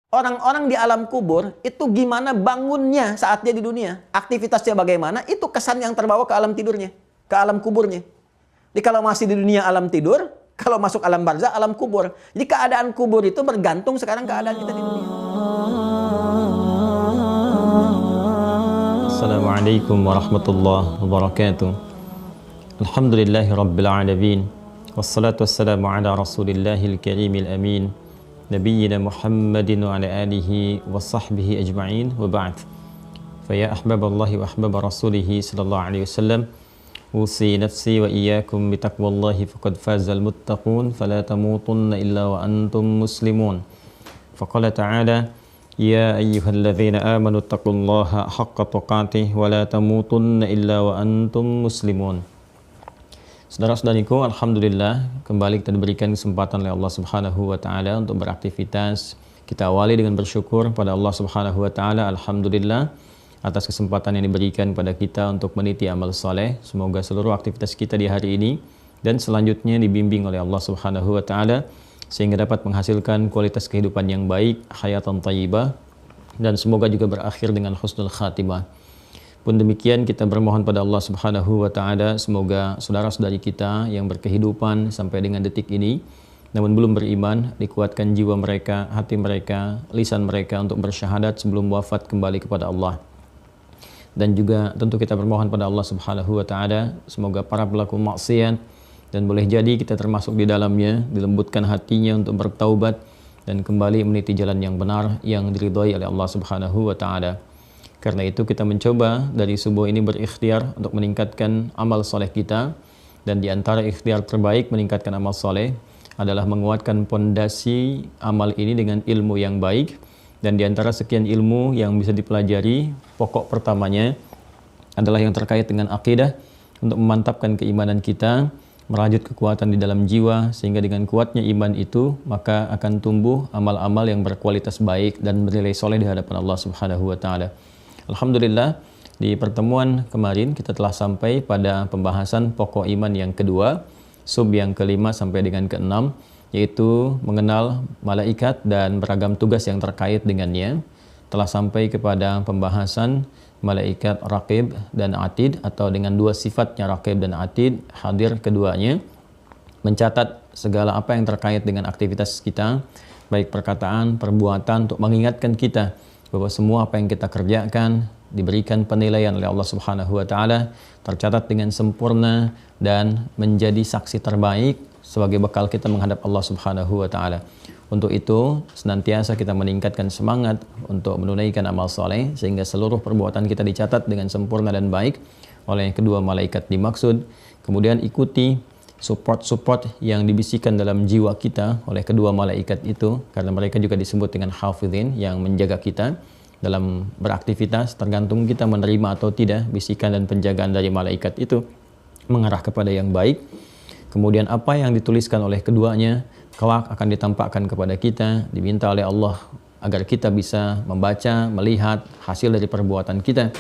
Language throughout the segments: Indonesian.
Orang-orang di alam kubur itu gimana bangunnya saat dia di dunia, aktivitasnya bagaimana, itu kesan yang terbawa ke alam tidurnya, ke alam kuburnya. Jadi kalau masih di dunia alam tidur, kalau masuk alam barzakh, alam kubur. Jadi keadaan kubur itu bergantung sekarang keadaan kita di dunia. Assalamualaikum warahmatullahi wabarakatuh. Alhamdulillahi rabbil alamin. Wassalatu wassalamu ala rasulillahil karimil amin. Nabiyyina Muhammadin wa ala alihi wa sahbihi ajma'in wa ba'd. Faya ahbaballahi wa ahbaba rasulihi sallallahu alaihi wasallam, usi nafsi wa iyyakum bitaqwallahi faqad fazal muttaqun fala tamutunna illa wa antum muslimun. Faqala ta'ala ya ayyuhalladzina amanu taqullaha haqqa tuqatih wa la tamutunna illa wa antum muslimun. Saudara-saudariku, alhamdulillah kembali kita diberikan kesempatan oleh Allah Subhanahu wa taala untuk beraktivitas. Kita awali dengan bersyukur pada Allah Subhanahu wa taala, alhamdulillah atas kesempatan yang diberikan pada kita untuk meniti amal saleh. Semoga seluruh aktivitas kita di hari ini dan selanjutnya dibimbing oleh Allah Subhanahu wa taala sehingga dapat menghasilkan kualitas kehidupan yang baik, hayatan thayyibah, dan semoga juga berakhir dengan husnul khatimah. Pun demikian kita bermohon pada Allah Subhanahu wa taala semoga saudara-saudari kita yang berkehidupan sampai dengan detik ini namun belum beriman, dikuatkan jiwa mereka, hati mereka, lisan mereka untuk bersyahadat sebelum wafat kembali kepada Allah. Dan juga tentu kita bermohon pada Allah Subhanahu wa taala semoga para pelaku maksiat dan boleh jadi kita termasuk di dalamnya, dilembutkan hatinya untuk bertaubat dan kembali meniti jalan yang benar yang diridhai oleh Allah Subhanahu wa taala. Karena itu kita mencoba dari subuh ini berikhtiar untuk meningkatkan amal soleh kita, dan di antara ikhtiar terbaik meningkatkan amal soleh adalah menguatkan pondasi amal ini dengan ilmu yang baik. Dan di antara sekian ilmu yang bisa dipelajari, pokok pertamanya adalah yang terkait dengan akidah, untuk memantapkan keimanan kita, merajut kekuatan di dalam jiwa, sehingga dengan kuatnya iman itu maka akan tumbuh amal-amal yang berkualitas baik dan bernilai soleh di hadapan Allah Subhanahu wa taala. Alhamdulillah, di pertemuan kemarin kita telah sampai pada pembahasan pokok iman yang kedua, sub yang kelima sampai dengan keenam, yaitu mengenal malaikat dan beragam tugas yang terkait dengannya. Telah sampai kepada pembahasan malaikat raqib dan atid, atau dengan dua sifatnya raqib dan atid, hadir keduanya, mencatat segala apa yang terkait dengan aktivitas kita, baik perkataan, perbuatan, untuk mengingatkan kita bahwa semua apa yang kita kerjakan diberikan penilaian oleh Allah Subhanahu wa taala, tercatat dengan sempurna dan menjadi saksi terbaik sebagai bekal kita menghadap Allah Subhanahu wa taala. Untuk itu senantiasa kita meningkatkan semangat untuk menunaikan amal soleh sehingga seluruh perbuatan kita dicatat dengan sempurna dan baik oleh kedua malaikat dimaksud. Kemudian ikuti support yang dibisikkan dalam jiwa kita oleh kedua malaikat itu, karena mereka juga disebut dengan hafidhin, yang menjaga kita dalam beraktivitas, tergantung kita menerima atau tidak bisikan dan penjagaan dari malaikat itu mengarah kepada yang baik. Kemudian apa yang dituliskan oleh keduanya kelak akan ditampakkan kepada kita, diminta oleh Allah agar kita bisa membaca, melihat hasil dari perbuatan kita,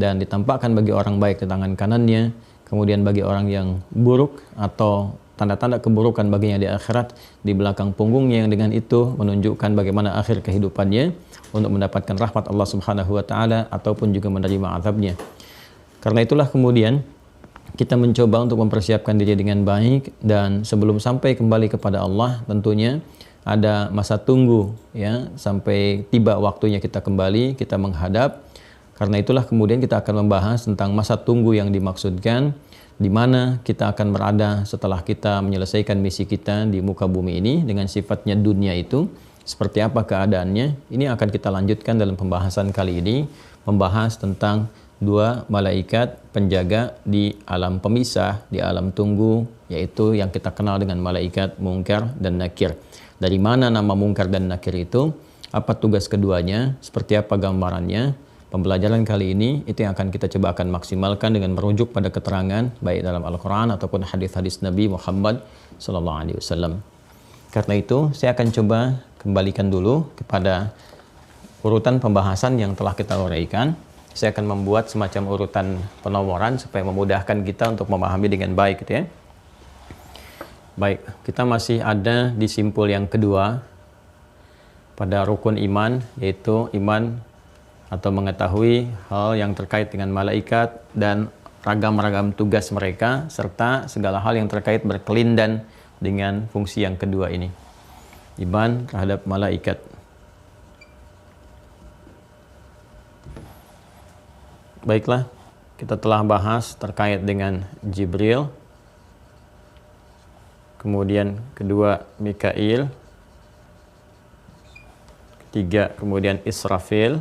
dan ditampakkan bagi orang baik di tangan kanannya, kemudian bagi orang yang buruk atau tanda-tanda keburukan baginya di akhirat di belakang punggungnya, yang dengan itu menunjukkan bagaimana akhir kehidupannya untuk mendapatkan rahmat Allah Subhanahu wa taala ataupun juga menerima azabnya. Karena itulah kemudian kita mencoba untuk mempersiapkan diri dengan baik, dan sebelum sampai kembali kepada Allah tentunya ada masa tunggu ya, sampai tiba waktunya kita kembali, kita menghadap. Karena itulah kemudian kita akan membahas tentang masa tunggu yang dimaksudkan, di mana kita akan berada setelah kita menyelesaikan misi kita di muka bumi ini dengan sifatnya dunia itu, seperti apa keadaannya. Ini akan kita lanjutkan dalam pembahasan kali ini, membahas tentang dua malaikat penjaga di alam pemisah, di alam tunggu, yaitu yang kita kenal dengan malaikat Munkar dan Nakir. Dari mana nama Munkar dan Nakir itu? Apa tugas keduanya? Seperti apa gambarannya? Pembelajaran kali ini itu yang akan kita coba akan maksimalkan dengan merujuk pada keterangan baik dalam Al-Quran ataupun hadis-hadis Nabi Muhammad SAW. Karena itu saya akan coba kembalikan dulu kepada urutan pembahasan yang telah kita uraikan. Saya akan membuat semacam urutan penomoran supaya memudahkan kita untuk memahami dengan baik, gitu ya. Baik, kita masih ada di simpul yang kedua pada rukun iman, yaitu iman atau mengetahui hal yang terkait dengan malaikat dan ragam-ragam tugas mereka, serta segala hal yang terkait berkelindan dengan fungsi yang kedua ini, iman terhadap malaikat. Baiklah, kita telah bahas terkait dengan Jibril, kemudian kedua Mikail, ketiga kemudian Israfil,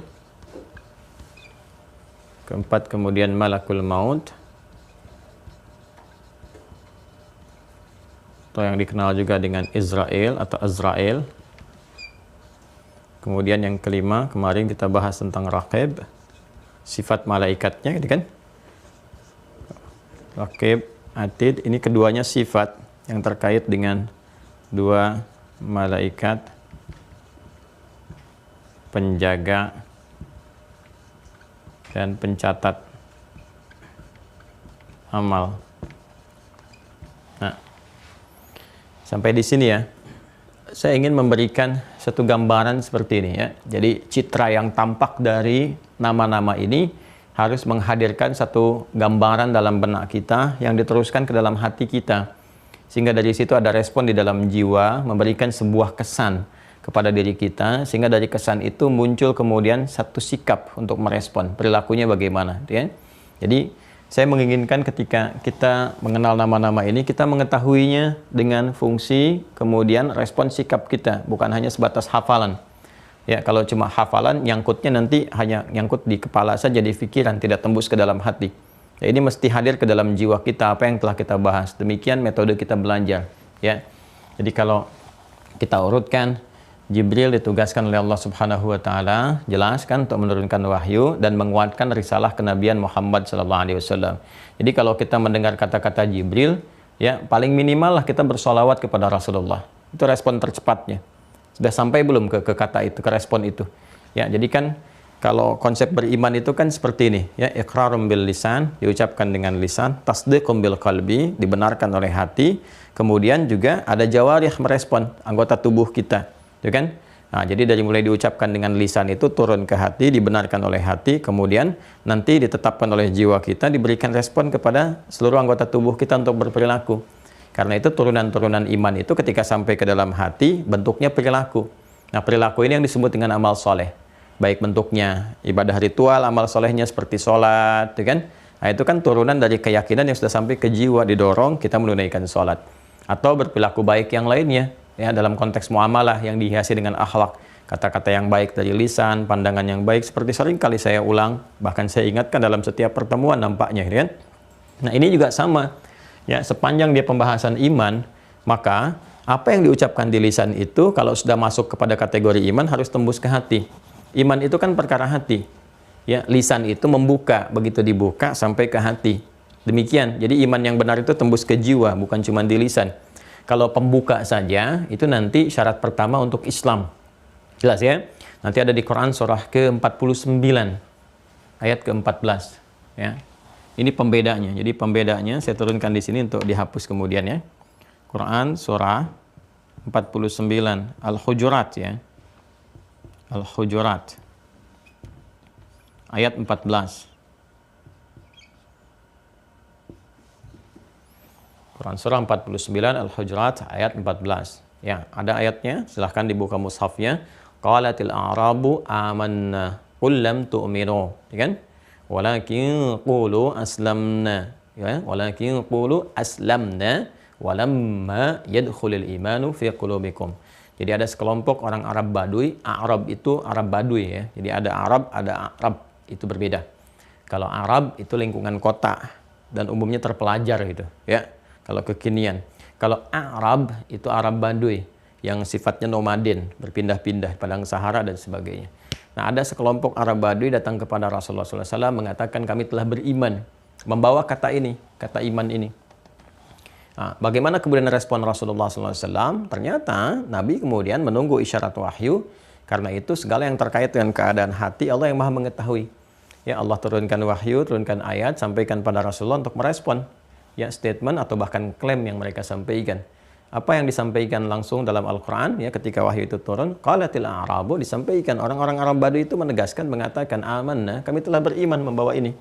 keempat kemudian Malakul Maut, atau yang dikenal juga dengan Israel atau Azrael. Kemudian yang kelima, kemarin kita bahas tentang Raqib, sifat malaikatnya, gitu kan? Raqib, Atid, ini keduanya sifat yang terkait dengan dua malaikat penjaga dan pencatat amal. Nah, sampai di sini ya, saya ingin memberikan satu gambaran seperti ini ya. Jadi citra yang tampak dari nama-nama ini harus menghadirkan satu gambaran dalam benak kita yang diteruskan ke dalam hati kita. Sehingga dari situ ada respon di dalam jiwa, memberikan sebuah kesan kepada diri kita, sehingga dari kesan itu muncul kemudian satu sikap untuk merespon, perilakunya bagaimana, ya. Jadi saya menginginkan ketika kita mengenal nama-nama ini, kita mengetahuinya dengan fungsi, kemudian respon sikap kita, bukan hanya sebatas hafalan. Ya, kalau cuma hafalan, nyangkutnya nanti hanya nyangkut di kepala saja, di pikiran, tidak tembus ke dalam hati. Ya, ini mesti hadir ke dalam jiwa kita, apa yang telah kita bahas. Demikian metode kita belajar, ya. Jadi kalau kita urutkan, Jibril ditugaskan oleh Allah Subhanahu wa taala, jelaskan untuk menurunkan wahyu dan menguatkan risalah kenabian Muhammad sallallahu alaihi wasallam. Jadi kalau kita mendengar kata-kata Jibril, ya paling minimal lah kita bersolawat kepada Rasulullah. Itu respon tercepatnya. Sudah sampai belum ke kata itu, ke respon itu? Ya, jadi kan kalau konsep beriman itu kan seperti ini, ya, iqrarum bil lisan, diucapkan dengan lisan, tasdiqum bil qalbi, dibenarkan oleh hati, kemudian juga ada jawarih merespon, anggota tubuh kita. Ya kan? Nah, jadi dari mulai diucapkan dengan lisan itu turun ke hati, dibenarkan oleh hati, kemudian nanti ditetapkan oleh jiwa kita, diberikan respon kepada seluruh anggota tubuh kita untuk berperilaku. Karena itu turunan-turunan iman itu ketika sampai ke dalam hati, bentuknya perilaku. Nah, perilaku ini yang disebut dengan amal soleh. Baik bentuknya ibadah ritual, amal solehnya seperti sholat, ya kan? Nah, itu kan turunan dari keyakinan yang sudah sampai ke jiwa, didorong kita menunaikan sholat. Atau berperilaku baik yang lainnya. Ya, dalam konteks muamalah yang dihiasi dengan akhlak, kata-kata yang baik dari lisan, pandangan yang baik, seperti sering kali saya ulang, bahkan saya ingatkan dalam setiap pertemuan nampaknya, gitu kan? Nah, ini juga sama. Ya, sepanjang dia pembahasan iman, maka apa yang diucapkan di lisan itu kalau sudah masuk kepada kategori iman harus tembus ke hati. Iman itu kan perkara hati. Ya, lisan itu membuka, begitu dibuka sampai ke hati. Demikian. Jadi iman yang benar itu tembus ke jiwa, bukan cuma di lisan. Kalau pembuka saja, itu nanti syarat pertama untuk Islam. Jelas ya? Nanti ada di Quran surah ke-49, ayat ke-14. Ya. Ini pembedanya. Jadi pembedanya saya turunkan di sini untuk dihapus kemudian ya. Quran surah 49, Al-Hujurat ya. Al-Hujurat. Ayat 14. Quran surah 49 Al-Hujurat ayat 14. Ya, ada ayatnya, silahkan dibuka mushafnya. Qalatil a'rabu amanna qul lam tu'minu, ya kan? Walakin qulu aslamna, ya, walakin qulu aslamna walamma yadkhulul imanu fi qulubikum. Jadi ada sekelompok orang Arab Baduy, Arab itu Arab Baduy ya. Jadi ada Arab, ada Arab, itu berbeda. Kalau Arab itu lingkungan kota dan umumnya terpelajar gitu, ya. Kalau kekinian. Kalau Arab itu Arab Baduy yang sifatnya nomaden, berpindah-pindah, padang Sahara dan sebagainya. Nah, ada sekelompok Arab Baduy datang kepada Rasulullah SAW mengatakan kami telah beriman, membawa kata ini, kata iman ini. Nah, bagaimana kemudian respon Rasulullah SAW? Ternyata Nabi kemudian menunggu isyarat wahyu. Karena itu segala yang terkait dengan keadaan hati Allah yang maha mengetahui. Ya, Allah turunkan wahyu, turunkan ayat, sampaikan pada Rasulullah untuk merespon ya statement atau bahkan klaim yang mereka sampaikan. Apa yang disampaikan langsung dalam Al-Quran ya ketika wahyu itu turun, qalatil a'rabu, disampaikan orang-orang Arab Badui itu menegaskan, mengatakan amanna, kami telah beriman membawa ini.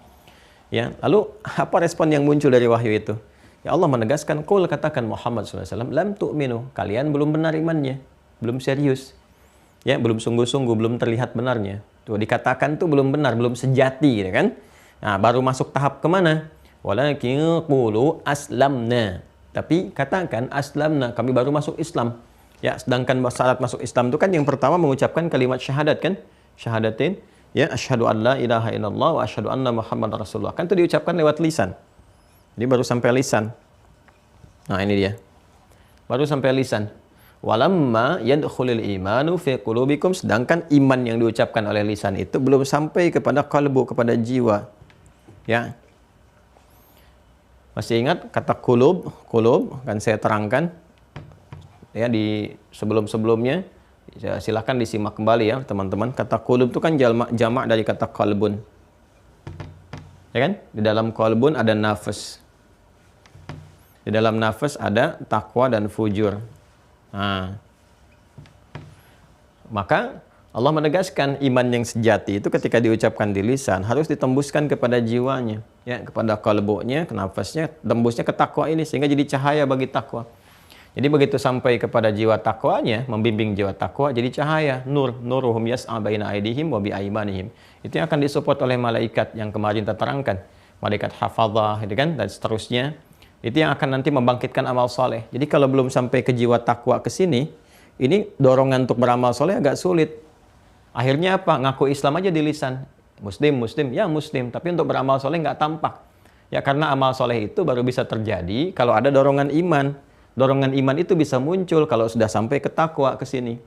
Ya, lalu apa respon yang muncul dari wahyu itu? Ya Allah menegaskan, qul, katakan Muhammad SAW, lam tu'minu, kalian belum benar imannya, belum serius. Ya, belum sungguh-sungguh, belum terlihat benarnya. Tuh dikatakan tuh belum benar, belum sejati gitu kan. Nah, baru masuk tahap kemana? Walakin qulu aslamna. Tapi katakan aslamna, kami baru masuk Islam. Ya, sedangkan syarat masuk Islam itu kan yang pertama mengucapkan kalimat syahadat kan? Syahadatin. Ya, asyhadu an la ilaha illallah wa asyhadu anna Muhammadar Rasulullah. Kan itu diucapkan lewat lisan. Jadi baru sampai lisan. Nah, ini dia. Baru sampai lisan. Walamma yadkhulul imanu fi qulubikum, sedangkan iman yang diucapkan oleh lisan itu belum sampai kepada kalbu, kepada jiwa. Ya. Masih ingat kata kulub kan saya terangkan ya di sebelum-sebelumnya. Silahkan disimak kembali ya teman-teman. Kata kulub itu kan jamak dari kata qalbun. Ya kan? Di dalam qalbun ada nafas. Di dalam nafas ada takwa dan fujur. Nah, maka Allah menegaskan iman yang sejati itu ketika diucapkan di lisan harus ditembuskan kepada jiwanya, ya, kepada kalbunya, ke nafasnya, tembusnya ke takwa ini sehingga jadi cahaya bagi takwa. Jadi begitu sampai kepada jiwa takwanya, membimbing jiwa takwa jadi cahaya, nuruhum yas'a baina aydihim wa bi aymanihim. Itu yang akan disupport oleh malaikat yang kemarin kita terangkan, malaikat hafadzah, gitu kan, dan seterusnya. Itu yang akan nanti membangkitkan amal soleh. Jadi kalau belum sampai ke jiwa takwa ke sini, ini dorongan untuk beramal soleh agak sulit. Akhirnya apa? Ngaku Islam aja di lisan. Muslim, ya muslim. Tapi untuk beramal soleh nggak tampak. Ya karena amal soleh itu baru bisa terjadi kalau ada dorongan iman. Dorongan iman itu bisa muncul kalau sudah sampai ke takwa ke sini.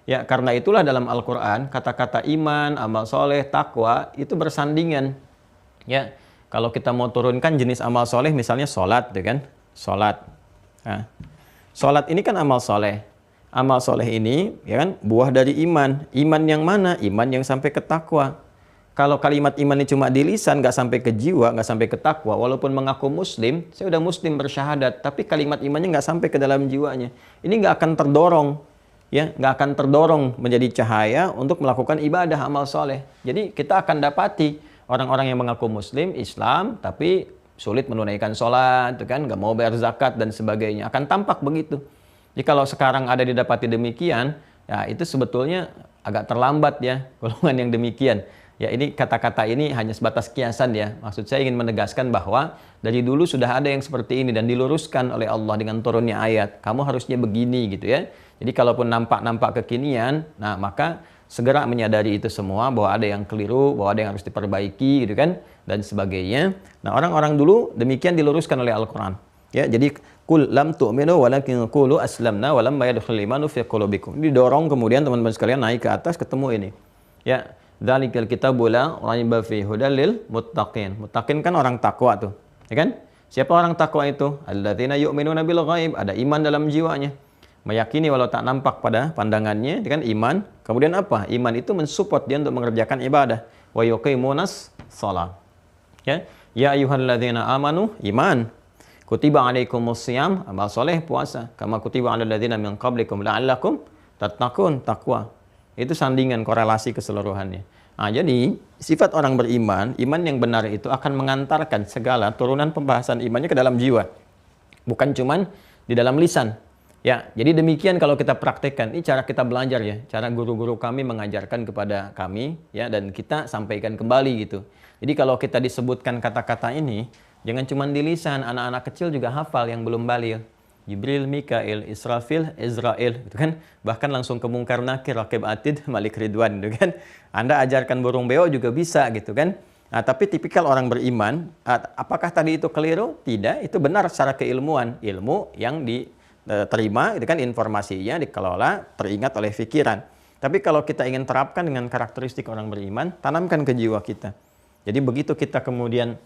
Ya karena itulah dalam Al-Quran kata-kata iman, amal soleh, takwa itu bersandingan. Ya kalau kita mau turunkan jenis amal soleh misalnya sholat, ya kan? Sholat. Nah, sholat ini kan amal soleh. Amal soleh ini ya kan buah dari iman. Iman yang mana? Iman yang sampai ke takwa. Kalau kalimat iman ini cuma di lisan, nggak sampai ke jiwa, nggak sampai ke takwa, walaupun mengaku muslim, saya udah muslim bersyahadat, tapi kalimat imannya nggak sampai ke dalam jiwanya. Ini nggak akan terdorong, ya, nggak akan terdorong menjadi cahaya untuk melakukan ibadah amal soleh. Jadi kita akan dapati orang-orang yang mengaku muslim, Islam, tapi sulit menunaikan sholat, kan, nggak mau bayar zakat dan sebagainya. Akan tampak begitu. Jadi kalau sekarang ada didapati demikian, ya itu sebetulnya agak terlambat ya golongan yang demikian. Ya ini kata-kata ini hanya sebatas kiasan ya. Maksud saya ingin menegaskan bahwa dari dulu sudah ada yang seperti ini dan diluruskan oleh Allah dengan turunnya ayat. Kamu harusnya begini gitu ya. Jadi kalaupun nampak-nampak kekinian, nah maka segera menyadari itu semua bahwa ada yang keliru, bahwa ada yang harus diperbaiki gitu kan dan sebagainya. Nah orang-orang dulu demikian diluruskan oleh Al-Quran. Ya, jadi kul lam tu'minu walakin qulu aslamna wa lam yadkhulul imanu fi qulubikum. Didorong kemudian teman-teman sekalian naik ke atas ketemu ini. Ya, dzalikal kitabu la raiba fihi hudal lil muttaqin. Muttaqin kan orang takwa tuh, ya kan? Siapa orang takwa itu? Alladzina yu'minuna bil ghaib, ada iman dalam jiwanya. Meyakini walau tak nampak pada pandangannya, kan iman. Kemudian apa? Iman itu mensupport dia untuk mengerjakan ibadah. Wa yuqimunas shalah. Ya, ya ayyuhalladzina amanu, iman. Kutiba alaikumus siyam, amal soleh puasa. Kama kutiba alal ladzina min qablikum la'allakum tattaqun, takwa. Itu sandingan korelasi keseluruhannya. Nah, jadi sifat orang beriman, iman yang benar itu akan mengantarkan segala turunan pembahasan imannya ke dalam jiwa. Bukan cuman di dalam lisan. Ya, jadi demikian kalau kita praktekkan. Ini cara kita belajar ya. Cara guru-guru kami mengajarkan kepada kami ya dan kita sampaikan kembali gitu. Jadi kalau kita disebutkan kata-kata ini, jangan cuma di lisan, anak-anak kecil juga hafal yang belum baligh. Jibril, Mikail, Israfil, Israel, gitu kan? Bahkan langsung ke Mungkar Nakir, Raqib Atid, Malik Ridwan, gitu kan? Anda ajarkan burung beo juga bisa, gitu kan? Nah, tapi tipikal orang beriman, apakah tadi itu keliru? Tidak, itu benar secara keilmuan. Ilmu yang diterima, gitu kan? Informasinya dikelola, teringat oleh pikiran. Tapi kalau kita ingin terapkan dengan karakteristik orang beriman, tanamkan ke jiwa kita. Jadi begitu kita kemudian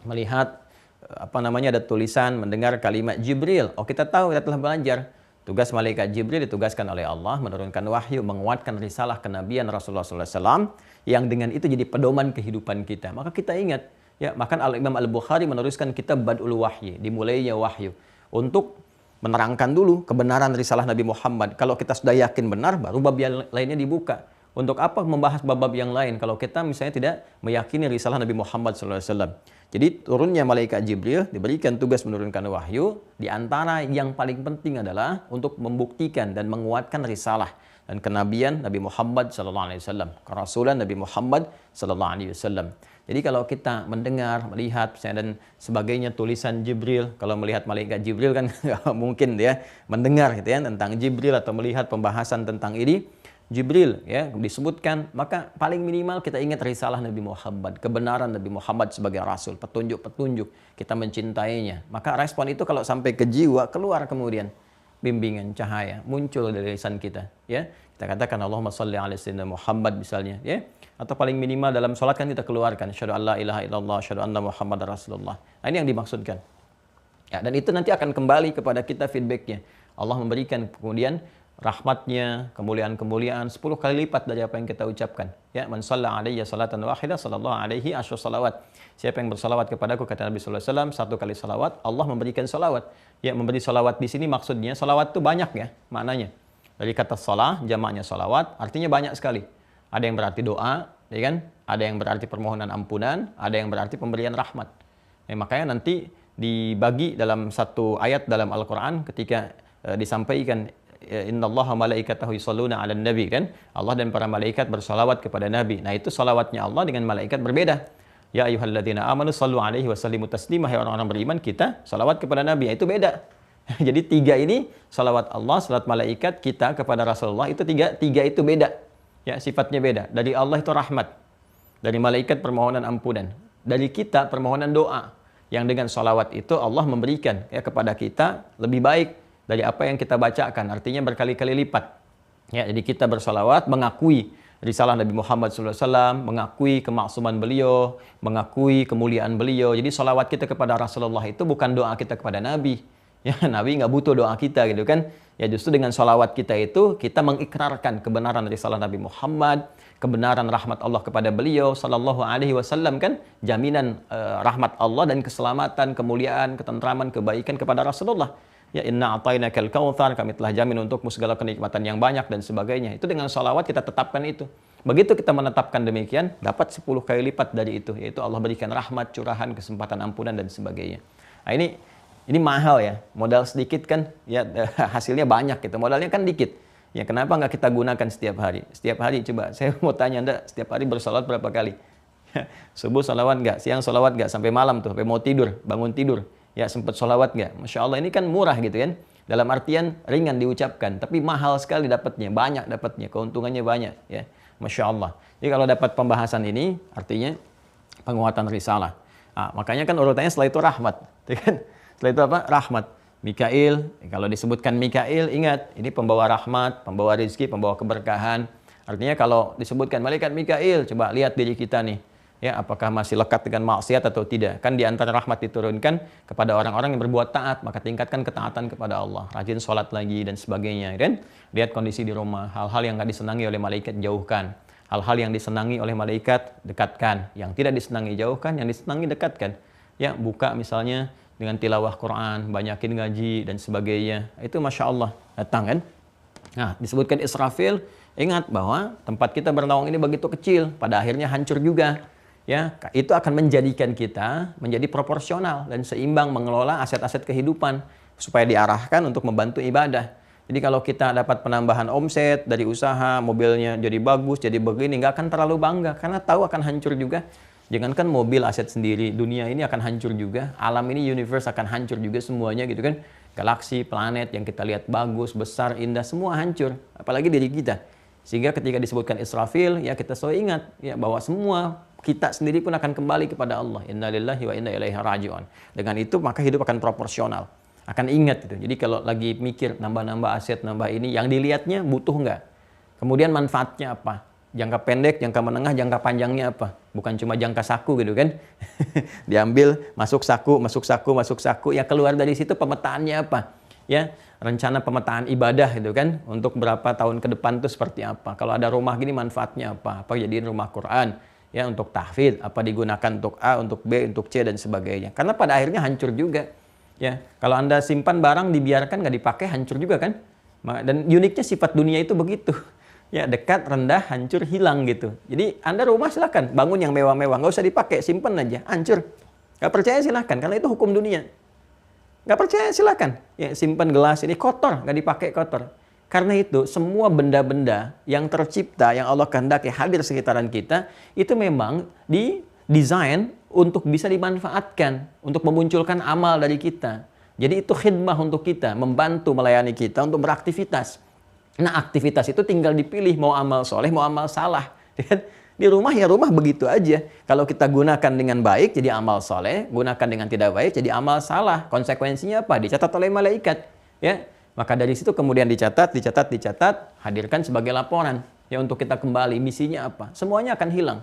melihat ada tulisan, mendengar kalimat Jibril. Oh, kita tahu, kita telah belajar. Tugas malaikat Jibril ditugaskan oleh Allah menurunkan wahyu, menguatkan risalah kenabian Rasulullah SAW yang dengan itu jadi pedoman kehidupan kita. Maka kita ingat, ya, bahkan Al-Imam Al-Bukhari meneruskan kitab Bad'ul Wahyi, dimulainya wahyu. Untuk menerangkan dulu kebenaran risalah Nabi Muhammad. Kalau kita sudah yakin benar, baru bab yang lainnya dibuka. Untuk apa membahas bab-bab yang lain kalau kita misalnya tidak meyakini risalah Nabi Muhammad SAW. Jadi turunnya malaikat Jibril diberikan tugas menurunkan wahyu. Di antara yang paling penting adalah untuk membuktikan dan menguatkan risalah dan kenabian Nabi Muhammad SAW, kerasulan Nabi Muhammad SAW. Jadi kalau kita mendengar, melihat dan sebagainya tulisan Jibril, kalau melihat malaikat Jibril kan nggak mungkin dia mendengar gitu ya tentang Jibril atau melihat pembahasan tentang ini. Jibril ya disebutkan, maka paling minimal kita ingat risalah Nabi Muhammad, kebenaran Nabi Muhammad sebagai rasul, petunjuk-petunjuk, kita mencintainya. Maka respon itu kalau sampai ke jiwa, keluar kemudian bimbingan cahaya muncul dari lisan kita ya. Kita katakan Allahumma shalli ala sayyidina Muhammad misalnya ya. Atau paling minimal dalam sholat kan kita keluarkan asyhadu an la ilaha illallah asyhadu anna Muhammadar Rasulullah. Nah, ini yang dimaksudkan. Ya, dan itu nanti akan kembali kepada kita feedbacknya. Allah memberikan kemudian rahmatnya, kemuliaan-kemuliaan 10 kali lipat dari apa yang kita ucapkan. Ya, man shalla alayya salatan wahidah sallallahu alaihi asyru salawat. Siapa yang bersalawat kepadaku, kata Nabi sallallahu alaihi wasallam, 1 kali salawat, Allah memberikan salawat. Ya, memberi salawat di sini maksudnya salawat itu banyak ya maknanya. Dari kata salah, jamaknya salawat, artinya banyak sekali. Ada yang berarti doa, ya kan? Ada yang berarti permohonan ampunan, ada yang berarti pemberian rahmat. Ya, makanya nanti dibagi dalam satu ayat dalam Al-Qur'an ketika disampaikan innallaha malaikatahu yusholluna 'alan nabi kan, Allah dan para malaikat bersalawat kepada nabi. Nah, itu salawatnya Allah dengan malaikat berbeda. Ya ayyuhalladzina amanu shallu 'alaihi wa sallimu taslima, hai orang-orang beriman, kita salawat kepada nabi. Itu beda. Jadi 3 ini salawat Allah, salawat malaikat kita kepada Rasulullah, itu tiga itu beda. Ya, sifatnya beda. Dari Allah itu rahmat. Dari malaikat permohonan ampunan. Dari kita permohonan doa. Yang dengan salawat itu Allah memberikan ya kepada kita lebih baik dari apa yang kita bacakan, artinya berkali-kali lipat. Ya, jadi kita bersalawat mengakui risalah Nabi Muhammad SAW, mengakui kemaksuman beliau, mengakui kemuliaan beliau. Jadi salawat kita kepada Rasulullah itu bukan doa kita kepada Nabi. Ya, Nabi nggak butuh doa kita gitu kan. Ya, justru dengan salawat kita itu kita mengikrarkan kebenaran risalah Nabi Muhammad, kebenaran rahmat Allah kepada beliau Sallallahu Alaihi Wasallam kan, jaminan rahmat Allah dan keselamatan, kemuliaan, ketentraman, kebaikan kepada Rasulullah. Ya, inna a'tainakal kautsar, kami telah jamin untukmu segala kenikmatan yang banyak dan sebagainya. Itu dengan salawat kita tetapkan itu. Begitu kita menetapkan demikian, dapat 10 kali lipat dari itu, yaitu Allah berikan rahmat, curahan, kesempatan ampunan dan sebagainya. Nah, ini mahal ya, modal sedikit kan, ya hasilnya banyak gitu. Modalnya kan dikit. Ya, kenapa nggak kita gunakan setiap hari? Setiap hari coba, saya mau tanya Anda, setiap hari bersalawat berapa kali? Subuh salawat nggak? Siang salawat nggak? Sampai malam tuh, sampai mau tidur, bangun tidur. Ya, sempat salawat nggak? Masya Allah, ini kan murah gitu kan. Dalam artian ringan diucapkan, tapi mahal sekali dapatnya, banyak dapatnya, keuntungannya banyak. Ya, Masya Allah. Jadi kalau dapat pembahasan ini, artinya penguatan risalah. Nah, makanya kan urutannya setelah itu rahmat. Kan? Setelah itu apa? Rahmat. Mikail, kalau disebutkan Mikail, ingat, ini pembawa rahmat, pembawa rezeki, pembawa keberkahan. Artinya kalau disebutkan malaikat Mikail, coba lihat diri kita nih. Ya, apakah masih lekat dengan maksiat atau tidak? Kan di antara rahmat diturunkan kepada orang-orang yang berbuat taat, maka tingkatkan ketaatan kepada Allah. Rajin sholat lagi dan sebagainya. Kan? Lihat kondisi di rumah, hal-hal yang nggak disenangi oleh malaikat, jauhkan. Hal-hal yang disenangi oleh malaikat, dekatkan. Yang tidak disenangi, jauhkan. Yang disenangi, dekatkan. Ya, buka misalnya dengan tilawah Quran, banyakin ngaji dan sebagainya. Itu Masya Allah datang kan. Nah, disebutkan Israfil, ingat bahwa tempat kita bernaung ini begitu kecil, pada akhirnya hancur juga. Ya, itu akan menjadikan kita menjadi proporsional dan seimbang mengelola aset-aset kehidupan supaya diarahkan untuk membantu ibadah. Jadi kalau kita dapat penambahan omset dari usaha, mobilnya jadi bagus, jadi begini, nggak akan terlalu bangga karena tahu akan hancur juga. Jangankan mobil aset sendiri, dunia ini akan hancur juga, alam ini, universe akan hancur juga semuanya gitu kan. Galaksi, planet yang kita lihat bagus, besar, indah, semua hancur, apalagi diri kita. Sehingga ketika disebutkan Israfil, ya kita selalu ingat ya bahwa semua kita sendiri pun akan kembali kepada Allah. Inna lillahi wa inna ilaihi raji'un. Dengan itu maka hidup akan proporsional. Akan ingat itu. Jadi kalau lagi mikir nambah-nambah aset, nambah ini, yang dilihatnya butuh nggak? Kemudian manfaatnya apa? Jangka pendek, jangka menengah, jangka panjangnya apa? Bukan cuma jangka saku gitu kan. Diambil, masuk saku, masuk saku, masuk saku. Ya keluar dari situ pemetaannya apa? Ya, rencana pemetaan ibadah itu kan. Untuk berapa tahun ke depan itu seperti apa? Kalau ada rumah gini manfaatnya apa? Apa jadiin rumah Quran? Ya, untuk tahfidz, apa digunakan untuk A, untuk B, untuk C dan sebagainya. Karena pada akhirnya hancur juga. Ya, kalau Anda simpan barang dibiarkan nggak dipakai hancur juga kan? Dan uniknya sifat dunia itu begitu. Ya, dekat, rendah, hancur, hilang gitu. Jadi Anda rumah silakan bangun yang mewah-mewah, nggak usah dipakai, simpan aja, hancur. Nggak percaya silakan, karena itu hukum dunia. Nggak percaya silakan, ya simpan gelas ini kotor, nggak dipakai kotor. Karena itu semua benda-benda yang tercipta, yang Allah kehendaki hadir sekitaran kita, itu memang didesain untuk bisa dimanfaatkan, untuk memunculkan amal dari kita. Jadi itu khidmah untuk kita, membantu melayani kita untuk beraktivitas. Nah, aktivitas itu tinggal dipilih mau amal soleh, mau amal salah. Di rumah ya rumah begitu aja. Kalau kita gunakan dengan baik jadi amal soleh, gunakan dengan tidak baik jadi amal salah. Konsekuensinya apa? Dicatat oleh malaikat. Ya, maka dari situ kemudian dicatat, hadirkan sebagai laporan. Ya, untuk kita kembali misinya apa? Semuanya akan hilang.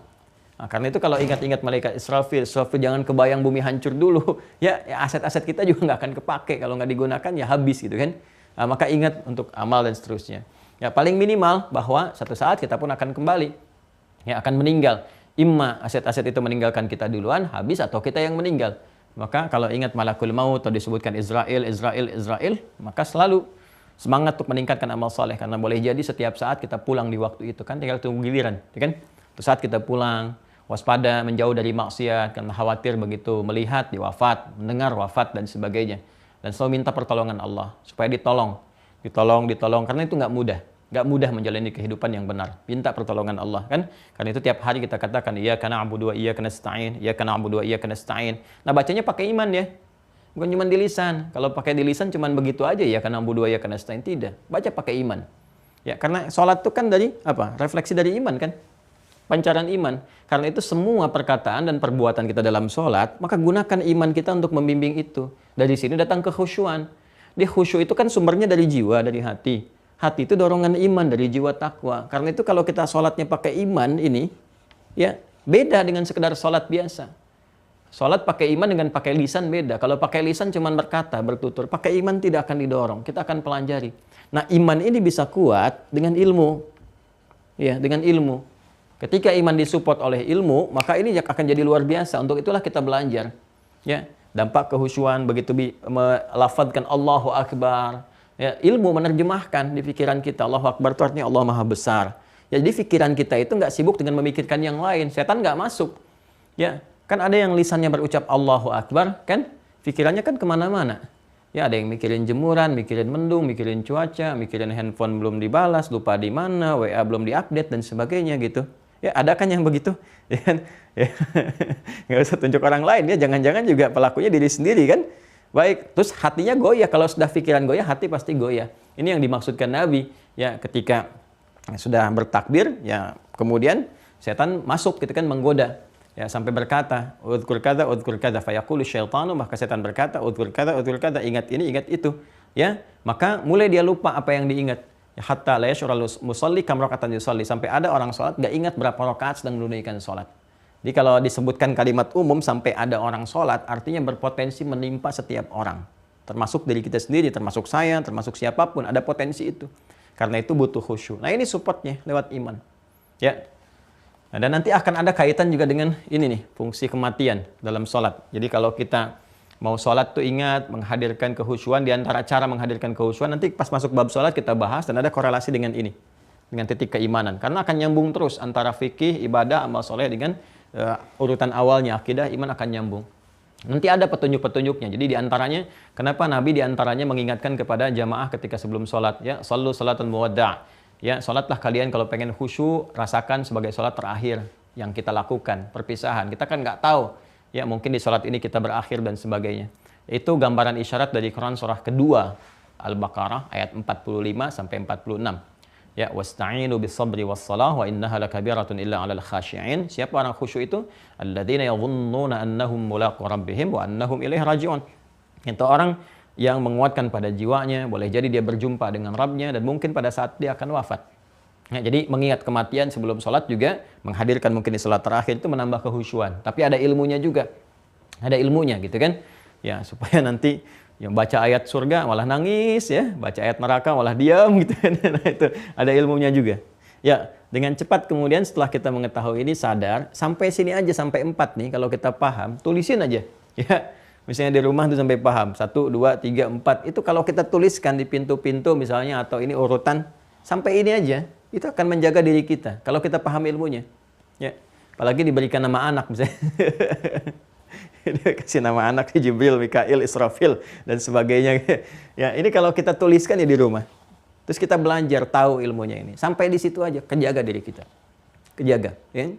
Nah, karena itu kalau ingat-ingat malaikat Israfil jangan kebayang bumi hancur dulu. Ya aset-aset kita juga nggak akan kepake kalau nggak digunakan ya habis gitu kan. Nah, maka ingat untuk amal dan seterusnya. Ya paling minimal bahwa satu saat kita pun akan kembali. Ya akan meninggal. Imma aset-aset itu meninggalkan kita duluan, habis atau kita yang meninggal. Maka kalau ingat malakul maut atau disebutkan Israel, maka selalu semangat untuk meningkatkan amal soleh. Karena boleh jadi setiap saat kita pulang di waktu itu kan, tinggal tunggu giliran. Ya kan? Satu saat kita pulang, waspada, menjauh dari maksiat, karena khawatir begitu melihat diwafat, mendengar wafat dan sebagainya. Dan selalu minta pertolongan Allah supaya ditolong, karena itu nggak mudah menjalani kehidupan yang benar. Minta pertolongan Allah kan? Karena itu tiap hari kita katakan iyyaka na'budu wa iyyaka nasta'in, iyyaka na'budu wa iyyaka nasta'in. Nah, bacanya pakai iman ya. Bukan cuma di lisan. Kalau pakai di lisan cuma begitu aja iyyaka na'budu wa iyyaka nasta'in, tidak. Baca pakai iman. Ya, karena salat itu kan dari apa? Refleksi dari iman kan? Pancaran iman. Karena itu semua perkataan dan perbuatan kita dalam sholat, maka gunakan iman kita untuk membimbing itu. Dari sini datang kekhusyuan. Di khusyuk itu kan sumbernya dari jiwa, dari hati. Hati itu dorongan iman dari jiwa takwa. Karena itu kalau kita sholatnya pakai iman ini, ya beda dengan sekedar sholat biasa. Sholat pakai iman dengan pakai lisan beda. Kalau pakai lisan cuma berkata, bertutur. Pakai iman tidak akan didorong. Kita akan pelajari. Nah, iman ini bisa kuat dengan ilmu. Ya, dengan ilmu. Ketika iman disupport oleh ilmu, maka ini akan jadi luar biasa. Untuk itulah kita belajar. Ya, dampak kehusyuan begitu melafadzkan Allahu Akbar. Ya, ilmu menerjemahkan di pikiran kita. Allahu Akbar itu artinya Allah Maha Besar. Ya, jadi pikiran kita itu nggak sibuk dengan memikirkan yang lain. Setan nggak masuk. Ya, kan ada yang lisannya berucap Allahu Akbar, kan? Pikirannya kan kemana-mana. Ya, ada yang mikirin jemuran, mikirin mendung, mikirin cuaca, mikirin handphone belum dibalas, lupa di mana, WA belum diupdate dan sebagainya gitu. Ya, ada kan yang begitu? Ya, ya. Nggak usah tunjuk orang lain ya, jangan-jangan juga pelakunya diri sendiri kan? Baik, terus hatinya goyah. Kalau sudah pikiran goyah, hati pasti goyah. Ini yang dimaksudkan Nabi. Ya, ketika sudah bertakbir, ya kemudian setan masuk gitu kan, menggoda. Ya, sampai berkata, udhkur kada, fayaqulu syaitanu, maka setan berkata, udhkur kada, ingat ini, ingat itu. Ya, maka mulai dia lupa apa yang diingat. Hatta la yash'urul musalli kam raka'atan yusalli, sampai ada orang sholat gak ingat berapa rakaat sedang menunaikan sholat. Jadi kalau disebutkan kalimat umum sampai ada orang sholat, artinya berpotensi menimpa setiap orang. Termasuk diri kita sendiri, termasuk saya, termasuk siapapun, ada potensi itu. Karena itu butuh khusyuk. Nah, ini supportnya lewat iman. Ya. Nah, dan nanti akan ada kaitan juga dengan ini nih, fungsi kematian dalam sholat. Jadi kalau kita mau sholat tuh ingat menghadirkan kehusyuan. Di antara cara menghadirkan kehusyuan, nanti pas masuk bab sholat kita bahas dan ada korelasi dengan ini, dengan titik keimanan. Karena akan nyambung terus antara fikih, ibadah, amal soleh dengan urutan awalnya akidah, iman akan nyambung. Nanti ada petunjuk-petunjuknya. Jadi di antaranya, kenapa Nabi di antaranya mengingatkan kepada jamaah ketika sebelum sholat, ya, sallu salatul muwadda'. Ya, sholatlah kalian kalau pengen khusyuk, rasakan sebagai sholat terakhir yang kita lakukan, perpisahan. Kita kan nggak tahu, ya mungkin di sholat ini kita berakhir dan sebagainya. Itu gambaran isyarat dari Quran surah kedua Al-Baqarah ayat 45 sampai 46. Ya, wasta'inu bis-sabri was-salah wa innaha lakabiratun illa 'alal khashi'in. Siapa orang khusyuk itu? Alladzina yadhunnuna annahum mulaqu rabbihim wa annahum ilaihi raji'un. Itu orang yang menguatkan pada jiwanya, boleh jadi dia berjumpa dengan Rabbnya dan mungkin pada saat dia akan wafat. Ya, jadi mengingat kematian sebelum sholat juga, menghadirkan mungkin di sholat terakhir itu menambah kehusyuan. Tapi ada ilmunya juga. Ada ilmunya gitu kan. Ya, supaya nanti yang baca ayat surga malah nangis ya, baca ayat neraka malah diam gitu kan. Nah, itu ada ilmunya juga. Ya, dengan cepat kemudian setelah kita mengetahui ini sadar, sampai sini aja, sampai 4 nih kalau kita paham, tulisin aja. Ya, Misalnya di rumah tuh sampai paham. 1, 2, 3, 4. Itu kalau kita tuliskan di pintu-pintu misalnya atau ini urutan sampai ini aja, itu akan menjaga diri kita. Kalau kita paham ilmunya. Ya. Apalagi diberikan nama anak misalnya. Dia kasih nama anak Jibril, Mikail, Israfil dan sebagainya. Ya, ini kalau kita tuliskan ya di rumah. Terus kita belajar tahu ilmunya ini. Sampai di situ aja kejaga diri kita. Kejaga, ya.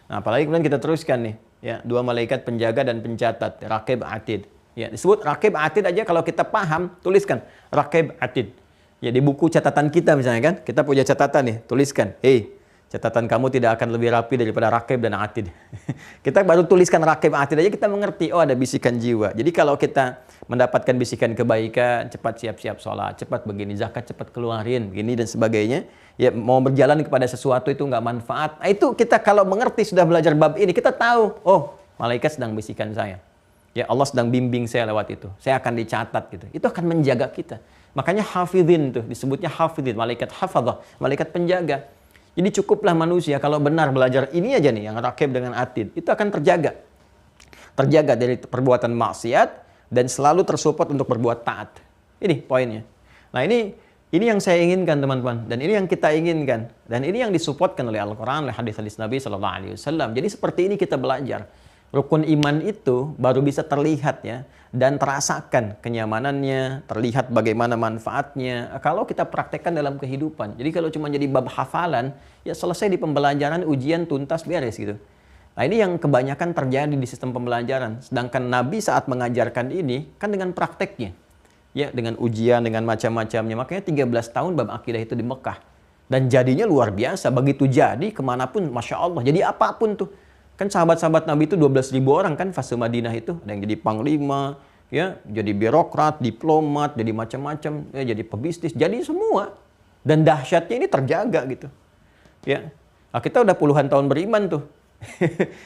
Nah, apalagi kemudian kita teruskan nih. Ya, 2 malaikat penjaga dan pencatat, Raqib Atid. Ya, disebut Raqib Atid aja kalau kita paham, tuliskan Raqib Atid. Ya, di buku catatan kita misalnya kan, kita punya catatan nih, tuliskan, "Hei, catatan kamu tidak akan lebih rapi daripada Raqib dan Atid." Kita baru tuliskan Raqib Atid aja kita mengerti, oh ada bisikan jiwa. Jadi kalau kita mendapatkan bisikan kebaikan, cepat siap-siap sholat, cepat begini, zakat cepat keluarin, begini dan sebagainya. Ya, mau berjalan kepada sesuatu itu nggak manfaat. Nah, itu kita kalau mengerti sudah belajar bab ini, kita tahu, oh malaikat sedang bisikan saya. Ya, Allah sedang bimbing saya lewat itu. Saya akan dicatat gitu. Itu akan menjaga kita. Makanya hafidhin tuh disebutnya hafidhin, malaikat hafadzah, malaikat penjaga. Jadi cukuplah manusia kalau benar belajar ini aja nih yang Raqib dengan Atid, itu akan terjaga. Terjaga dari perbuatan maksiat dan selalu tersupport untuk berbuat taat. Ini poinnya. Nah, ini yang saya inginkan teman-teman, dan ini yang kita inginkan, dan ini yang disupportkan oleh Al-Quran, oleh hadis-hadis Nabi SAW. Jadi seperti ini kita belajar. Rukun iman itu baru bisa terlihat ya, dan terasakan kenyamanannya, terlihat bagaimana manfaatnya, kalau kita praktekkan dalam kehidupan. Jadi kalau cuma jadi bab hafalan, ya selesai di pembelajaran, ujian tuntas beres gitu. Nah, ini yang kebanyakan terjadi di sistem pembelajaran. Sedangkan Nabi saat mengajarkan ini, kan dengan prakteknya. Ya, dengan ujian, dengan macam-macamnya. Makanya 13 tahun bab akidah itu di Mekah. Dan jadinya luar biasa. Begitu jadi, kemanapun, Masya Allah. Jadi apapun tuh. Kan sahabat-sahabat Nabi itu 12.000 orang kan fase Madinah itu. Ada yang jadi panglima, ya, jadi birokrat, diplomat, jadi macam-macam, ya, jadi pebisnis, jadi semua. Dan dahsyatnya ini terjaga gitu. Ya, nah, kita udah puluhan tahun beriman tuh.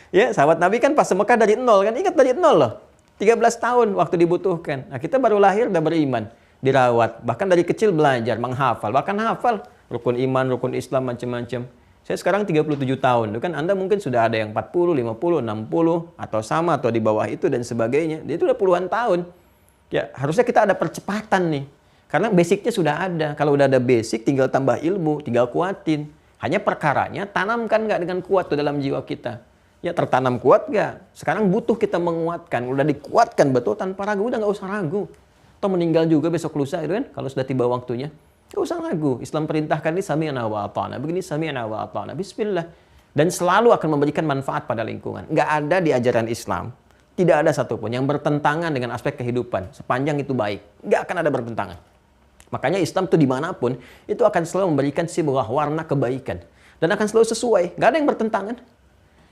Ya, sahabat Nabi kan fase Mekah dari nol kan. Ingat dari nol loh. 13 tahun waktu dibutuhkan. Nah, kita baru lahir udah beriman, dirawat, bahkan dari kecil belajar, menghafal, bahkan hafal rukun iman, rukun Islam, macam-macam. Saya sekarang 37 tahun, itu kan Anda mungkin sudah ada yang 40, 50, 60, atau sama, atau di bawah itu, dan sebagainya. Itu udah puluhan tahun. Ya, harusnya kita ada percepatan nih. Karena basicnya sudah ada. Kalau udah ada basic, tinggal tambah ilmu, tinggal kuatin. Hanya perkaranya, tanamkan nggak dengan kuat tuh dalam jiwa kita. Ya, tertanam kuat nggak? Sekarang butuh kita menguatkan. Udah dikuatkan betul tanpa ragu, udah nggak usah ragu. Atau meninggal juga besok lusa itu kan, kalau sudah tiba waktunya. Nggak usah ragu. Islam perintahkan ini sami'na wa ata'na. Begini sami'na wa ata'na. Bismillah. Dan selalu akan memberikan manfaat pada lingkungan. Nggak ada di ajaran Islam, tidak ada satupun yang bertentangan dengan aspek kehidupan. Sepanjang itu baik, nggak akan ada bertentangan. Makanya Islam tuh dimanapun, itu akan selalu memberikan sebuah warna kebaikan. Dan akan selalu sesuai. Nggak ada yang bertentangan.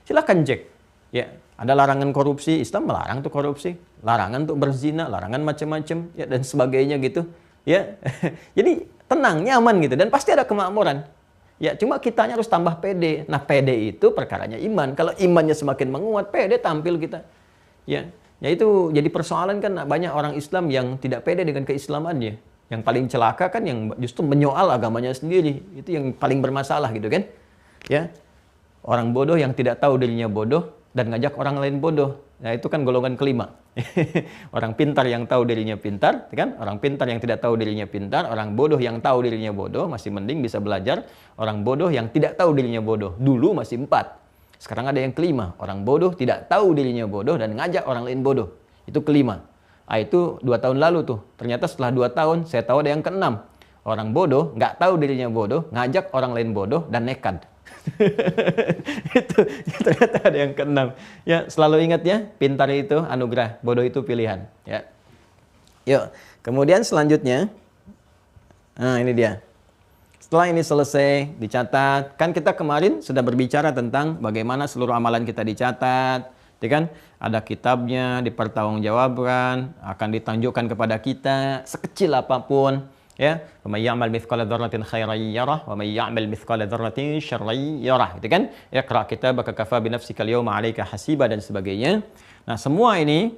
Silahkan cek. Ya, ada larangan korupsi, Islam melarang tuh korupsi, larangan tuh berzina, larangan macam-macam, ya, dan sebagainya gitu. Ya, jadi tenang, nyaman gitu, dan pasti ada kemakmuran. Ya, cuma kitanya harus tambah pede. Nah, pede itu perkaranya iman. Kalau imannya semakin menguat, pede tampil kita. Ya, itu jadi persoalan kan banyak orang Islam yang tidak pede dengan keislamannya. Yang paling celaka kan yang justru menyoal agamanya sendiri. Itu yang paling bermasalah gitu kan. Ya. Orang bodoh yang tidak tahu dirinya bodoh dan ngajak orang lain bodoh. Nah, itu kan golongan kelima. Orang pintar yang tahu dirinya pintar, kan? Orang pintar yang tidak tahu dirinya pintar, orang bodoh yang tahu dirinya bodoh, masih mending bisa belajar. Orang bodoh yang tidak tahu dirinya bodoh, dulu masih 4. Sekarang ada yang kelima, orang bodoh tidak tahu dirinya bodoh dan ngajak orang lain bodoh. Itu kelima. Ah, itu 2 tahun lalu tuh. Ternyata setelah 2 tahun, saya tahu ada yang keenam. Orang bodoh, nggak tahu dirinya bodoh, ngajak orang lain bodoh dan nekat. Itu ternyata ada yang keenam. Ya, selalu ingat ya, pintar itu anugerah, bodoh itu pilihan. Ya. Yuk, kemudian selanjutnya, nah ini dia. Setelah ini selesai, dicatat. Kan kita kemarin sudah berbicara tentang bagaimana seluruh amalan kita dicatat. Ya kan? Ada kitabnya, dipertanggungjawabkan, akan ditunjukkan kepada kita sekecil apapun. Ya, wa may ya'mal mithqala dzarratin khairan yarah wa may ya'mal mithqala dzarratin syarran yarah. Gitu kan? Iqra kitabaka kafa bi nafsika al-yawma 'alaika hasiba dan sebagainya. Nah, semua ini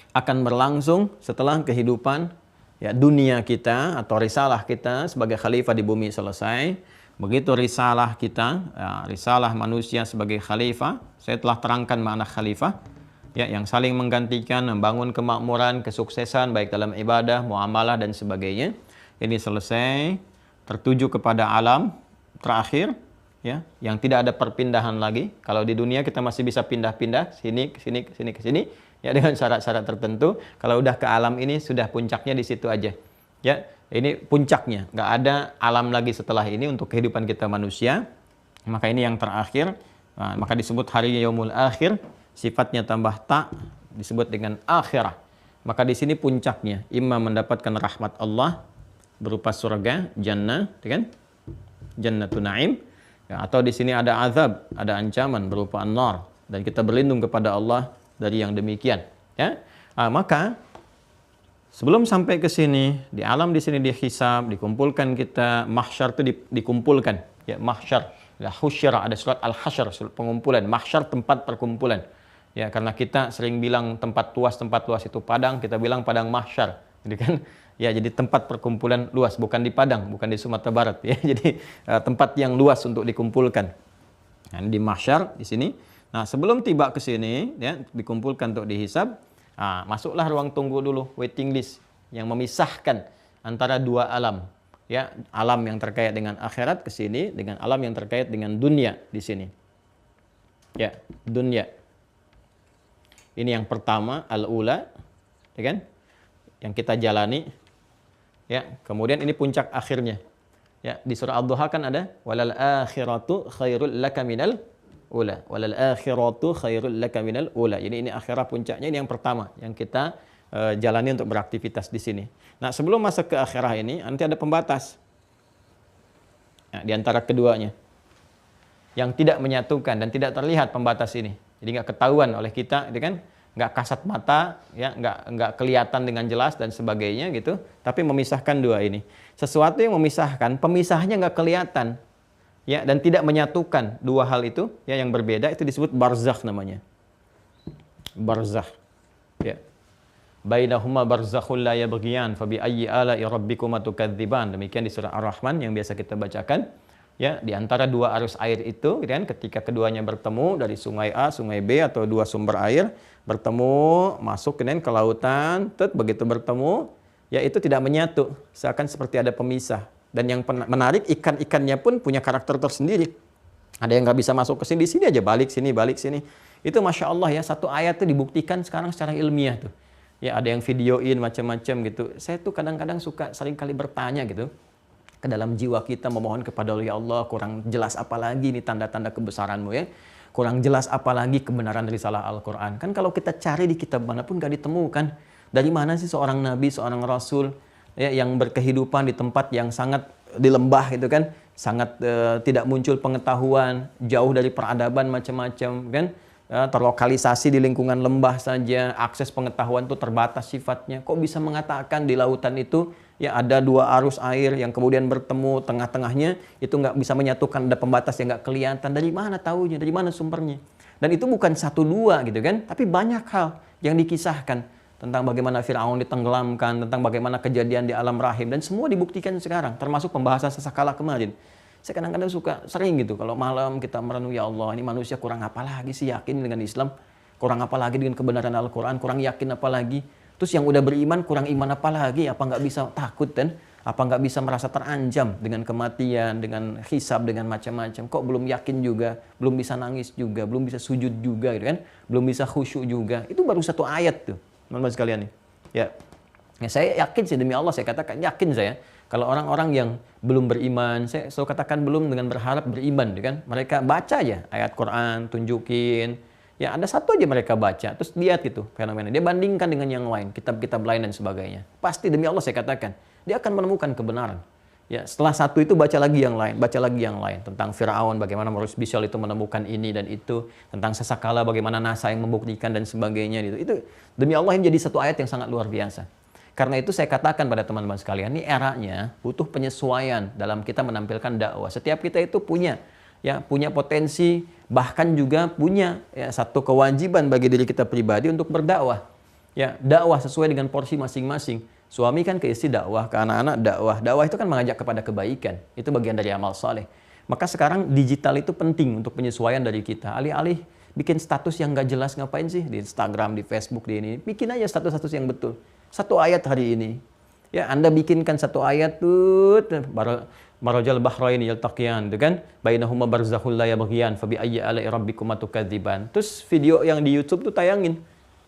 akan berlangsung setelah kehidupan ya dunia kita atau risalah kita sebagai khalifah di bumi selesai. Begitu risalah kita, ya, risalah manusia sebagai khalifah, saya telah terangkan makna khalifah. ya, yang saling menggantikan, membangun kemakmuran, kesuksesan baik dalam ibadah, muamalah dan sebagainya. Ini selesai, tertuju kepada alam terakhir, ya, yang tidak ada perpindahan lagi. Kalau di dunia kita masih bisa pindah-pindah sini ke sini ke sini ke sini, ya, dengan syarat-syarat tertentu. Kalau udah ke alam ini sudah puncaknya di situ aja. Ya, ini puncaknya. Nggak ada alam lagi setelah ini untuk kehidupan kita manusia. Maka ini yang terakhir. Nah, maka disebut hari yaumul akhir, sifatnya tambah ta, disebut dengan akhirah. Maka di sini puncaknya, imma mendapatkan rahmat Allah berupa surga, jannah, kan? Jannatun na'im. Ya, atau di sini ada azab, ada ancaman berupa an-nar, dan kita berlindung kepada Allah dari yang demikian. Ya, maka sebelum sampai ke sini, di alam di sini dihisab, dikumpulkan kita, mahsyar itu dikumpulkan, ya, mahsyar. Ya, husyara, ada surat al-hasyr, surat pengumpulan. Mahsyar tempat perkumpulan. Ya, karena kita sering bilang tempat luas itu padang, kita bilang padang mahsyar, gitu kan? Ya, jadi tempat perkumpulan luas, bukan di Padang, bukan di Sumatera Barat, ya. Jadi tempat yang luas untuk dikumpulkan. Nah, di mahsyar di sini. Nah, sebelum tiba ke sini, ya, dikumpulkan untuk dihisab. Nah, masuklah ruang tunggu dulu, waiting list, yang memisahkan antara dua alam. Ya, alam yang terkait dengan akhirat ke sini, dengan alam yang terkait dengan dunia di sini. Ya, dunia. Ini yang pertama, al-ula, ya kan? Yang kita jalani. Ya, kemudian ini puncak akhirnya. Ya, di surah Ad-Duha kan ada walal akhiratu khairul laka minal ula. Walal akhiratu khairul laka minal ula. Jadi ini akhirat puncaknya, ini yang pertama yang kita jalani untuk beraktivitas di sini. Nah, sebelum masuk ke akhirah ini, nanti ada pembatas. Nah, di antara keduanya. Yang tidak menyatukan dan tidak terlihat pembatas ini. Jadi nggak ketahuan oleh kita, gitu kan? Nggak kasat mata, ya, nggak kelihatan dengan jelas dan sebagainya gitu. Tapi memisahkan dua ini. Sesuatu yang memisahkan, pemisahnya nggak kelihatan. Ya, dan tidak menyatukan dua hal itu, ya, yang berbeda, itu disebut barzakh namanya. Barzakh. Ya. Bainahuma barzakhul la yabghiyan fa bi ayyi ala'i rabbikuma tukadziban. Demikian di surah Ar-Rahman yang biasa kita bacakan. Ya, di antara dua arus air itu, gitu kan, ketika keduanya bertemu dari sungai A, sungai B atau dua sumber air bertemu, masuk ke lautan, begitu bertemu, ya, itu tidak menyatu, seakan seperti ada pemisah. Dan yang menarik, ikan-ikannya pun punya karakter tersendiri. Ada yang nggak bisa masuk ke sini, di sini aja balik sini. Itu masya Allah, ya, satu ayat itu dibuktikan sekarang secara ilmiah tuh. Ya, ada yang videoin macam-macam gitu. Saya tuh kadang-kadang suka sering kali bertanya gitu ke dalam jiwa kita, memohon kepada Allah, ya Allah, kurang jelas apa lagi nih tanda-tanda kebesaran-Mu, ya. Kurang jelas apa lagi kebenaran risalah Al-Quran. Kan kalau kita cari di kitab manapun gak ditemukan. Dari mana sih seorang nabi, seorang rasul, ya, yang berkehidupan di tempat yang sangat di lembah gitu kan, sangat tidak muncul pengetahuan, jauh dari peradaban macam-macam kan. Terlokalisasi di lingkungan lembah saja, akses pengetahuan itu terbatas sifatnya. Kok bisa mengatakan di lautan itu, ya, ada dua arus air yang kemudian bertemu, tengah-tengahnya itu nggak bisa menyatukan, ada pembatas yang nggak kelihatan. Dari mana taunya, dari mana sumbernya? Dan itu bukan satu dua gitu kan, tapi banyak hal yang dikisahkan tentang bagaimana Fir'aun ditenggelamkan, tentang bagaimana kejadian di alam rahim, dan semua dibuktikan sekarang, termasuk pembahasan sesakala kemarin. Saya kadang-kadang suka sering gitu kalau malam kita merenung, ya Allah, ini manusia kurang apa lagi sih yakin dengan Islam, kurang apa lagi dengan kebenaran Al-Quran, kurang yakin apa lagi. Terus yang udah beriman kurang iman apa lagi? Apa nggak bisa takut dan apa nggak bisa merasa terancam dengan kematian, dengan hisab, dengan macam-macam? Kok belum yakin juga, belum bisa nangis juga, belum bisa sujud juga, gitu kan? Belum bisa khusyuk juga. Itu baru satu ayat tuh, teman-teman sekalian nih. Ya, saya yakin sih, demi Allah saya katakan yakin saya. Kalau orang-orang yang belum beriman, saya selalu katakan belum dengan berharap beriman, kan? Mereka baca aja ayat Quran, tunjukin. Ya, ada satu aja mereka baca, terus lihat gitu fenomena. Dia bandingkan dengan yang lain, kitab-kitab lain dan sebagainya. Pasti demi Allah saya katakan, dia akan menemukan kebenaran. Ya, setelah satu itu baca lagi yang lain, tentang Fir'aun, bagaimana Maurice Bucaille itu menemukan ini dan itu, tentang sesakala bagaimana NASA yang membuktikan dan sebagainya gitu. Itu demi Allah yang jadi satu ayat yang sangat luar biasa. Karena itu saya katakan pada teman-teman sekalian, ini eranya butuh penyesuaian dalam kita menampilkan dakwah. Setiap kita itu punya potensi, bahkan juga punya satu kewajiban bagi diri kita pribadi untuk berdakwah. Ya, dakwah sesuai dengan porsi masing-masing. Suami kan ke istri dakwah, ke anak-anak dakwah. Dakwah itu kan mengajak kepada kebaikan. Itu bagian dari amal saleh. Maka sekarang digital itu penting untuk penyesuaian dari kita. Alih-alih bikin status yang nggak jelas ngapain sih? Di Instagram, di Facebook, di ini. Bikin aja status-status yang betul. Satu ayat hari ini. Ya, Anda bikinkan satu ayat tuh, marajal bahraini yaltaqiyan, itu kan? Bainahuma barzakhul la yabghiyan, fa bi ayyi ala'i rabbikuma tukadziban. Terus video yang di YouTube tuh tayangin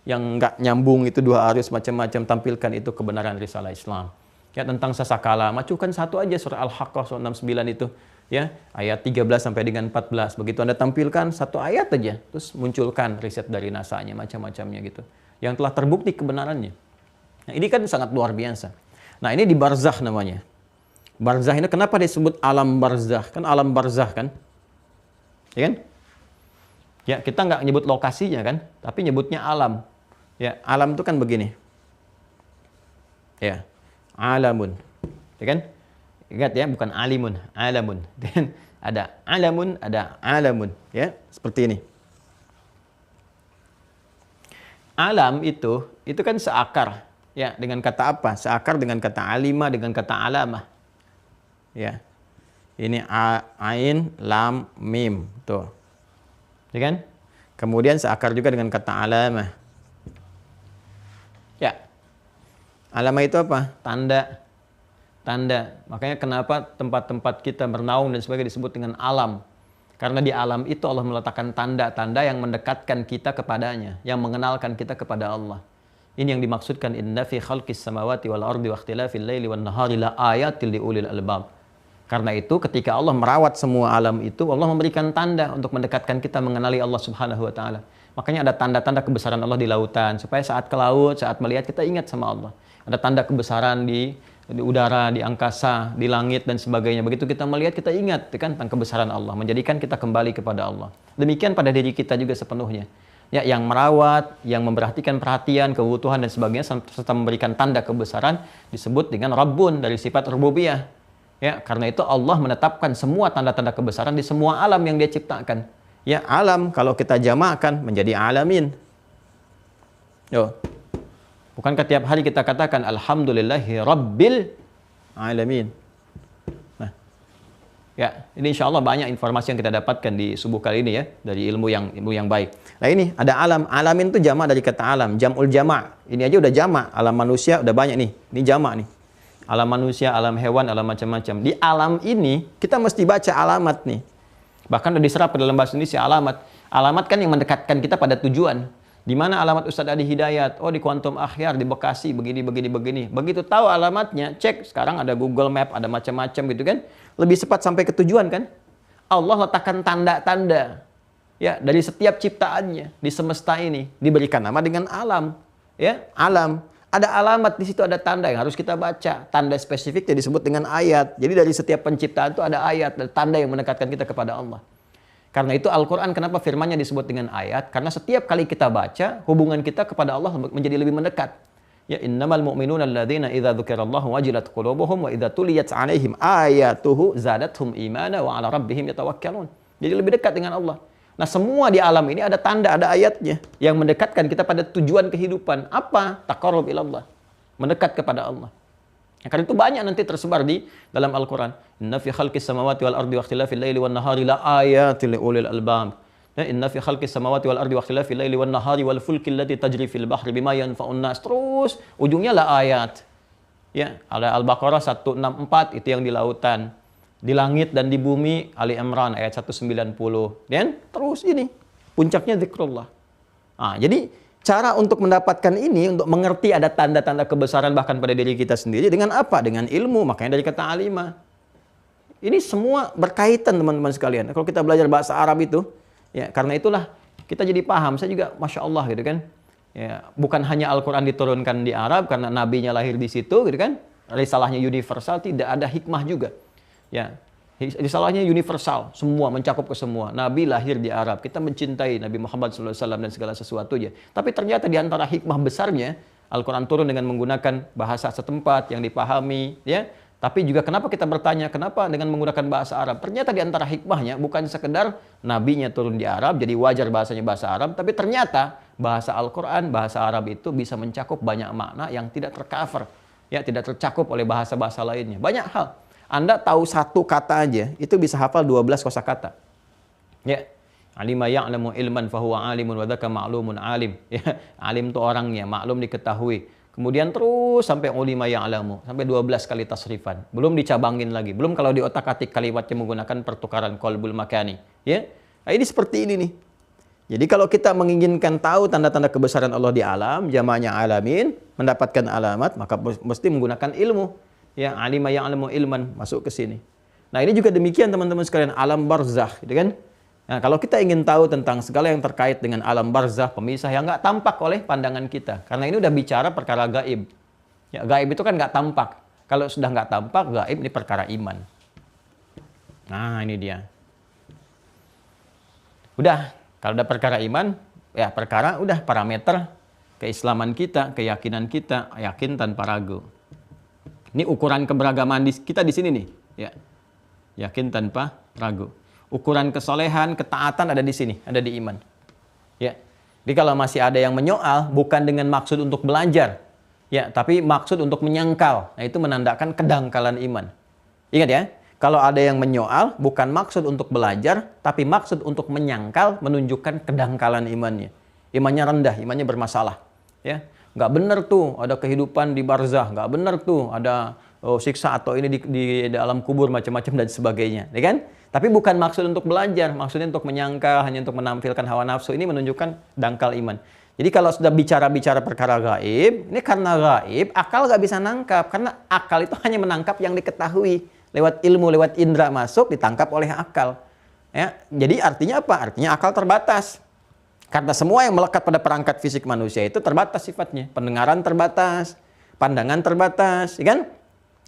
yang nggak nyambung itu dua arus macam-macam, tampilkan itu kebenaran risalah Islam. Ya, tentang sasakala, majukan satu aja surah Al-Haqqah surah 69 itu. Ya, ayat 13 sampai dengan 14. Begitu Anda tampilkan satu ayat aja, terus munculkan riset dari NASA-nya macam-macamnya gitu. Yang telah terbukti kebenarannya. Nah, ini kan sangat luar biasa. Nah, ini di barzakh namanya. Barzakh ini kenapa disebut alam barzakh? Kan alam barzakh kan? Ya kan? Ya, kita nggak nyebut lokasinya kan, tapi nyebutnya alam. Ya, alam itu kan begini. Ya, alamun. Ya kan? Ingat ya, bukan alimun, alamun. Dan ada alamun, ada alamun, ya, seperti ini. Alam itu kan seakar, ya, dengan kata apa? Seakar dengan kata alima, dengan kata alamah. Ya. Ini ain, lam, mim, tuh. Ya kan? Kemudian seakar juga dengan kata alamah. Ya. Alamah itu apa? Tanda. Tanda. Makanya kenapa tempat-tempat kita bernaung dan sebagainya disebut dengan alam. Karena di alam itu Allah meletakkan tanda-tanda yang mendekatkan kita kepadanya, yang mengenalkan kita kepada Allah. Ini yang dimaksudkan inna fi khalqis samawati wal ardi wa ikhtilafil laili wan nahari la ayatil liulil albab. Karena itu ketika Allah merawat semua alam itu, Allah memberikan tanda untuk mendekatkan kita mengenali Allah Subhanahu wa taala. Makanya ada tanda-tanda kebesaran Allah di lautan supaya saat ke laut, saat melihat kita ingat sama Allah. Ada tanda kebesaran di udara, di angkasa, di langit dan sebagainya. Begitu kita melihat, kita ingat kan tentang kebesaran Allah, menjadikan kita kembali kepada Allah. Demikian pada diri kita juga sepenuhnya. Ya, yang merawat, yang memperhatikan perhatian, kebutuhan dan sebagainya serta memberikan tanda kebesaran disebut dengan Rabbun dari sifat rububiyah. Ya, karena itu Allah menetapkan semua tanda-tanda kebesaran di semua alam yang Dia ciptakan. Ya, alam kalau kita jamakkan menjadi alamin. Yo. Bukankah tiap hari kita katakan alhamdulillahi rabbil alamin. Nah, ya, ini insya Allah banyak informasi yang kita dapatkan di subuh kali ini ya, dari ilmu yang baik. Nah, ini ada alam. Alamin itu jamak dari kata alam, jam'ul jamak. Ini aja udah jamak. Alam manusia udah banyak nih. Ini jamak nih. Alam manusia, alam hewan, alam macam-macam. Di alam ini kita mesti baca alamat nih. Bahkan udah diserap ke dalam bahasa Indonesia alamat. Alamat kan yang mendekatkan kita pada tujuan. Di mana alamat Ustadz Adi Hidayat? Oh, di Kuantum Akhyar, di Bekasi, begini. Begitu tahu alamatnya, cek. Sekarang ada Google Map, ada macam-macam gitu kan. Lebih cepat sampai ke tujuan kan. Allah letakkan tanda-tanda. Ya, dari setiap ciptaannya di semesta ini diberikan nama dengan alam. Ya, alam. Ada alamat di situ, ada tanda yang harus kita baca. Tanda spesifik yang disebut dengan ayat. Jadi dari setiap penciptaan itu ada ayat, ada tanda yang mendekatkan kita kepada Allah. Karena itu Al-Quran kenapa firmannya disebut dengan ayat? Karena setiap kali kita baca, hubungan kita kepada Allah menjadi lebih mendekat. Ya, innamal mu'minuna alladzina idza dzukirallahu wajilat qulubuhum wa idza tuliyat 'alaihim ayatuhu zadatuhum imana wa 'ala rabbihim yatawakkalun. Jadi lebih dekat dengan Allah. Nah, semua di alam ini ada tanda, ada ayatnya yang mendekatkan kita pada tujuan kehidupan. Apa? Taqarrub ilallah. Mendekat kepada Allah. Karena itu banyak nanti tersebar di dalam Al-Quran. Inna fi khalqis samawati wal ardi wa ikhtilafil laili wan nahari la ayatil liulil albab. Inna fi khalqis samawati wal ardi wa ikhtilafil laili wan nahari wal fulkil lati tajri fil bahri bima yanfa'un nas. Terus ujungnya la ayat. Ya, ada Al-Baqarah 164 itu yang di lautan. Di langit dan di bumi Ali Imran ayat 190. Dan terus ini puncaknya zikrullah. Nah, jadi cara untuk mendapatkan ini, untuk mengerti ada tanda-tanda kebesaran bahkan pada diri kita sendiri dengan apa? Dengan ilmu, makanya dari kata alimah. Ini semua berkaitan teman-teman sekalian. Kalau kita belajar bahasa Arab itu, ya karena itulah kita jadi paham. Saya juga Masya Allah gitu kan. Ya, bukan hanya Al-Quran diturunkan di Arab karena nabinya lahir di situ gitu kan. Risalahnya universal, tidak ada hikmah juga. Ya, risalahnya universal, semua mencakup ke semua. Nabi lahir di Arab, kita mencintai Nabi Muhammad SAW dan segala sesuatunya. Tapi ternyata di antara hikmah besarnya, Al-Quran turun dengan menggunakan bahasa setempat yang dipahami. Ya, tapi juga kenapa kita bertanya, kenapa dengan menggunakan bahasa Arab? Ternyata di antara hikmahnya bukan sekedar nabinya turun di Arab, jadi wajar bahasanya bahasa Arab. Tapi ternyata bahasa Al-Quran, bahasa Arab itu bisa mencakup banyak makna yang tidak tercover. Ya, tidak tercakup oleh bahasa-bahasa lainnya. Banyak hal. Anda tahu satu kata aja, itu bisa hafal 12 kosakata. Ya. Alima ya'lamu ilman fahuwa alimun wa dzaka ma'lumun alim. Ya, alim itu orangnya, maklum diketahui. Kemudian terus sampai ulima ya'lamu, sampai 12 kali tasrifan. Belum dicabangin lagi. Belum kalau di otak-atik kalimatnya menggunakan pertukaran qalbul makani, ya. Nah, ini seperti ini nih. Jadi kalau kita menginginkan tahu tanda-tanda kebesaran Allah di alam, jamaknya alamin, mendapatkan alamat, maka mesti menggunakan ilmu. Ya, alima ya'lamu ilman, masuk ke sini. Nah, ini juga demikian teman-teman sekalian, alam barzakh, gitu kan? Nah, kalau kita ingin tahu tentang segala yang terkait dengan alam barzakh, pemisah yang nggak tampak oleh pandangan kita. Karena ini udah bicara perkara gaib. Ya, gaib itu kan nggak tampak. Kalau sudah nggak tampak, gaib ini perkara iman. Nah, ini dia. Udah, kalau udah perkara iman, ya perkara udah parameter keislaman kita, keyakinan kita, yakin tanpa ragu. Ini ukuran keberagaman kita di sini nih. Ya, yakin tanpa ragu. Ukuran kesolehan, ketaatan ada di sini, ada di iman. Ya. Jadi kalau masih ada yang menyoal, bukan dengan maksud untuk belajar, ya, tapi maksud untuk menyangkal. Nah, itu menandakan kedangkalan iman. Ingat ya, kalau ada yang menyoal, bukan maksud untuk belajar, tapi maksud untuk menyangkal, menunjukkan kedangkalan imannya. Imannya rendah, imannya bermasalah. Ya, nggak benar tuh ada kehidupan di barzah, nggak benar tuh ada siksa atau ini di dalam kubur macam-macam dan sebagainya, ya kan? Tapi bukan maksud untuk belajar, maksudnya untuk menyangkal, hanya untuk menampilkan hawa nafsu. Ini menunjukkan dangkal iman. Jadi kalau sudah bicara-bicara perkara gaib, ini karena gaib, akal nggak bisa nangkap. Karena akal itu hanya menangkap yang diketahui. Lewat ilmu, lewat indera masuk, ditangkap oleh akal. Ya, jadi artinya apa? Artinya akal terbatas. Karena semua yang melekat pada perangkat fisik manusia itu terbatas sifatnya. Pendengaran terbatas, pandangan terbatas, ya kan?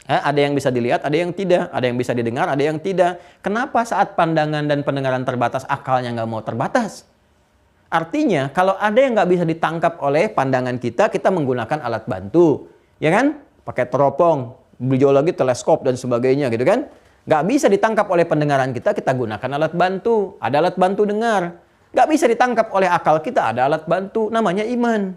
Ada yang bisa dilihat, ada yang tidak. Ada yang bisa didengar, ada yang tidak. Kenapa saat pandangan dan pendengaran terbatas, akalnya nggak mau terbatas? Artinya, kalau ada yang nggak bisa ditangkap oleh pandangan kita, kita menggunakan alat bantu. Ya kan? Pakai teropong, beli lagi teleskop dan sebagainya gitu kan? Nggak bisa ditangkap oleh pendengaran kita, kita gunakan alat bantu. Ada alat bantu dengar. Nggak bisa ditangkap oleh akal kita, ada alat bantu. Namanya iman.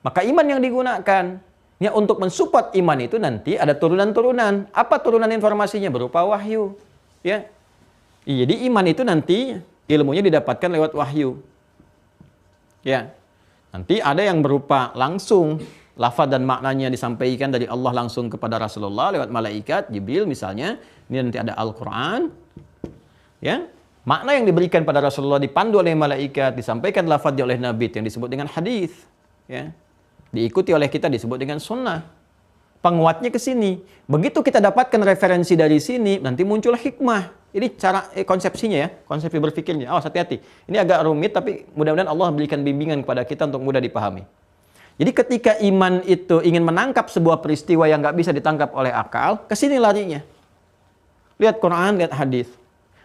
Maka iman yang digunakan. Ya, untuk mensupport iman itu nanti ada turunan-turunan. Apa turunan informasinya? Berupa wahyu. Ya. Jadi iman itu nanti ilmunya didapatkan lewat wahyu. Ya. Nanti ada yang berupa langsung. Lafaz dan maknanya disampaikan dari Allah langsung kepada Rasulullah lewat malaikat, Jibril misalnya. Ini nanti ada Al-Quran. Ya. Makna yang diberikan pada Rasulullah dipandu oleh malaikat, disampaikan lafaznya oleh Nabi yang disebut dengan hadis. Ya. Diikuti oleh kita disebut dengan sunnah. Penguatnya ke sini. Begitu kita dapatkan referensi dari sini, nanti muncul hikmah. Ini cara konsepsinya ya, konsepsi berpikirnya. Awas hati-hati. Ini agak rumit, tapi mudah-mudahan Allah berikan bimbingan kepada kita untuk mudah dipahami. Jadi ketika iman itu ingin menangkap sebuah peristiwa yang nggak bisa ditangkap oleh akal, ke sini larinya. Lihat Quran, lihat hadis.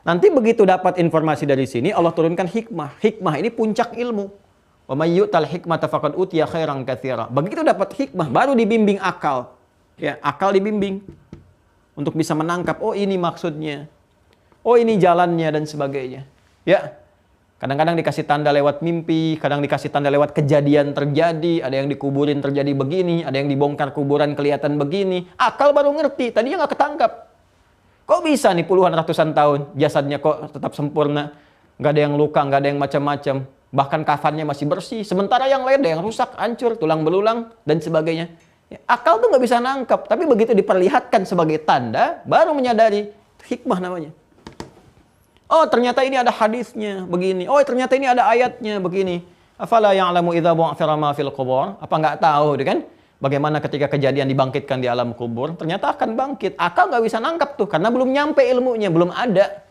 Nanti begitu dapat informasi dari sini, Allah turunkan hikmah. Hikmah ini puncak ilmu. Wa may yu'tal hikmata faqad utiya khairan katsira. Begitu dapat hikmah baru dibimbing akal. Ya, akal dibimbing untuk bisa menangkap, oh ini maksudnya. Oh ini jalannya dan sebagainya. Ya. Kadang-kadang dikasih tanda lewat mimpi, kadang dikasih tanda lewat kejadian terjadi, ada yang dikuburin terjadi begini, ada yang dibongkar kuburan kelihatan begini. Akal baru ngerti, tadinya nggak ketangkap. Kok bisa nih puluhan ratusan tahun jasadnya kok tetap sempurna, nggak ada yang luka, nggak ada yang macam-macam. Bahkan kafannya masih bersih, sementara yang lain ada yang rusak, hancur, tulang belulang, dan sebagainya. Ya, akal tuh nggak bisa nangkap, tapi begitu diperlihatkan sebagai tanda, baru menyadari, hikmah namanya. Oh ternyata ini ada hadisnya, begini. Oh ternyata ini ada ayatnya, begini. Afala ya'lamu idza bu'thira ma fil qubur? Apa nggak tahu, kan? Bagaimana ketika kejadian dibangkitkan di alam kubur, ternyata akan bangkit. Akal nggak bisa nangkap tuh, karena belum nyampe ilmunya, belum ada.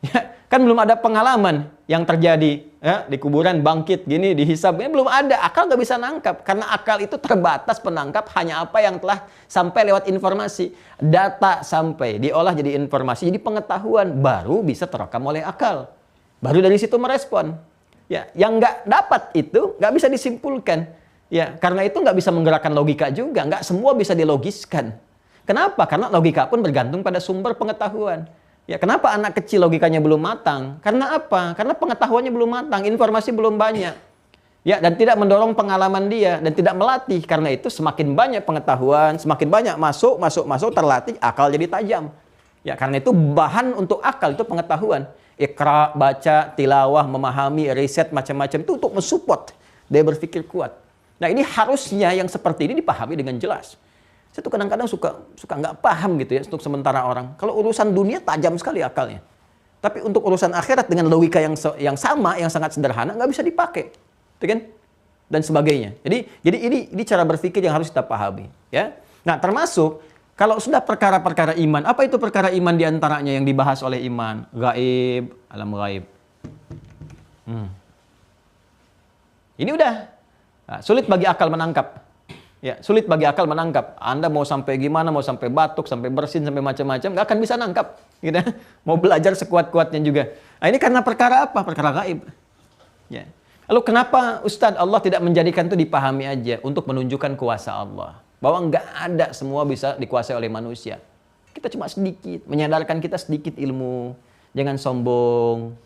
Ya, kan belum ada pengalaman yang terjadi ya, di kuburan bangkit gini dihisab, ini belum ada. Akal nggak bisa nangkap karena akal itu terbatas penangkap hanya apa yang telah sampai lewat informasi, data sampai diolah jadi informasi, jadi pengetahuan baru bisa terekam oleh akal, baru dari situ merespon. Ya, yang nggak dapat itu nggak bisa disimpulkan. Ya, karena itu nggak bisa menggerakkan logika juga, nggak semua bisa dilogiskan. Kenapa? Karena logika pun bergantung pada sumber pengetahuan. Ya, kenapa anak kecil logikanya belum matang? Karena apa? Karena pengetahuannya belum matang, informasi belum banyak. Ya, dan tidak mendorong pengalaman dia dan tidak melatih. Karena itu semakin banyak pengetahuan, semakin banyak masuk terlatih, akal jadi tajam. Ya, karena itu bahan untuk akal itu pengetahuan. Iqra, baca, tilawah, memahami, riset, macam-macam itu untuk mensupport dia berpikir kuat. Nah ini harusnya yang seperti ini dipahami dengan jelas. Saya tuh kadang-kadang suka nggak paham gitu ya untuk sementara orang. Kalau urusan dunia tajam sekali akalnya. Tapi untuk urusan akhirat dengan logika yang sama, yang sangat sederhana, nggak bisa dipakai. Gitu kan? Dan sebagainya. Jadi ini cara berpikir yang harus kita pahami. Ya. Nah termasuk kalau sudah perkara-perkara iman, apa itu perkara iman diantaranya yang dibahas oleh iman? Gaib, alam gaib. Ini udah sulit bagi akal menangkap. Ya, sulit bagi akal menangkap. Anda mau sampai gimana, mau sampai batuk, sampai bersin, sampai macam-macam, nggak akan bisa nangkap. Gitu. Mau belajar sekuat-kuatnya juga. Nah, ini karena perkara apa? Perkara gaib. Ya. Lalu kenapa Ustadz Allah tidak menjadikan itu dipahami aja untuk menunjukkan kuasa Allah? Bahwa nggak ada semua bisa dikuasai oleh manusia. Kita cuma sedikit, menyadarkan kita sedikit ilmu. Jangan sombong,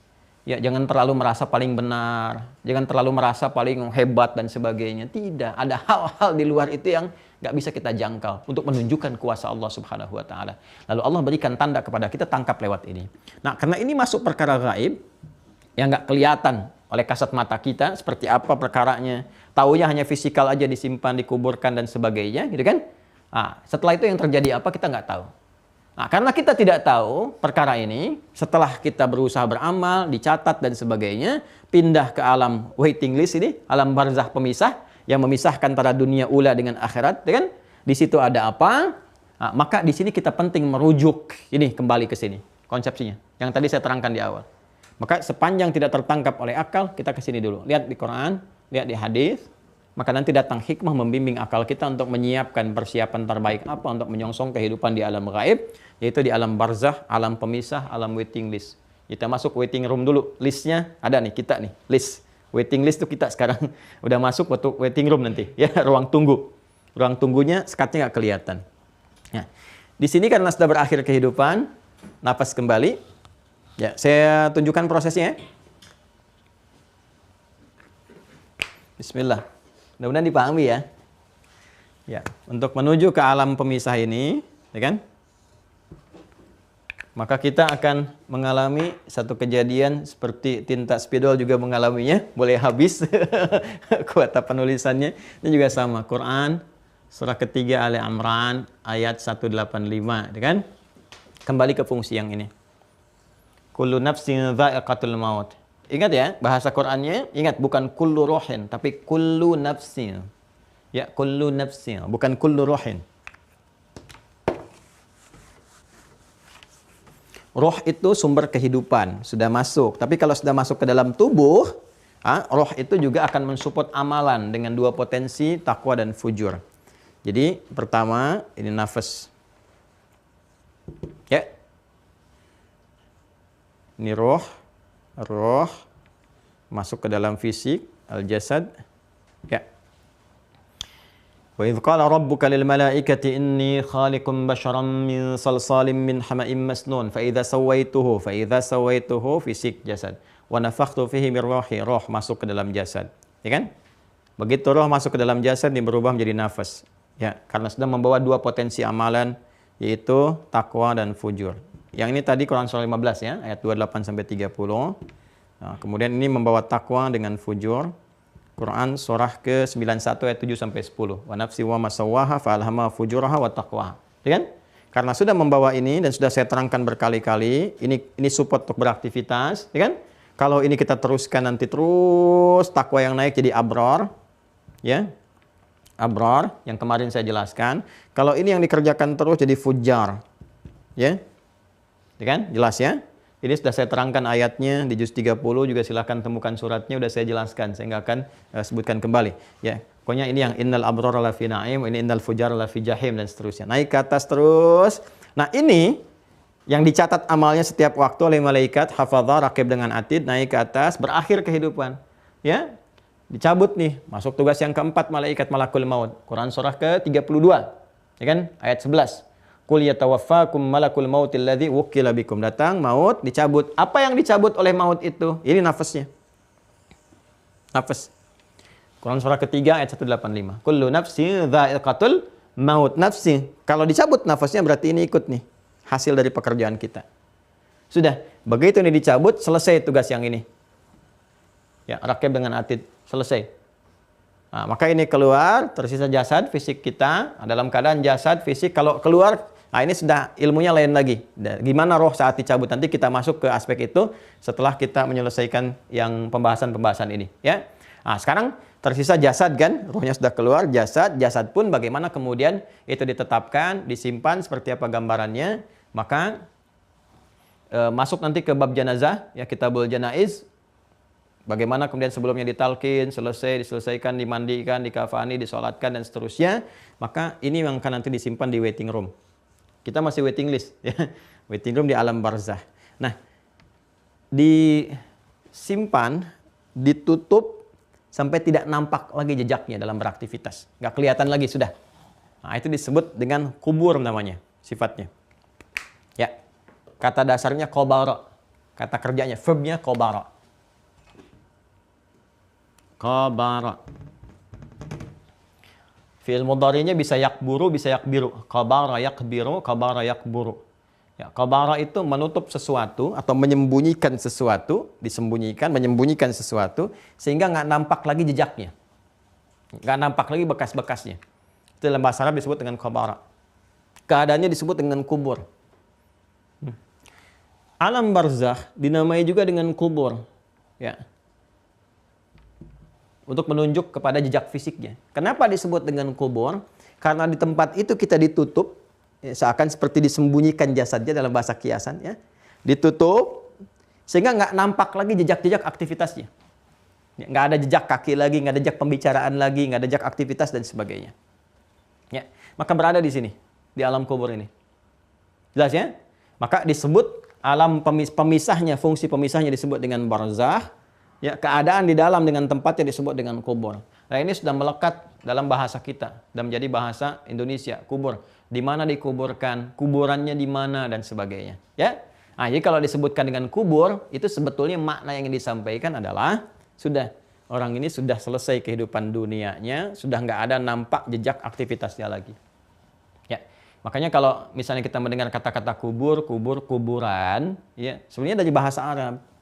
ya jangan terlalu merasa paling benar, jangan terlalu merasa paling hebat dan sebagainya. Tidak, ada hal-hal di luar itu yang nggak bisa kita jangkau untuk menunjukkan kuasa Allah Subhanahu Wa Taala. Lalu Allah berikan tanda kepada kita, tangkap lewat ini. Nah, karena ini masuk perkara gaib yang nggak kelihatan oleh kasat mata kita seperti apa perkaranya. Taunya hanya fisikal aja, disimpan, dikuburkan dan sebagainya, gitu kan? Nah, setelah itu yang terjadi apa kita nggak tahu. Nah, karena kita tidak tahu perkara ini, setelah kita berusaha beramal, dicatat dan sebagainya, pindah ke alam waiting list ini, alam barzah pemisah yang memisahkan antara dunia ula dengan akhirat, gitu kan? Di situ ada apa? Nah, maka di sini kita penting merujuk ini kembali ke sini konsepsinya yang tadi saya terangkan di awal. Maka sepanjang tidak tertangkap oleh akal, kita ke sini dulu. Lihat di Quran, lihat di hadis, maka nanti datang hikmah membimbing akal kita untuk menyiapkan persiapan terbaik apa untuk menyongsong kehidupan di alam gaib, yaitu di alam barzah, alam pemisah, alam waiting list. Kita masuk waiting room dulu. Listnya ada nih, kita nih, list. Waiting list itu kita sekarang udah masuk untuk waiting room nanti, ya, ruang tunggu. Ruang tunggunya sekatnya nggak kelihatan. Nah, di sini karena sudah berakhir kehidupan, nafas kembali. Ya, saya tunjukkan prosesnya. Bismillah. Mudah-mudahan dipahami ya. Ya, untuk menuju ke alam pemisah ini, ya kan? Maka kita akan mengalami satu kejadian seperti tinta spidol juga mengalaminya, boleh habis kuota penulisannya. Ini juga sama, Quran surah ketiga Ali Imran ayat 185, ya kan? Kembali ke fungsi yang ini. Kullu nafsin dha'iqatul maut. Ingat ya, bahasa Qur'annya, ingat bukan kullu ruhin, tapi kullu nafsin. Ya, kullu nafsin, bukan kullu ruhin. Roh itu sumber kehidupan, sudah masuk. Tapi kalau sudah masuk ke dalam tubuh, roh itu juga akan mensupport amalan dengan dua potensi, takwa dan fujur. Jadi, pertama, ini nafas. Ya. Ini roh masuk ke dalam fisik, al-jasad. Ya. Wa idh qala rabbuka lil malaikati inni khaliqum basharan min salsalin min hama'in masnun fa idza sawaituhu fisik jasad wa nafakhtu fihi min ruhi, roh masuk ke dalam jasad. Ya kan? Begitu roh masuk ke dalam jasad dia berubah menjadi nafas. Ya, karena sudah membawa dua potensi amalan yaitu takwa dan fujur. Yang ini tadi Quran surah 15 ya, ayat 28 sampai 30. Nah, kemudian ini membawa takwa dengan fujur. Quran surah ke-91 ayat 7 sampai 10. Wa nafsi wa ma sawwaha fa alhamaha fujuraha wa taqwaha. Ya kan? Karena sudah membawa ini dan sudah saya terangkan berkali-kali, ini support untuk beraktivitas, ya kan? Kalau ini kita teruskan nanti terus takwa yang naik jadi abrar, ya. Abrar yang kemarin saya jelaskan. Kalau ini yang dikerjakan terus jadi fujar. Ya. Ya kan? Jelas ya? Ini sudah saya terangkan ayatnya di juz 30, juga silahkan temukan suratnya, sudah saya jelaskan. Saya nggak akan sebutkan kembali. Ya, pokoknya ini yang innal abrara lafi na'im, ini innal fujara lafi jahim dan seterusnya. Naik ke atas terus. Nah, ini yang dicatat amalnya setiap waktu oleh malaikat, hafadzah, raqib dengan atid, naik ke atas, berakhir kehidupan. Ya, dicabut nih, masuk tugas yang keempat malaikat malakul maut. Quran surah ke-32. Ya kan? Ayat 11. Qul yatawaffakum malakul mautil ladzi wukkila bikum. Datang maut, dicabut. Apa yang dicabut oleh maut itu? Ini nafasnya. Nafas. Quran surah ketiga ayat 185. Kullu nafsin dha'iqatul maut. Nafsi. Kalau dicabut nafasnya berarti ini ikut nih hasil dari pekerjaan kita. Sudah, begitu ini dicabut, selesai tugas yang ini. Ya, rakib dengan atid, selesai. Nah, maka ini keluar, tersisa jasad fisik kita. Dalam keadaan jasad fisik kalau keluar, nah ini sudah ilmunya lain lagi. Gimana roh saat dicabut, nanti kita masuk ke aspek itu setelah kita menyelesaikan yang pembahasan-pembahasan ini. Ya. Nah, sekarang tersisa jasad kan, rohnya sudah keluar, jasad pun bagaimana kemudian itu ditetapkan, disimpan seperti apa gambarannya. Maka masuk nanti ke bab jenazah, ya kitabul janaiz. Bagaimana kemudian sebelumnya ditalkin, diselesaikan, dimandikan, dikafani, disolatkan, dan seterusnya. Maka ini yang akan nanti disimpan di waiting room. Kita masih waiting list. Ya. Waiting room di alam barzah. Nah, disimpan, ditutup, sampai tidak nampak lagi jejaknya dalam beraktivitas. Nggak kelihatan lagi, sudah. Nah, itu disebut dengan kubur namanya, sifatnya. Ya, kata dasarnya kobara. Kata kerjanya, verbnya kobara. Kabara. Fi'il mudhari'nya bisa yakburu, bisa yakbiru. Kabara yakbiru, kabara yakburu. Ya, kabara itu menutup sesuatu atau menyembunyikan sesuatu, disembunyikan, menyembunyikan sesuatu sehingga nggak nampak lagi jejaknya. Nggak nampak lagi bekas-bekasnya. Itu dalam bahasa Arab disebut dengan kabara. Keadaannya disebut dengan kubur. Alam barzakh dinamai juga dengan kubur. Ya. Untuk menunjuk kepada jejak fisiknya. Kenapa disebut dengan kubur? Karena di tempat itu kita ditutup, ya, seakan seperti disembunyikan jasadnya dalam bahasa kiasan, ya. Ditutup sehingga nggak nampak lagi jejak-jejak aktivitasnya. Ya, nggak ada jejak kaki lagi, nggak ada jejak pembicaraan lagi, nggak ada jejak aktivitas dan sebagainya. Ya, maka berada di sini, di alam kubur ini. Jelas ya? Maka disebut alam pemisahnya, fungsi pemisahnya disebut dengan barzakh. Ya, keadaan di dalam dengan tempatnya disebut dengan kubur. Nah, ini sudah melekat dalam bahasa kita dan menjadi bahasa Indonesia, kubur. Di mana dikuburkan, kuburannya di mana dan sebagainya. Ya. Nah, jadi kalau disebutkan dengan kubur, itu sebetulnya makna yang disampaikan adalah sudah orang ini sudah selesai kehidupan dunianya, sudah nggak ada nampak jejak aktivitasnya lagi. Ya. Makanya kalau misalnya kita mendengar kata-kata kubur, kuburan, ya, sebenarnya dari bahasa Arab.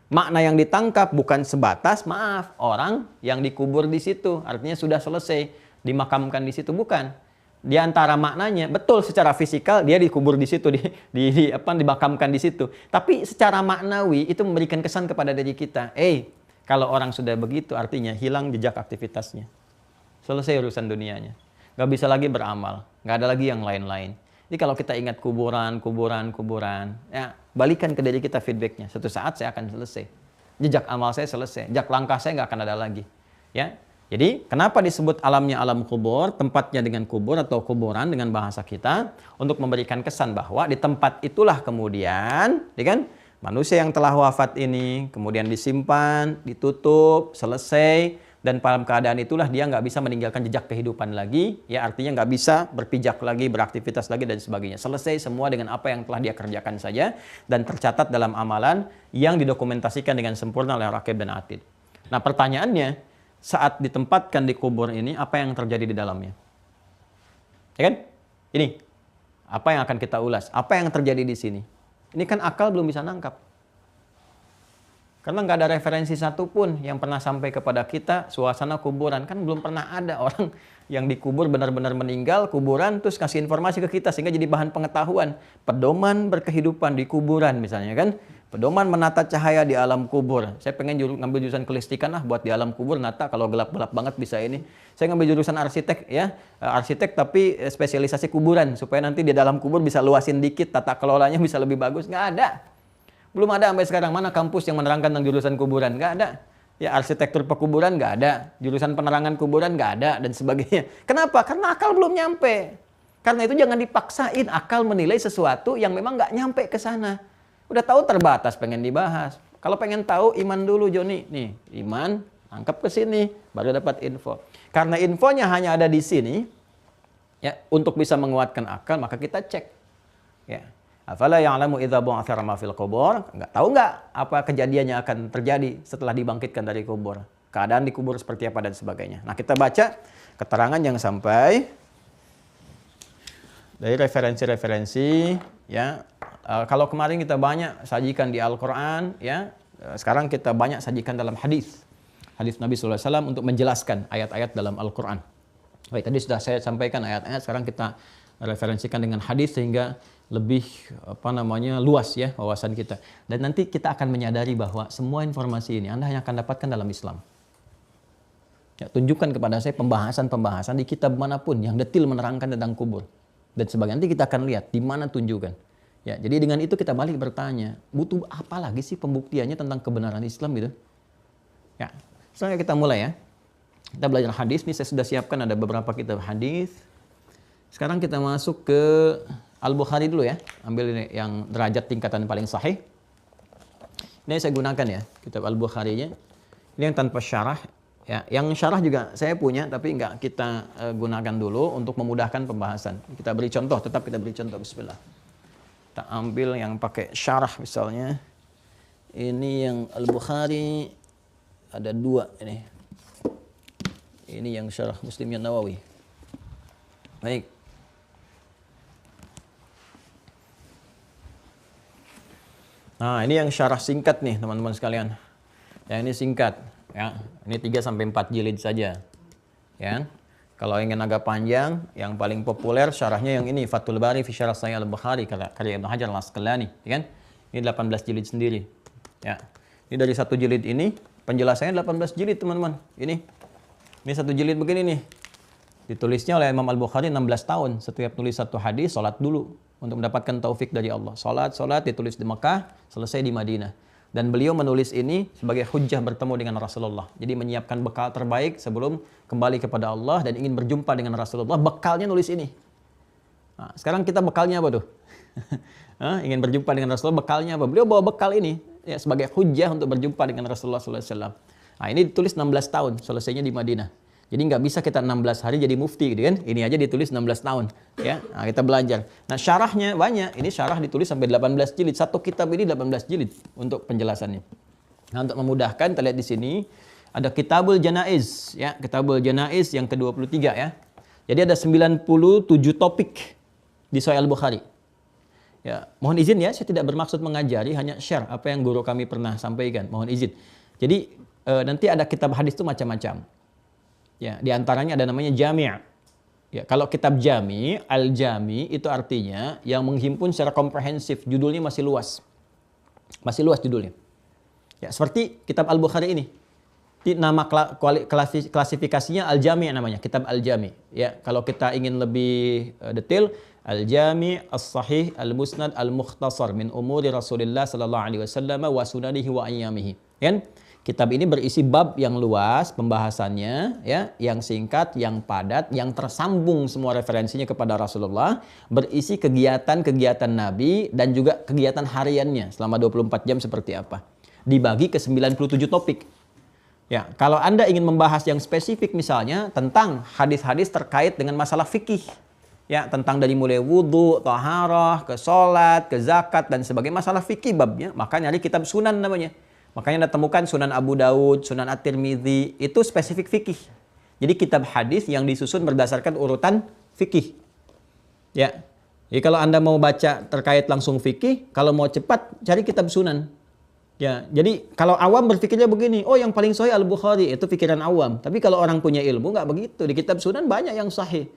Makna yang ditangkap bukan sebatas, maaf, orang yang dikubur di situ. Artinya sudah selesai, dimakamkan di situ. Bukan. Di antara maknanya, betul secara fisikal dia dikubur di situ, dimakamkan di situ. Tapi secara maknawi itu memberikan kesan kepada diri kita. Kalau orang sudah begitu artinya hilang jejak aktivitasnya. Selesai urusan dunianya. Nggak bisa lagi beramal. Nggak ada lagi yang lain-lain. Jadi kalau kita ingat kuburan, ya balikan ke diri kita feedbacknya. Suatu saat saya akan selesai. Jejak amal saya selesai. Jejak langkah saya nggak akan ada lagi. Ya. Jadi kenapa disebut alamnya alam kubur, tempatnya dengan kubur atau kuburan dengan bahasa kita, untuk memberikan kesan bahwa di tempat itulah kemudian, ya kan, manusia yang telah wafat ini kemudian disimpan, ditutup, selesai. Dan dalam keadaan itulah dia nggak bisa meninggalkan jejak kehidupan lagi, ya artinya nggak bisa berpijak lagi, beraktivitas lagi dan sebagainya. Selesai semua dengan apa yang telah dia kerjakan saja dan tercatat dalam amalan yang didokumentasikan dengan sempurna oleh rakib dan atid. Nah pertanyaannya, saat ditempatkan di kubur ini, apa yang terjadi di dalamnya? Ya kan? Ini, apa yang akan kita ulas? Apa yang terjadi di sini? Ini kan akal belum bisa nangkap. Karena nggak ada referensi satupun yang pernah sampai kepada kita suasana kuburan. Kan belum pernah ada orang yang dikubur benar-benar meninggal, kuburan, terus kasih informasi ke kita sehingga jadi bahan pengetahuan. Pedoman berkehidupan di kuburan misalnya kan. Pedoman menata cahaya di alam kubur. Saya pengen ngambil jurusan kelistrikan buat di alam kubur nata, kalau gelap-gelap banget bisa ini. Saya ngambil jurusan arsitek ya. Arsitek tapi spesialisasi kuburan supaya nanti di dalam kubur bisa luasin dikit, tata kelolanya bisa lebih bagus. Nggak ada. Belum ada sampai sekarang. Mana kampus yang menerangkan tentang jurusan kuburan? Nggak ada. Ya arsitektur pekuburan nggak ada. Jurusan penerangan kuburan nggak ada dan sebagainya. Kenapa? Karena akal belum nyampe. Karena itu jangan dipaksain akal menilai sesuatu yang memang nggak nyampe ke sana. Udah tahu terbatas pengen dibahas. Kalau pengen tahu iman dulu Joni. Nih iman, angkap ke sini baru dapat info. Karena infonya hanya ada di sini. Ya untuk bisa menguatkan akal maka kita cek. Ya. Afala ya'lamu idza bu'athara ma fil qubur? Enggak tahu enggak apa kejadiannya akan terjadi setelah dibangkitkan dari kubur. Keadaan di kubur seperti apa dan sebagainya. Nah, kita baca keterangan yang sampai Dari referensi-referensi, ya. Kalau kemarin kita banyak sajikan di Al-Quran, ya. Sekarang kita banyak sajikan dalam hadis. Hadis Nabi SAW untuk menjelaskan ayat-ayat dalam Al-Quran. Baik, tadi sudah saya sampaikan ayat-ayat, sekarang kita referensikan dengan hadis sehingga lebih luas ya wawasan kita. Dan nanti kita akan menyadari bahwa semua informasi ini Anda hanya akan dapatkan dalam Islam. Ya, tunjukkan kepada saya pembahasan-pembahasan di kitab manapun yang detil menerangkan tentang kubur. Dan sebagainya, nanti kita akan lihat di mana tunjukkan. Ya, jadi dengan itu kita balik bertanya, butuh apa lagi sih pembuktiannya tentang kebenaran Islam gitu? Ya, selanjutnya kita mulai ya. Kita belajar hadis, nih saya sudah siapkan ada beberapa kitab hadis. Sekarang kita masuk ke Al-Bukhari dulu ya. Ambil ini yang derajat tingkatan paling sahih. Ini saya gunakan ya, kitab Al-Bukhari-nya. Ini yang tanpa syarah. Ya, yang syarah juga saya punya, tapi nggak kita gunakan dulu untuk memudahkan pembahasan. Kita beri contoh, tetap kita beri contoh. Bismillah. Kita ambil yang pakai syarah misalnya. Ini yang Al-Bukhari ada 2 ini. Ini yang syarah Muslimnya Nawawi. Baik. Nah, ini yang syarah singkat nih teman-teman sekalian. Yang ini singkat. Ya, ini 3 sampai 4 jilid saja. Ya. Kalau ingin agak panjang, yang paling populer syarahnya yang ini Fathul Bari fi Syarah Sahih Al-Bukhari karya Ibnu Hajar Al-Asqalani, ya kan? Ini 18 jilid sendiri. Ya. Ini dari 1 jilid ini penjelasannya 18 jilid, teman-teman. Ini 1 jilid begini nih. Ditulisnya oleh Imam Al-Bukhari 16 tahun. Setiap tulis 1 hadis, salat dulu untuk mendapatkan taufik dari Allah. Salat ditulis di Mekah, selesai di Madinah. Dan beliau menulis ini sebagai hujjah bertemu dengan Rasulullah. Jadi menyiapkan bekal terbaik sebelum kembali kepada Allah dan ingin berjumpa dengan Rasulullah. Bekalnya nulis ini. Nah, sekarang kita bekalnya apa tuh? Ingin berjumpa dengan Rasulullah, bekalnya apa? Beliau bawa bekal ini ya, sebagai hujjah untuk berjumpa dengan Rasulullah SAW. Nah, ini ditulis 16 tahun, selesainya di Madinah. Jadi nggak bisa kita 16 hari jadi mufti gitu kan. Ini aja ditulis 16 tahun. Ya, nah, kita belajar. Nah, syarahnya banyak. Ini syarah ditulis sampai 18 jilid. 1 kitab ini 18 jilid untuk penjelasannya. Nah, untuk memudahkan, kita lihat di sini ada Kitabul Janaiz, ya, Kitabul Janaiz yang ke-23 ya. Jadi ada 97 topik di Sahih Al-Bukhari. Ya, mohon izin ya, saya tidak bermaksud mengajari, hanya share apa yang guru kami pernah sampaikan. Mohon izin. Jadi nanti ada kitab hadis itu macam-macam. Ya, di antaranya ada namanya Jami'. Ya, kalau kitab Jami', Al-Jami' itu artinya yang menghimpun secara komprehensif, judulnya masih luas. Masih luas judulnya. Ya, seperti kitab Al-Bukhari ini. Nama klasifikasinya Al-Jami' namanya, kitab Al-Jami'. Ya, kalau kita ingin lebih detail, Al-Jami' As-Sahih Al-Musnad Al-Mukhtasar min umuri Rasulullah sallallahu alaihi wasallam wa sunanihi wa ayyamihi. Kan? Kitab ini berisi bab yang luas pembahasannya, ya, yang singkat, yang padat, yang tersambung semua referensinya kepada Rasulullah, berisi kegiatan-kegiatan Nabi dan juga kegiatan hariannya selama 24 jam seperti apa. Dibagi ke 97 topik. Ya, kalau Anda ingin membahas yang spesifik misalnya tentang hadis-hadis terkait dengan masalah fikih, ya, tentang dari mulai wudu, taharah, ke salat, ke zakat dan sebagainya, masalah fikih babnya, maka nyari kitab Sunan namanya. Makanya Anda temukan Sunan Abu Daud, Sunan At-Tirmidzi, itu spesifik fikih. Jadi kitab hadis yang disusun berdasarkan urutan fikih. Ya. Jadi kalau Anda mau baca terkait langsung fikih, kalau mau cepat cari kitab Sunan. Ya, jadi kalau awam berpikirnya begini, oh yang paling sahih Al-Bukhari, itu pikiran awam. Tapi kalau orang punya ilmu nggak begitu. Di kitab Sunan banyak yang sahih.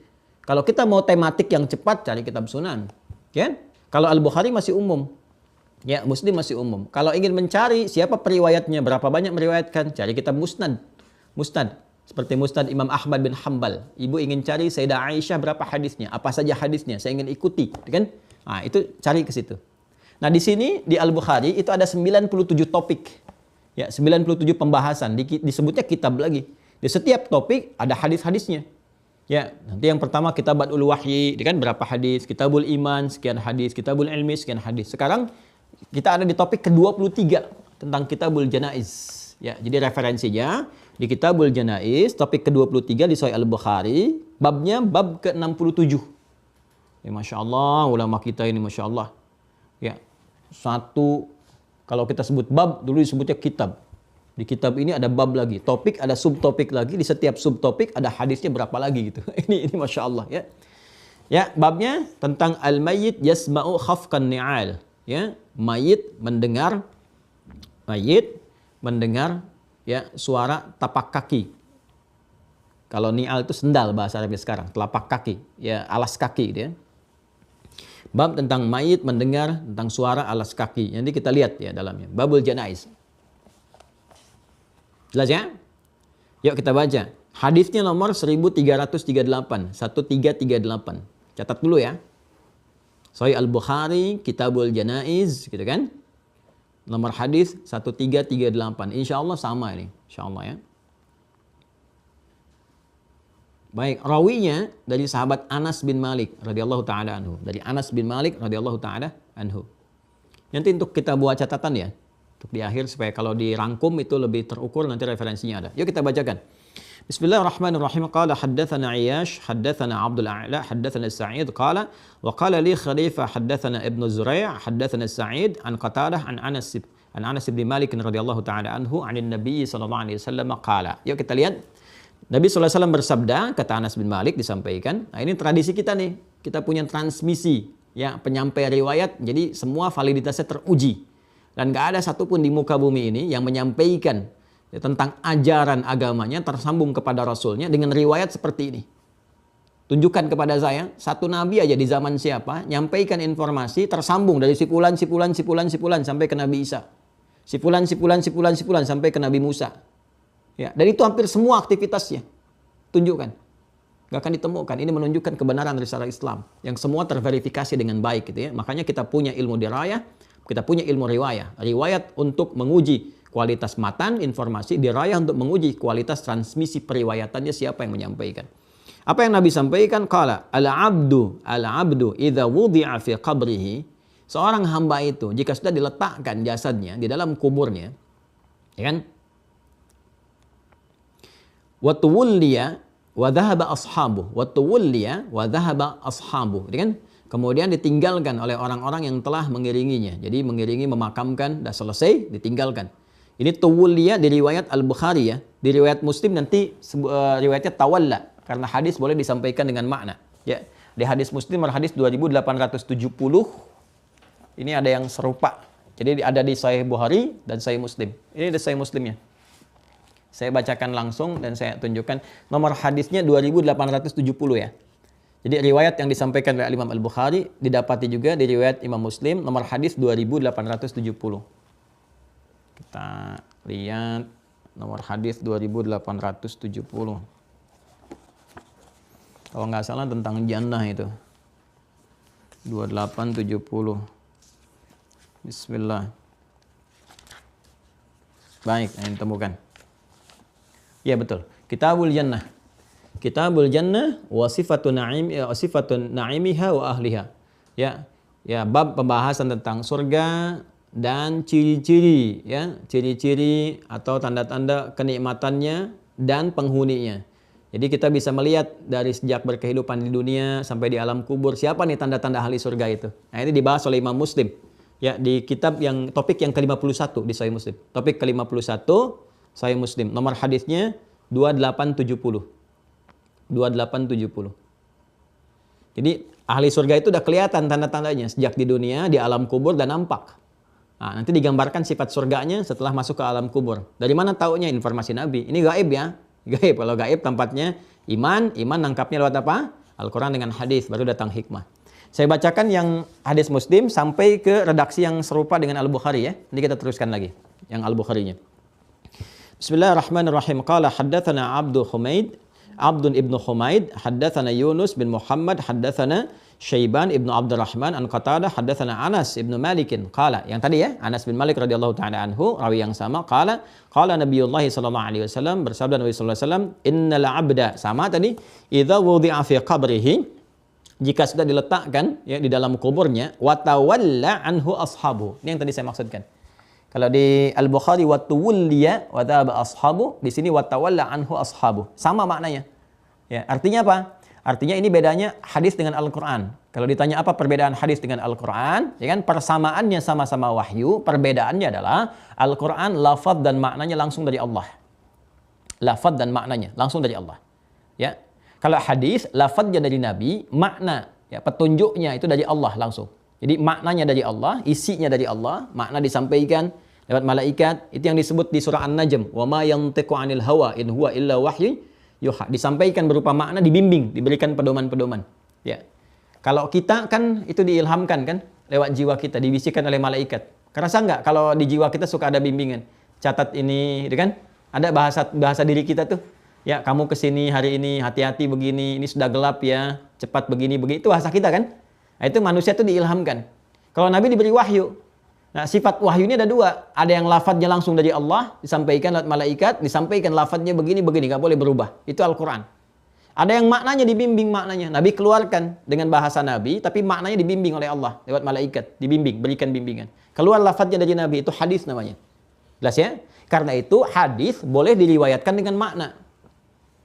Kalau kita mau tematik yang cepat, cari kitab Sunan. Ya? Kalau Al-Bukhari masih umum. Ya, Muslim masih umum. Kalau ingin mencari siapa periwayatnya, berapa banyak meriwayatkan, cari kitab Musnad. Musnad. Seperti Musnad Imam Ahmad bin Hanbal. Ibu ingin cari Sayyidah Aisyah berapa hadisnya, apa saja hadisnya, saya ingin ikuti, kan? Nah, itu cari ke situ. Nah, di sini di Al-Bukhari itu ada 97 topik. Ya, 97 pembahasan, disebutnya kitab lagi. Di setiap topik ada hadis-hadisnya. Ya, nanti yang pertama Kitabatul Wahyi, kan berapa hadis, Kitabul Iman sekian hadis, Kitabul Ilmi sekian hadis. Sekarang kita ada di topik ke-23 tentang Kitabul Janaiz. Ya, jadi referensinya di Kitabul Janaiz, topik ke-23 di Sahih Al-Bukhari, babnya bab ke-67. Ya, Masya Allah, ulama kita ini Masya Allah. Ya, kalau kita sebut bab, dulu disebutnya kitab. Di kitab ini ada bab lagi, topik ada subtopik lagi, di setiap subtopik ada hadisnya berapa lagi gitu. Ini Masya Allah ya. Ya, babnya tentang al-mayyit yasma'u khafqan ni'al. Ya, mayit mendengar ya suara tapak kaki. Kalau ni'al itu sendal bahasa Arabnya sekarang, telapak kaki, ya alas kaki gitu ya. Bab tentang mayit mendengar tentang suara alas kaki. Nanti kita lihat ya dalamnya. Babul janaiz. Jelas ya? Yuk kita baca. Hadisnya nomor 1338, 1338. Catat dulu ya. Sahih Al-Bukhari, Kitabul Janaiz, gitu kan? Nomor hadis 1338. Insyaallah sama ini. Insyaallah ya. Baik, rawinya dari sahabat Anas bin Malik radhiyallahu taala anhu. Dari Anas bin Malik radhiyallahu taala anhu. Nanti untuk kita buat catatan ya. Untuk di akhir supaya kalau dirangkum itu lebih terukur, nanti referensinya ada. Yuk kita bacakan. Bismillahirrahmanirrahim. Qala haddatsana Iyash, haddatsana Abdul A'la, haddatsana Sa'id qala wa qala li Khalifah haddatsana Ibnu Zurai', haddatsana Sa'id an Qatadah an Anas bin Malik radhiyallahu taala anhu 'anil Nabi sallallahu alaihi wasallam qala. Yuk kita lihat. Nabi SAW bersabda, kata Anas bin Malik disampaikan, nah ini tradisi kita nih, kita punya transmisi, ya penyampai riwayat, jadi semua validitasnya teruji. Dan gak ada satupun di muka bumi ini yang menyampaikan ya, tentang ajaran agamanya tersambung kepada Rasulnya dengan riwayat seperti ini. Tunjukkan kepada saya, satu nabi aja di zaman siapa, nyampaikan informasi tersambung dari sipulan sampai ke Nabi Isa. Sipulan sampai ke Nabi Musa. Ya, dan itu hampir semua aktivitasnya. Tunjukkan. Gak akan ditemukan. Ini menunjukkan kebenaran risalah Islam. Yang semua terverifikasi dengan baik gitu ya. Makanya kita punya ilmu dirayah, kita punya ilmu riwayah. Riwayat untuk menguji kualitas matan, informasi. Dirayah untuk menguji kualitas transmisi periwayatannya siapa yang menyampaikan. Apa yang Nabi sampaikan? Qala al-abdu idza wudi'a fi qabrihi. Seorang hamba itu jika sudah diletakkan jasadnya di dalam kuburnya, ya kan? Wa tuwalliya wa dhahaba ashabuh. Wa tuwalliya wa dhahaba ashabuh. Kan? Kemudian ditinggalkan oleh orang-orang yang telah mengiringinya. Jadi mengiringi, memakamkan, dah selesai, ditinggalkan. Ini tuwalliya di riwayat Al-Bukhari ya. Di riwayat Muslim nanti riwayatnya tawalla. Karena hadis boleh disampaikan dengan makna. Ya. Di hadis Muslim hadis 2870. Ini ada yang serupa. Jadi ada di Sahih Bukhari dan Sahih Muslim. Ini ada Sahih Muslimnya. Saya bacakan langsung dan saya tunjukkan nomor hadisnya 2870 ya. Jadi riwayat yang disampaikan oleh Imam Al-Bukhari didapati juga di riwayat Imam Muslim nomor hadis 2870. Kita lihat nomor hadis 2870. Kalau nggak salah tentang jannah itu. 2870. Bismillah. Baik, ini temukan. Ya betul. Kitabul Jannah. Kitabul Jannah wa sifatun na'imiha wa ahliha. Ya. Ya, bab pembahasan tentang surga dan ciri-ciri ya, ciri-ciri atau tanda-tanda kenikmatannya dan penghuninya. Jadi kita bisa melihat dari sejak berkehidupan di dunia sampai di alam kubur siapa nih tanda-tanda ahli surga itu. Nah, ini dibahas oleh Imam Muslim. Ya, di kitab yang topik yang ke-51 di Sahih Muslim. Topik ke-51 Sahih Muslim. Nomor hadisnya 2870. 2870. Jadi ahli surga itu udah kelihatan tanda-tandanya sejak di dunia, di alam kubur dan nampak. Nah, nanti digambarkan sifat surganya setelah masuk ke alam kubur. Dari mana taunya? Informasi Nabi. Ini gaib ya. Gaib. Kalau gaib tempatnya iman nangkapnya lewat apa? Al-Quran dengan hadis, baru datang hikmah. Saya bacakan yang hadis Muslim sampai ke redaksi yang serupa dengan Al-Bukhari ya. Nanti kita teruskan lagi yang Al-Bukharinya. Bismillahirrahmanirrahim. Qala haddatsana Abdun ibnu Humaid, haddatsana Yunus bin Muhammad, haddatsana Syaiban ibnu Abdurrahman an Qatadah, haddatsana Anas ibnu Malikin. Qala, yang tadi ya, Anas bin Malik radhiyallahu taala anhu, rawi yang sama. Qala Nabiullah sallallahu alaihi wasallam, bersabda Nabi sallallahu alaihi wasallam, innal 'abda, sama tadi, idza wudi'a fi qabrihi, jika sudah diletakkan ya di dalam kuburnya, wa tawalla anhu ashabu. Ini yang tadi saya maksudkan. Kalau di Al-Bukhari wa tuwalliya wa dhaba ashabu, di sini wa tawalla anhu ashabu. Sama maknanya. Ya, artinya apa? Artinya ini bedanya hadis dengan Al-Qur'an. Kalau ditanya apa perbedaan hadis dengan Al-Qur'an, ya kan persamaannya sama-sama wahyu, perbedaannya adalah Al-Qur'an lafaz dan maknanya langsung dari Allah. Lafaz dan maknanya langsung dari Allah. Ya. Kalau hadis lafaznya dari Nabi, makna Ya, petunjuknya itu dari Allah langsung. Jadi maknanya dari Allah, isinya dari Allah, makna disampaikan lewat malaikat. Itu yang disebut di surah An-Najm, "Wa ma yantiqu 'anil hawa in huwa illa wahyu yuha." Disampaikan berupa makna, dibimbing, diberikan pedoman-pedoman. Ya. Kalau kita kan itu diilhamkan kan lewat jiwa kita, dibisikkan oleh malaikat. Kerasa nggak kalau di jiwa kita suka ada bimbingan? Catat ini, gitu kan? Ada bahasa diri kita tuh. Ya, kamu kesini hari ini, hati-hati begini, ini sudah gelap ya, cepat begini, itu bahasa kita kan? Nah, itu manusia tuh diilhamkan. Kalau Nabi diberi wahyu. Nah, sifat wahyu ini ada dua. Ada yang lafadznya langsung dari Allah, disampaikan lewat malaikat, disampaikan lafadznya begini, nggak boleh berubah. Itu Al-Quran. Ada yang maknanya dibimbing maknanya. Nabi keluarkan dengan bahasa Nabi, tapi maknanya dibimbing oleh Allah lewat malaikat, dibimbing, berikan bimbingan. Keluar lafadznya dari Nabi, itu hadis namanya. Jelas ya? Karena itu hadis boleh diriwayatkan dengan makna.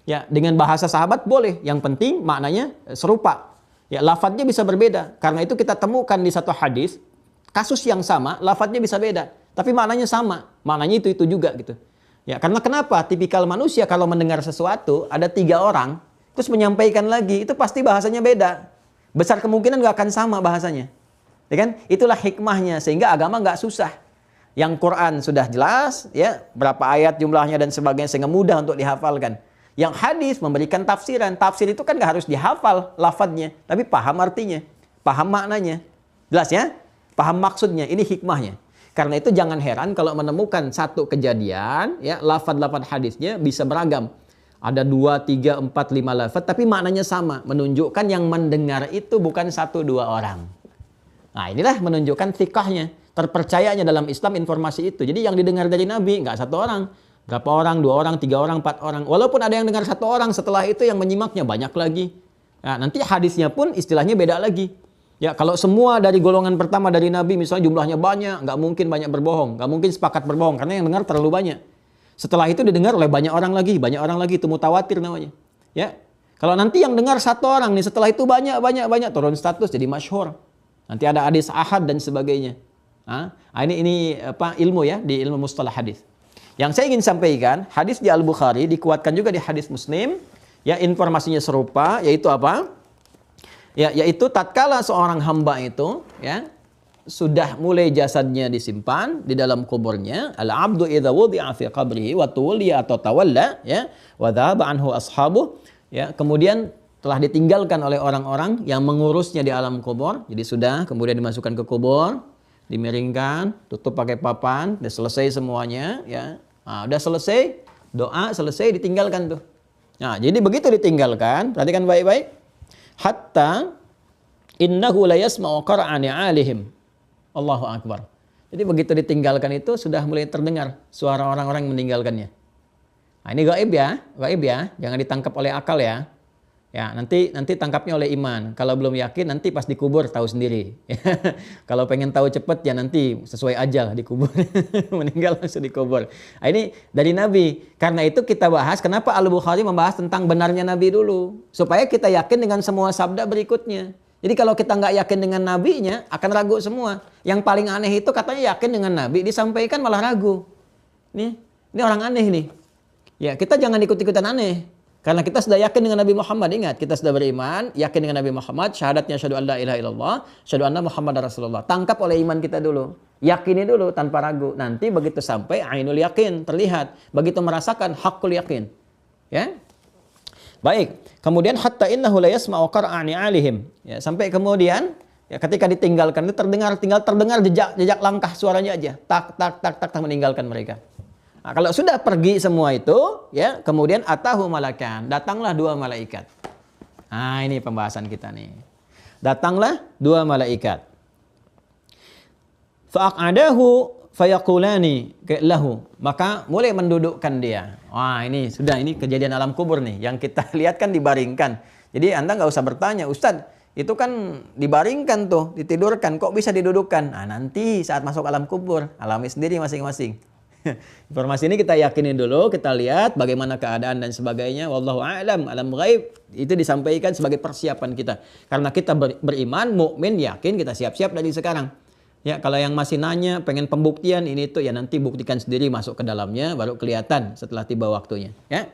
Ya, dengan bahasa sahabat boleh. Yang penting maknanya serupa. Ya, lafadznya bisa berbeda. Karena itu kita temukan di satu hadis, kasus yang sama, lafadznya bisa beda. Tapi maknanya sama. Maknanya itu juga gitu. Ya, karena kenapa? Tipikal manusia kalau mendengar sesuatu, ada 3 orang, terus menyampaikan lagi, itu pasti bahasanya beda. Besar kemungkinan nggak akan sama bahasanya. Ya kan? Itulah hikmahnya. Sehingga agama nggak susah. Yang Quran sudah jelas, ya berapa ayat jumlahnya dan sebagainya, sehingga mudah untuk dihafalkan. Yang hadis memberikan tafsiran. Tafsir itu kan nggak harus dihafal lafadznya, tapi paham artinya, paham maknanya. Jelas ya? Paham maksudnya. Ini hikmahnya. Karena itu jangan heran kalau menemukan satu kejadian, ya lafadz-lafadz hadisnya bisa beragam. Ada 2, 3, 4, 5 lafadz, tapi maknanya sama. Menunjukkan yang mendengar itu bukan 1, 2 orang. Nah, inilah menunjukkan thiqahnya, terpercayanya dalam Islam informasi itu. Jadi yang didengar dari Nabi nggak 1 orang. Berapa orang, 2 orang, 3 orang, 4 orang. Walaupun ada yang dengar 1 orang, setelah itu yang menyimaknya banyak lagi. Nah, nanti hadisnya pun istilahnya beda lagi. Ya, kalau semua dari golongan pertama dari Nabi, misalnya jumlahnya banyak, nggak mungkin banyak berbohong. Nggak mungkin sepakat berbohong, karena yang dengar terlalu banyak. Setelah itu didengar oleh banyak orang lagi, itu mutawatir namanya. Ya, kalau nanti yang dengar 1 orang nih, setelah itu banyak, turun status jadi masyhur. Nanti ada hadis ahad dan sebagainya. Ini ilmu ya, di ilmu mustalah hadis. Yang saya ingin sampaikan, hadis di Al-Bukhari dikuatkan juga di hadis Muslim, ya informasinya serupa, yaitu apa? Ya, yaitu tatkala seorang hamba itu, ya, sudah mulai jasadnya disimpan di dalam kuburnya, al-'abdu idza wudi'a fi qabrihi wa tuwliya atau tawalla, ya, wa dhahaba anhu ashabuh, ya, kemudian telah ditinggalkan oleh orang-orang yang mengurusnya di alam kubur. Jadi sudah kemudian dimasukkan ke kubur, dimiringkan, tutup pakai papan, sudah selesai semuanya, ya. Nah, udah selesai, doa selesai, ditinggalkan tuh. Nah, jadi begitu ditinggalkan, perhatikan baik-baik. Hatta innahu la yasma'u qara'ani 'alihim. Allahu akbar. Jadi begitu ditinggalkan itu sudah mulai terdengar suara orang-orang yang meninggalkannya. Nah, ini gaib ya, jangan ditangkap oleh akal ya. Ya, nanti tangkapnya oleh iman. Kalau belum yakin nanti pas dikubur tahu sendiri. Kalau pengen tahu cepat ya nanti sesuai ajal dikubur. Meninggal langsung dikubur. Nah, ini dari Nabi. Karena itu kita bahas kenapa Al-Bukhari membahas tentang benarnya Nabi dulu. Supaya kita yakin dengan semua sabda berikutnya. Jadi kalau kita nggak yakin dengan Nabinya akan ragu semua. Yang paling aneh itu katanya yakin dengan Nabi, disampaikan malah ragu. Ini orang aneh nih. Ya, kita jangan ikut-ikutan aneh. Karena kita sudah yakin dengan Nabi Muhammad, ingat, kita sudah beriman, yakin dengan Nabi Muhammad, syahadatnya asyhadu an la ilaha illallah, asyhadu anna Muhammadar Rasulullah. Tangkap oleh iman kita dulu. Yakini dulu tanpa ragu. Nanti begitu sampai ainul yakin, terlihat. Begitu merasakan hakul yakin. Ya. Baik. Kemudian hatta innahu la yasma'u qara'ani 'alihim. Ya, sampai kemudian ya, ketika ditinggalkan itu tinggal terdengar jejak langkah suaranya aja. Tak meninggalkan mereka. Nah, kalau sudah pergi semua itu, ya, kemudian atahu malakan, datanglah 2 malaikat. Nah, ini pembahasan kita nih. Datanglah 2 malaikat. Fa'aqadahu fayaqulani lahu, maka mulai mendudukkan dia. Wah, ini kejadian alam kubur nih, yang kita lihat kan dibaringkan. Jadi Anda nggak usah bertanya, Ustadz, itu kan dibaringkan tuh, ditidurkan, kok bisa didudukkan? Nah, nanti saat masuk alam kubur, alami sendiri masing-masing. Informasi ini kita yakini dulu, kita lihat bagaimana keadaan dan sebagainya. Wallahu a'lam, alam ghaib itu disampaikan sebagai persiapan kita. Karena kita beriman, mukmin, yakin, kita siap-siap dari sekarang. Ya, kalau yang masih nanya, pengen pembuktian ini tuh ya nanti buktikan sendiri, masuk ke dalamnya baru kelihatan setelah tiba waktunya, ya.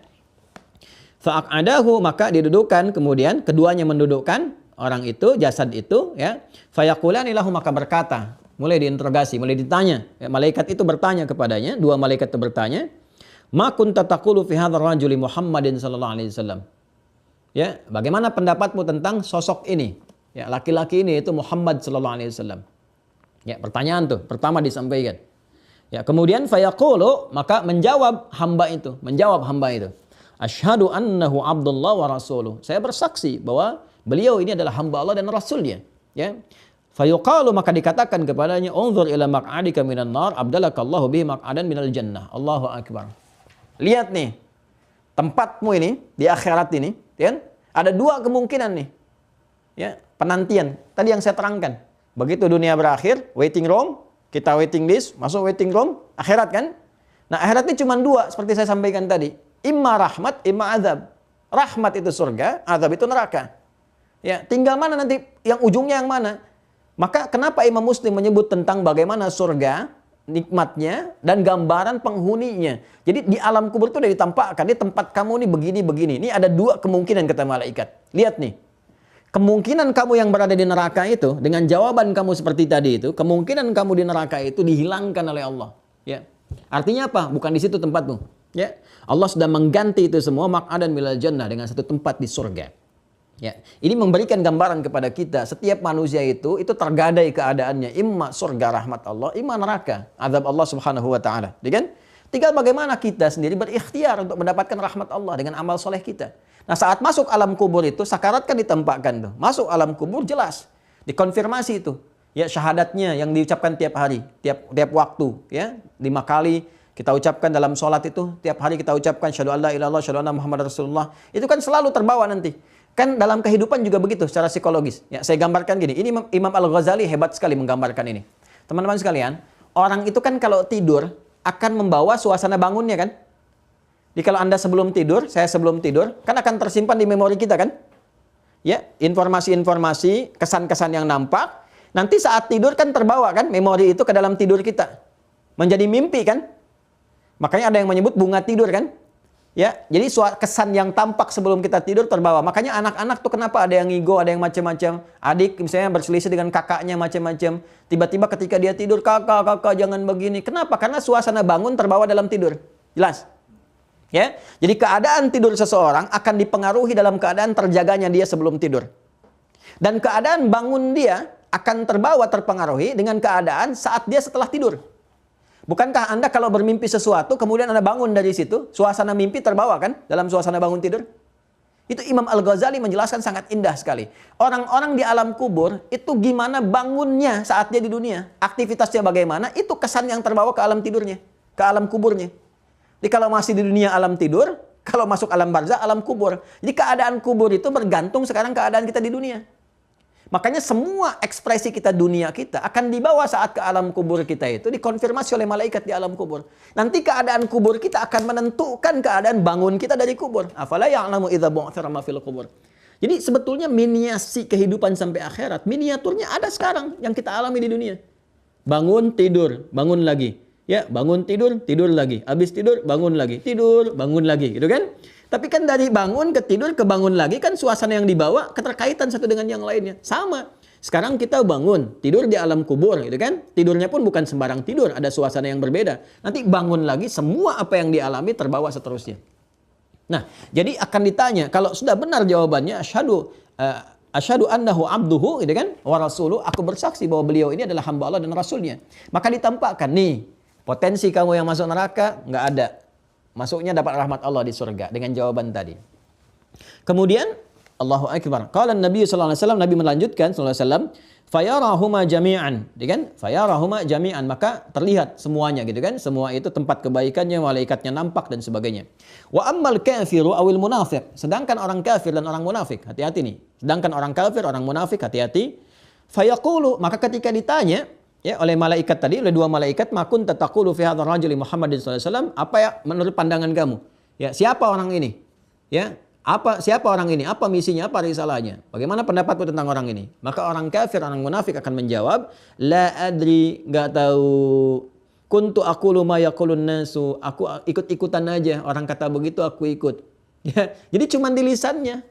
Fa'aqadahu, maka didudukkan, kemudian keduanya mendudukkan orang itu, jasad itu, ya, fayaqulani lahu, maka berkata, mulai diinterogasi, mulai ditanya, ya, malaikat itu bertanya kepadanya, dua malaikat itu bertanya, ma kunta taqulu fi hadzal rajuli Muhammadin sallallahu alaihi wasallam. Ya, bagaimana pendapatmu tentang sosok ini? Ya, laki-laki ini itu Muhammad sallallahu alaihi wasallam. Ya, pertanyaan tuh pertama disampaikan. Ya, kemudian fayaqulu, maka menjawab hamba itu, asyhadu annahu abdullah wa rasuluh. Saya bersaksi bahwa beliau ini adalah hamba Allah dan rasulnya. Ya. Fayuqalu, maka dikatakan kepadanya, unzur ila maq'adika minan nar abdalakallahu bihi maq'adan minal jannah. Allahu akbar. Lihat nih, tempatmu ini di akhirat ini, ya, ada dua kemungkinan nih. Ya, penantian. Tadi yang saya terangkan. Begitu dunia berakhir, waiting room, kita waiting list, masuk waiting room, akhirat kan? Nah, akhirat ini cuma dua seperti saya sampaikan tadi. Imma rahmat, imma azab. Rahmat itu surga, azab itu neraka. Ya, tinggal mana nanti yang ujungnya yang mana? Maka kenapa Imam Muslim menyebut tentang bagaimana surga, nikmatnya dan gambaran penghuninya. Jadi di alam kubur itu sudah ditampakkan, di tempat kamu ini begini-begini. Ini ada dua kemungkinan kata malaikat. Lihat nih. Kemungkinan kamu yang berada di neraka itu, dengan jawaban kamu seperti tadi itu, kemungkinan kamu di neraka itu dihilangkan oleh Allah. Ya. Artinya apa? Bukan di situ tempatmu. Ya. Allah sudah mengganti itu semua maq'adan minal jannah dengan satu tempat di surga. Ya. Ini memberikan gambaran kepada kita, setiap manusia itu tergadai keadaannya, imma surga rahmat Allah, imma neraka azab Allah Subhanahu wa taala. Ya kan? Tinggal bagaimana kita sendiri berikhtiar untuk mendapatkan rahmat Allah dengan amal soleh kita. Nah, saat masuk alam kubur itu, sakarat kan ditempatkan tuh. Masuk alam kubur jelas, dikonfirmasi itu. Ya, syahadatnya yang diucapkan tiap hari, tiap waktu, ya. 5 kali kita ucapkan dalam sholat itu, tiap hari kita ucapkan syahadu alla ilaha illallah, syahadu anna Muhammad Rasulullah. Itu kan selalu terbawa nanti. Kan dalam kehidupan juga begitu secara psikologis. Ya, saya gambarkan gini. Ini Imam Al-Ghazali hebat sekali menggambarkan ini. Teman-teman sekalian, orang itu kan kalau tidur akan membawa suasana bangunnya kan? Jadi kalau Anda sebelum tidur, saya sebelum tidur, kan akan tersimpan di memori kita kan? Ya, informasi-informasi, kesan-kesan yang nampak. Nanti saat tidur kan terbawa kan memori itu ke dalam tidur kita. Menjadi mimpi kan? Makanya ada yang menyebut bunga tidur kan? Ya, jadi kesan yang tampak sebelum kita tidur terbawa. Makanya anak-anak tuh kenapa ada yang ngigo, ada yang macam-macam. Adik misalnya berselisih dengan kakaknya macam-macam. Tiba-tiba ketika dia tidur, kakak jangan begini. Kenapa? Karena suasana bangun terbawa dalam tidur. Jelas? Ya, jadi keadaan tidur seseorang akan dipengaruhi dalam keadaan terjaganya dia sebelum tidur. Dan keadaan bangun dia akan terpengaruhi dengan keadaan saat dia setelah tidur. Bukankah Anda kalau bermimpi sesuatu, kemudian Anda bangun dari situ, suasana mimpi terbawa kan dalam suasana bangun tidur? Itu Imam Al-Ghazali menjelaskan sangat indah sekali. Orang-orang di alam kubur itu gimana bangunnya saat dia di dunia. Aktivitasnya bagaimana, itu kesan yang terbawa ke alam tidurnya, ke alam kuburnya. Jadi kalau masih di dunia alam tidur, kalau masuk alam barzah, alam kubur. Jadi keadaan kubur itu bergantung sekarang keadaan kita di dunia. Makanya semua ekspresi kita dunia kita akan dibawa saat ke alam kubur kita itu dikonfirmasi oleh malaikat di alam kubur. Nanti keadaan kubur kita akan menentukan keadaan bangun kita dari kubur. Afala ya'lamu idza bu'thira ma fil kubur. Jadi sebetulnya miniasi kehidupan sampai akhirat, miniaturnya ada sekarang yang kita alami di dunia. Bangun, tidur, bangun lagi. Ya, bangun tidur, tidur lagi. Habis tidur, bangun lagi. Tidur, bangun lagi. Gitu kan? Tapi kan dari bangun ke tidur ke bangun lagi kan suasana yang dibawa keterkaitan satu dengan yang lainnya. Sama. Sekarang kita bangun, tidur di alam kubur. Gitu kan? Tidurnya pun bukan sembarang tidur. Ada suasana yang berbeda. Nanti bangun lagi, semua apa yang dialami terbawa seterusnya. Nah, jadi akan ditanya. Kalau sudah benar jawabannya, asyhadu annahu abduhu. Gitu kan? Wa rasuluh. Aku bersaksi bahwa beliau ini adalah hamba Allah dan rasulnya. Maka ditampakkan nih. Potensi kamu yang masuk neraka, nggak ada. Masuknya dapat rahmat Allah di surga. Dengan jawaban tadi. Kemudian, Allahu Akbar. Qala Nabi SAW, Nabi melanjutkan SAW, fayarahuma jami'an. Kan? Fayarahuma jami'an. Maka terlihat semuanya gitu kan. Semua itu tempat kebaikannya, malaikatnya nampak dan sebagainya. Wa ammal kafiru awil munafiq. Sedangkan orang kafir dan orang munafik. Hati-hati nih. Sedangkan orang kafir, orang munafik, hati-hati. Fayaqulu. Maka ketika ditanya, ya, oleh malaikat tadi, oleh dua malaikat, makun tataqulu fi hadzal rajuli Muhammadin sallallahu alaihi wasallam, apa ya menurut pandangan kamu? Ya, siapa orang ini? Ya, siapa orang ini? Apa misinya? Apa risalahnya? Bagaimana pendapatmu tentang orang ini? Maka orang kafir, orang munafik akan menjawab, la adri, enggak tahu. Kuntu aqulu ma yaqulun nasu, aku ikut-ikutan aja, orang kata begitu aku ikut. Ya, jadi cuma di lisannya.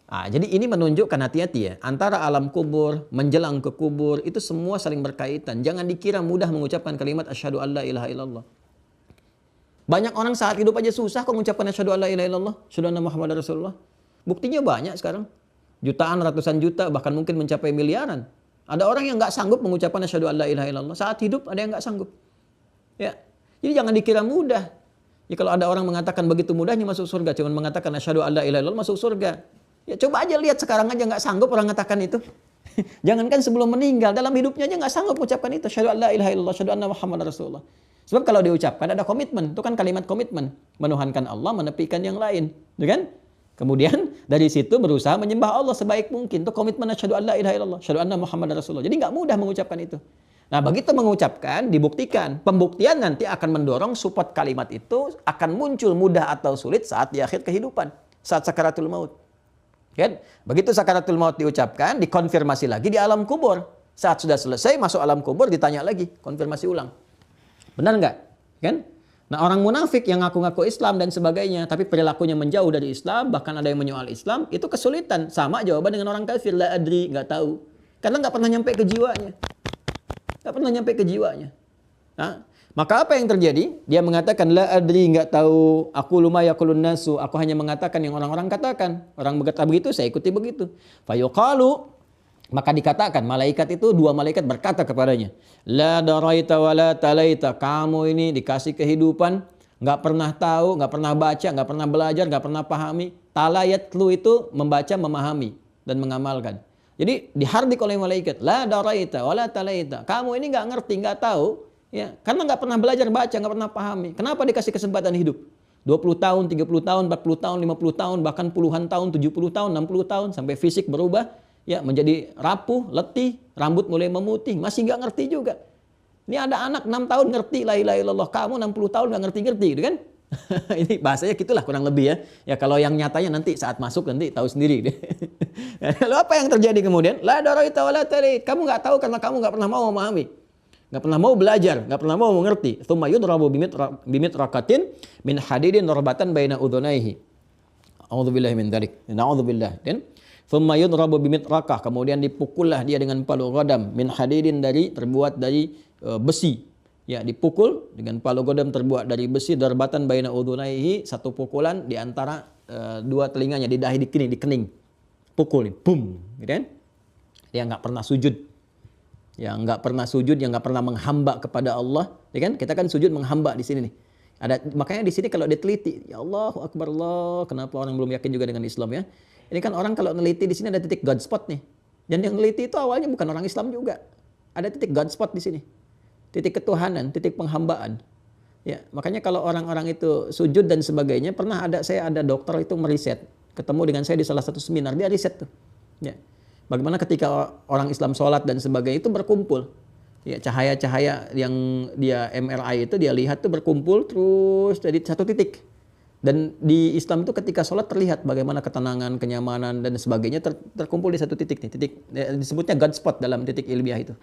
Jadi ini menunjukkan hati-hati ya. Antara alam kubur, menjelang ke kubur, itu semua saling berkaitan. Jangan dikira mudah mengucapkan kalimat asyhadu an la ilaha illallah. Banyak orang saat hidup aja susah kok mengucapkan asyhadu an la ilaha illallah, asyhadu anna Muhammadar Rasulullah. Buktinya banyak sekarang. Jutaan, ratusan juta, bahkan mungkin mencapai miliaran. Ada orang yang nggak sanggup mengucapkan asyhadu an la ilaha illallah. Saat hidup ada yang nggak sanggup. Ya. Jadi jangan dikira mudah. Ya kalau ada orang mengatakan begitu mudahnya masuk surga, cuma mengatakan asyhadu an la ilaha illallah masuk surga. Ya coba aja lihat sekarang aja nggak sanggup orang mengatakan itu. Jangankan sebelum meninggal, dalam hidupnya aja nggak sanggup mengucapkan itu. Asyhadu an la ilaha illallah, asyhadu anna Muhammadar Rasulullah. Sebab kalau diucapkan ada komitmen, itu kan kalimat komitmen. Menuhankan Allah, menepikan yang lain. Gitu kan? Kemudian dari situ berusaha menyembah Allah sebaik mungkin. Itu komitmen asyhadu an la ilaha illallah, asyhadu anna Muhammadar Rasulullah. Jadi nggak mudah mengucapkan itu. Nah begitu mengucapkan, dibuktikan. Pembuktian nanti akan mendorong support kalimat itu akan muncul mudah atau sulit saat di akhir kehidupan. Saat sakaratul maut. Kan? Begitu sakaratul maut diucapkan, dikonfirmasi lagi di alam kubur. Saat sudah selesai masuk alam kubur ditanya lagi, konfirmasi ulang. Benar nggak? Kan? Nah orang munafik yang ngaku-ngaku Islam dan sebagainya, tapi perilakunya menjauh dari Islam, bahkan ada yang menyoal Islam, itu kesulitan. Sama jawaban dengan orang kafir, la adri, nggak tahu. Karena nggak pernah nyampe ke jiwanya. Nggak pernah nyampe ke jiwanya. Nah, maka apa yang terjadi? Dia mengatakan la adri, nggak tahu, aku lumaya kulun nasu, aku hanya mengatakan yang orang-orang katakan. Orang berkata begitu, saya ikuti begitu. Fayuqalu, maka dikatakan, malaikat itu, dua malaikat berkata kepadanya, la daraita wa la talaita, kamu ini dikasih kehidupan, nggak pernah tahu, nggak pernah baca, nggak pernah belajar, nggak pernah pahami. Talayatlu itu membaca, memahami dan mengamalkan. Jadi dihardik oleh malaikat, la daraita wa la talaita, kamu ini nggak ngerti, nggak tahu. Ya, karena nggak pernah belajar baca, nggak pernah pahami. Kenapa dikasih kesempatan hidup? 20 tahun, 30 tahun, 40 tahun, 50 tahun, bahkan puluhan tahun, 70 tahun, 60 tahun, sampai fisik berubah, ya menjadi rapuh, letih, rambut mulai memutih, masih nggak ngerti juga. Ini ada anak 6 tahun ngerti la ilaha illallah, kamu 60 tahun nggak ngerti-ngerti, gitu kan? Ini bahasanya gitulah kurang lebih ya. Ya kalau yang nyatanya nanti saat masuk nanti tahu sendiri. Lalu apa yang terjadi kemudian? La daraita wa la talit, kamu nggak tahu karena kamu nggak pernah mau memahami. Nggak pernah mau belajar, nggak pernah mau mengerti. Tsumma yudrabu bimitraqatin min hadidin darbatan baina udhunaihi. A'udzubillahi min dzalik. Na'udzubillah. Dan tsumma yudrabu bimitraqah, kemudian dipukullah dia dengan palu qadam min hadidin terbuat dari besi. Ya, dipukul dengan palu qadam terbuat dari besi, darbatan baina udhunaihi, satu pukulan di antara dua telinganya, di dahi, di kening. Pukul, boom, gitu kan? Dia nggak pernah sujud. Yang nggak pernah sujud, yang nggak pernah menghamba kepada Allah, ya kan? Kita kan sujud menghamba di sini nih. Makanya di sini kalau diteliti, ya Allahu Akbar Allah, kenapa orang belum yakin juga dengan Islam ya? Ini kan orang kalau neliti di sini ada titik God spot nih. Dan yang neliti itu awalnya bukan orang Islam juga. Ada titik God spot di sini. Titik ketuhanan, titik penghambaan. Ya, makanya kalau orang-orang itu sujud dan sebagainya, saya ada dokter itu meriset, ketemu dengan saya di salah satu seminar, dia riset tuh. Ya. Bagaimana ketika orang Islam sholat dan sebagainya itu berkumpul. Ya, cahaya-cahaya yang dia MRI itu dia lihat tuh berkumpul terus dari satu titik. Dan di Islam itu ketika sholat terlihat bagaimana ketenangan, kenyamanan dan sebagainya terkumpul di satu titik nih. Titik disebutnya God spot dalam titik ilmiah itu.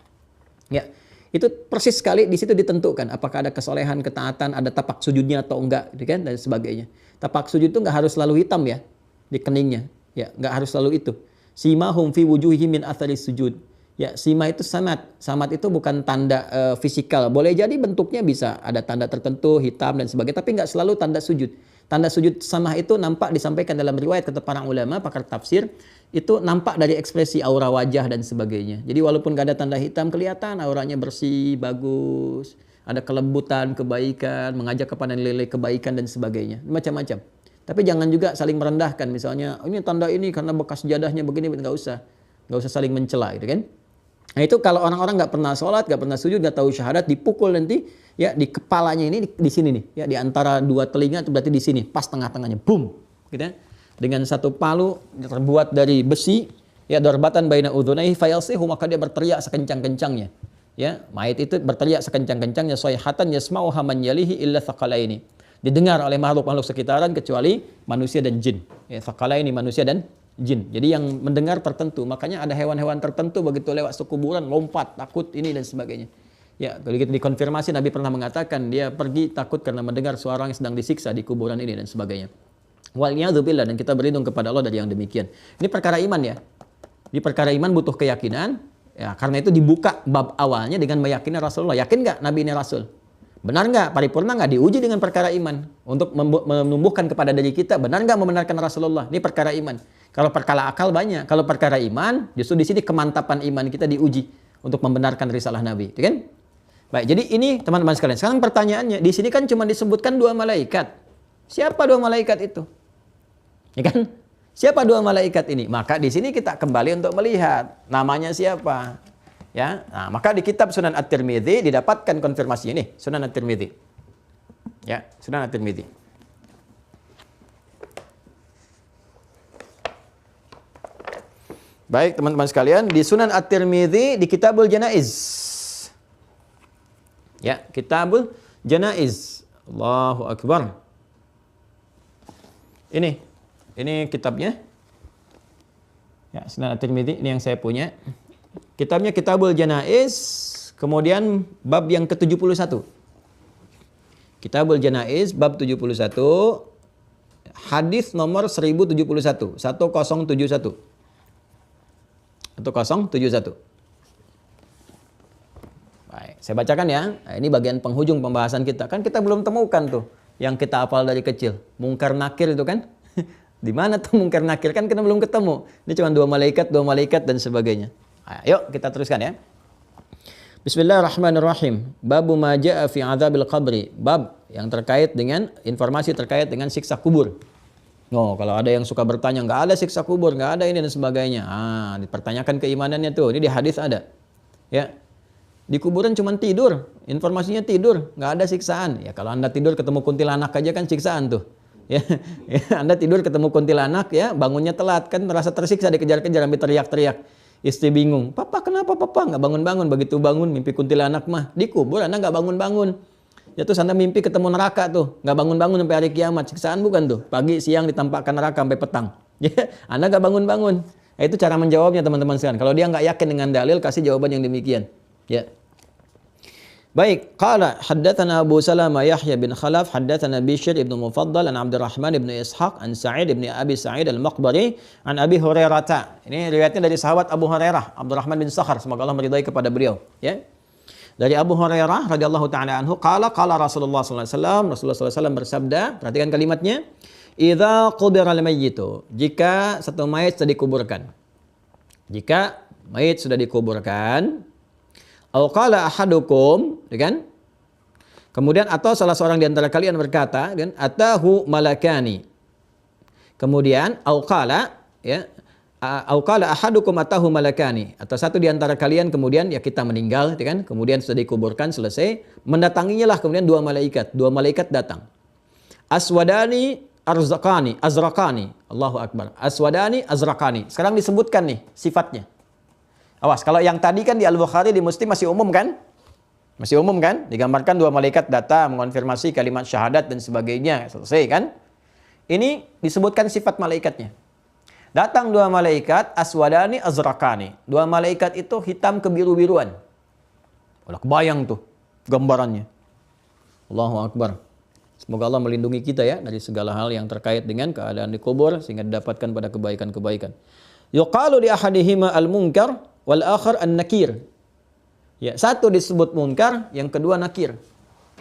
Ya, itu persis sekali di situ ditentukan apakah ada kesolehan, ketaatan, ada tapak sujudnya atau enggak, gitu kan, dan sebagainya. Tapak sujud itu enggak harus selalu hitam ya di keningnya. Ya, enggak harus selalu itu. Simahum fi wujuhihim min athari sujud. Ya, sima itu samat. Samat itu bukan tanda fisikal. Boleh jadi bentuknya bisa ada tanda tertentu, hitam dan sebagainya, tapi enggak selalu tanda sujud. Tanda sujud samah itu nampak disampaikan dalam riwayat kata para ulama, pakar tafsir, itu nampak dari ekspresi aura wajah dan sebagainya. Jadi walaupun enggak ada tanda hitam, kelihatan auranya bersih, bagus, ada kelembutan, kebaikan, mengajak kepada nilai kebaikan dan sebagainya. Macam-macam. Tapi jangan juga saling merendahkan, misalnya ini tanda ini karena bekas sejadahnya begini, nggak usah saling mencela, gitu kan? Nah itu kalau orang-orang nggak pernah sholat, nggak pernah sujud, nggak tahu syahadat, dipukul nanti ya di kepalanya ini di sini nih, ya di antara dua telinga, itu berarti di sini, pas tengah-tengahnya, boom, gitu kan? Dengan satu palu terbuat dari besi, ya darbatan baina udhunaihi fayalsihu, maka dia berteriak sekencang-kencangnya. Ya, mayit itu berteriak sekencang-kencangnya, sayhatan yasma'uha man yalihi illa thaqalaini. Didengar oleh makhluk-makhluk sekitaran kecuali manusia dan jin. Ya, thaqalaini, manusia dan jin. Jadi yang mendengar tertentu. Makanya ada hewan-hewan tertentu begitu lewat sekuburan lompat, takut ini dan sebagainya. Ya, begitu dikonfirmasi Nabi pernah mengatakan dia pergi takut karena mendengar suara orang yang sedang disiksa di kuburan ini dan sebagainya. Waliyadzubillah, dan kita berlindung kepada Allah dari yang demikian. Ini perkara iman ya. Di perkara iman butuh keyakinan. Ya, karena itu dibuka bab awalnya dengan meyakini Rasulullah. Yakin nggak Nabi ini Rasul? Benar nggak? Paripurna nggak? Diuji dengan perkara iman. Untuk menumbuhkan kepada diri kita, benar nggak membenarkan Rasulullah? Ini perkara iman. Kalau perkara akal banyak. Kalau perkara iman, justru di sini kemantapan iman kita diuji untuk membenarkan risalah Nabi. Itu kan? Baik, jadi ini teman-teman sekalian. Sekarang pertanyaannya, di sini kan cuma disebutkan 2 malaikat. Siapa 2 malaikat itu? Ya kan? Siapa 2 malaikat ini? Maka di sini kita kembali untuk melihat namanya siapa. Ya, nah, maka di kitab Sunan At-Tirmidzi didapatkan konfirmasi ini, Sunan At-Tirmidzi. Ya, Sunan At-Tirmidzi. Baik, teman-teman sekalian, di Sunan At-Tirmidzi di Kitabul Janaiz. Ya, Kitabul Janaiz. Allahu Akbar. Ini kitabnya. Ya, Sunan At-Tirmidzi ini yang saya punya. Kitabnya Kitabul Janaiz, kemudian bab yang ke-71. Kitabul Janaiz bab 71, hadis nomor 1071, 1071. 1071. Baik, saya bacakan ya. Nah, ini bagian penghujung pembahasan kita. Kan kita belum temukan tuh yang kita hafal dari kecil. Mungkar nakir itu kan. Di mana tuh mungkar nakir? Kan kita belum ketemu. Ini cuma 2 malaikat dan sebagainya. Ayo kita teruskan ya. Bismillahirrahmanirrahim. Babu ma jaa fi adzabil qabri. Bab yang terkait dengan informasi terkait dengan siksa kubur. Oh, kalau ada yang suka bertanya, nggak ada siksa kubur, nggak ada ini dan sebagainya. Dipertanyakan keimanannya tuh. Ini di hadis ada. Ya. Di kuburan cuma tidur. Informasinya tidur, nggak ada siksaan. Ya kalau Anda tidur ketemu kuntilanak aja kan siksaan tuh. Ya, Anda tidur ketemu kuntilanak ya, bangunnya telat kan merasa tersiksa dikejar-kejar sampai teriak-teriak. Istri bingung, papa kenapa papa nggak bangun-bangun? Begitu bangun mimpi kuntilanak mah dikubur, Anda nggak bangun-bangun. Ya terus Anda mimpi ketemu neraka tuh, nggak bangun-bangun sampai hari kiamat. Siksaan bukan tuh? Pagi siang ditampakkan neraka sampai petang. Ya, Anda nggak bangun-bangun. Nah, itu cara menjawabnya teman-teman sekalian. Kalau dia nggak yakin dengan dalil, kasih jawaban yang demikian. Ya. Baik, qala haddatsana Abu Salamah Yahya bin Khalaf, haddatsana Bishr ibn Mufaddal an Abdurrahman ibn Ishaq an Sa'id ibn Abi Sa'id al-Maqbari an Abi Hurairah. Ini riwayatnya dari sahabat Abu Hurairah, Abdurrahman bin Sakhar, semoga Allah meridai kepada beliau, ya. Dari Abu Hurairah radhiyallahu taala anhu, qala Rasulullah sallallahu alaihi wasallam, Rasulullah sallallahu alaihi wasallam bersabda, perhatikan kalimatnya, idza qubira al-mayyitu, jika satu mayit sudah dikuburkan. Jika mayit sudah dikuburkan, au qala ahadukum, kan? Kemudian atau salah seorang di antara kalian berkata, kan? Atahu malakani. Kemudian au qala, ya, au qala ahadukum atahu malakani. Atau satu di antara kalian kemudian ya kita meninggal, kan? Kemudian sudah dikuburkan selesai, mendatanginya lah kemudian 2 malaikat. 2 malaikat datang. Aswadani azraqani. Allahu Akbar. Aswadani azraqani. Sekarang disebutkan nih sifatnya. Awas, kalau yang tadi kan di Al-Bukhari, di Muslim masih umum kan? Masih umum kan? Digambarkan 2 malaikat datang, mengonfirmasi kalimat syahadat dan sebagainya. Selesai kan? Ini disebutkan sifat malaikatnya. Datang 2 malaikat, aswadani azraqani. 2 malaikat itu hitam kebiru-biruan. Udah kebayang tuh gambarannya. Allahu Akbar. Semoga Allah melindungi kita ya dari segala hal yang terkait dengan keadaan di kubur sehingga didapatkan pada kebaikan-kebaikan. Yuqalu li ahadihima al-munkar wal akhar an-nakir. Ya, satu disebut munkar, yang kedua nakir.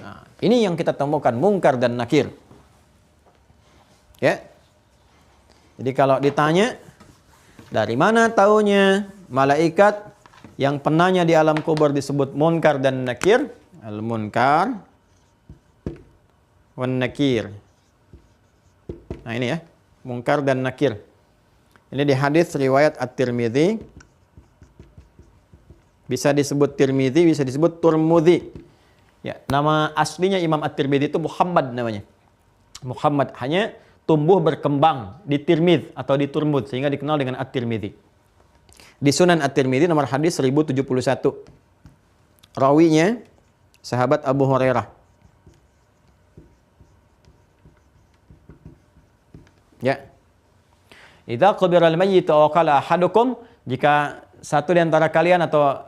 Nah, ini yang kita temukan, munkar dan nakir. Ya. Jadi kalau ditanya dari mana taunya malaikat yang penanya di alam kubur disebut munkar dan nakir? Al-munkar wan nakir. Nah, ini ya, munkar dan nakir. Ini di hadis riwayat At-Tirmidzi. Bisa disebut Tirmidzi, bisa disebut Turmudzi. Ya, nama aslinya Imam At-Tirmidzi itu Muhammad namanya. Muhammad, hanya tumbuh berkembang di Tirmidz atau di Turmud sehingga dikenal dengan At-Tirmidzi. Di Sunan At-Tirmidzi nomor hadis 1071. Rawinya sahabat Abu Hurairah. Ya. Idza qubira al-mayyitu aw qala ahadukum, jika satu di antara kalian atau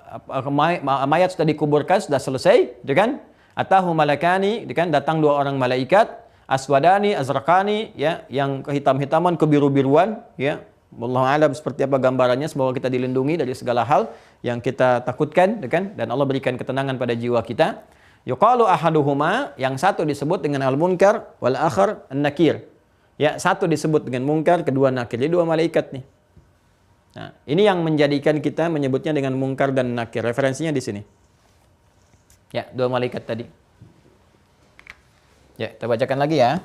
mayat sudah dikuburkan, sudah selesai, gitu kan? Atahu malakani, gitu kan? Datang 2 orang malaikat, aswadani, azraqani, ya, yang kehitam-hitaman, kebiru-biruan, ya. Wallahu a'lam seperti apa gambarannya. Semoga kita dilindungi dari segala hal yang kita takutkan, kan? Dan Allah berikan ketenangan pada jiwa kita. Yuqalu ahaduhuma, yang satu disebut dengan al-munkar, wal akhar an-nakir. Ya, satu disebut dengan munkar, kedua nakir. Jadi dua malaikat nih. Nah, ini yang menjadikan kita menyebutnya dengan munkar dan nakir. Referensinya di sini. Ya, dua malaikat tadi. Ya, kita bacakan lagi ya.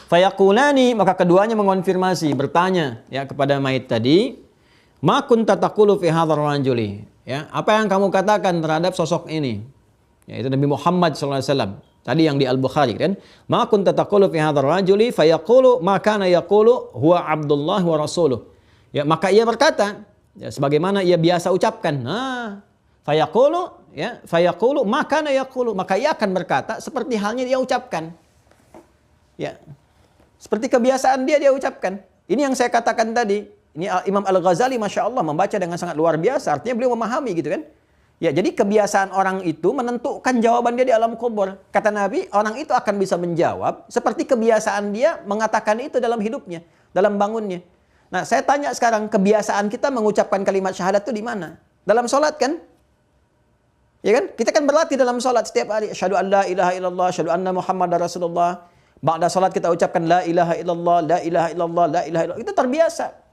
Fayaqulani, maka keduanya mengonfirmasi, bertanya ya kepada mayit tadi, ma kunta taqulu fi hadzal rajuli? Ya, apa yang kamu katakan terhadap sosok ini? Yaitu Nabi Muhammad SAW. Tadi yang di Al-Bukhari kan, ma kunta taqulu fi hadzal rajuli fayaqulu ma kana yaqulu huwa Abdullah wa rasuluh. Ya, maka ia berkata, ya, sebagaimana ia biasa ucapkan. Nah, fayaqulu ma kana yaqulu, maka ia akan berkata seperti halnya dia ucapkan. Ya. Seperti kebiasaan dia ucapkan. Ini yang saya katakan tadi. Ini Imam Al-Ghazali Masya Allah membaca dengan sangat luar biasa. Artinya beliau memahami gitu kan. Ya, jadi kebiasaan orang itu menentukan jawaban dia di alam kubur. Kata Nabi, orang itu akan bisa menjawab seperti kebiasaan dia mengatakan itu dalam hidupnya, dalam bangunnya. Nah, saya tanya sekarang, kebiasaan kita mengucapkan kalimat syahadat itu di mana? Dalam sholat kan? Ya kan? Kita kan berlatih dalam sholat setiap hari. Asyhadu an la ilaha illallah, asyhadu anna Muhammadar Rasulullah. Ba'da sholat kita ucapkan la ilaha illallah, la ilaha illallah, la ilaha illallah. Itu terbiasa.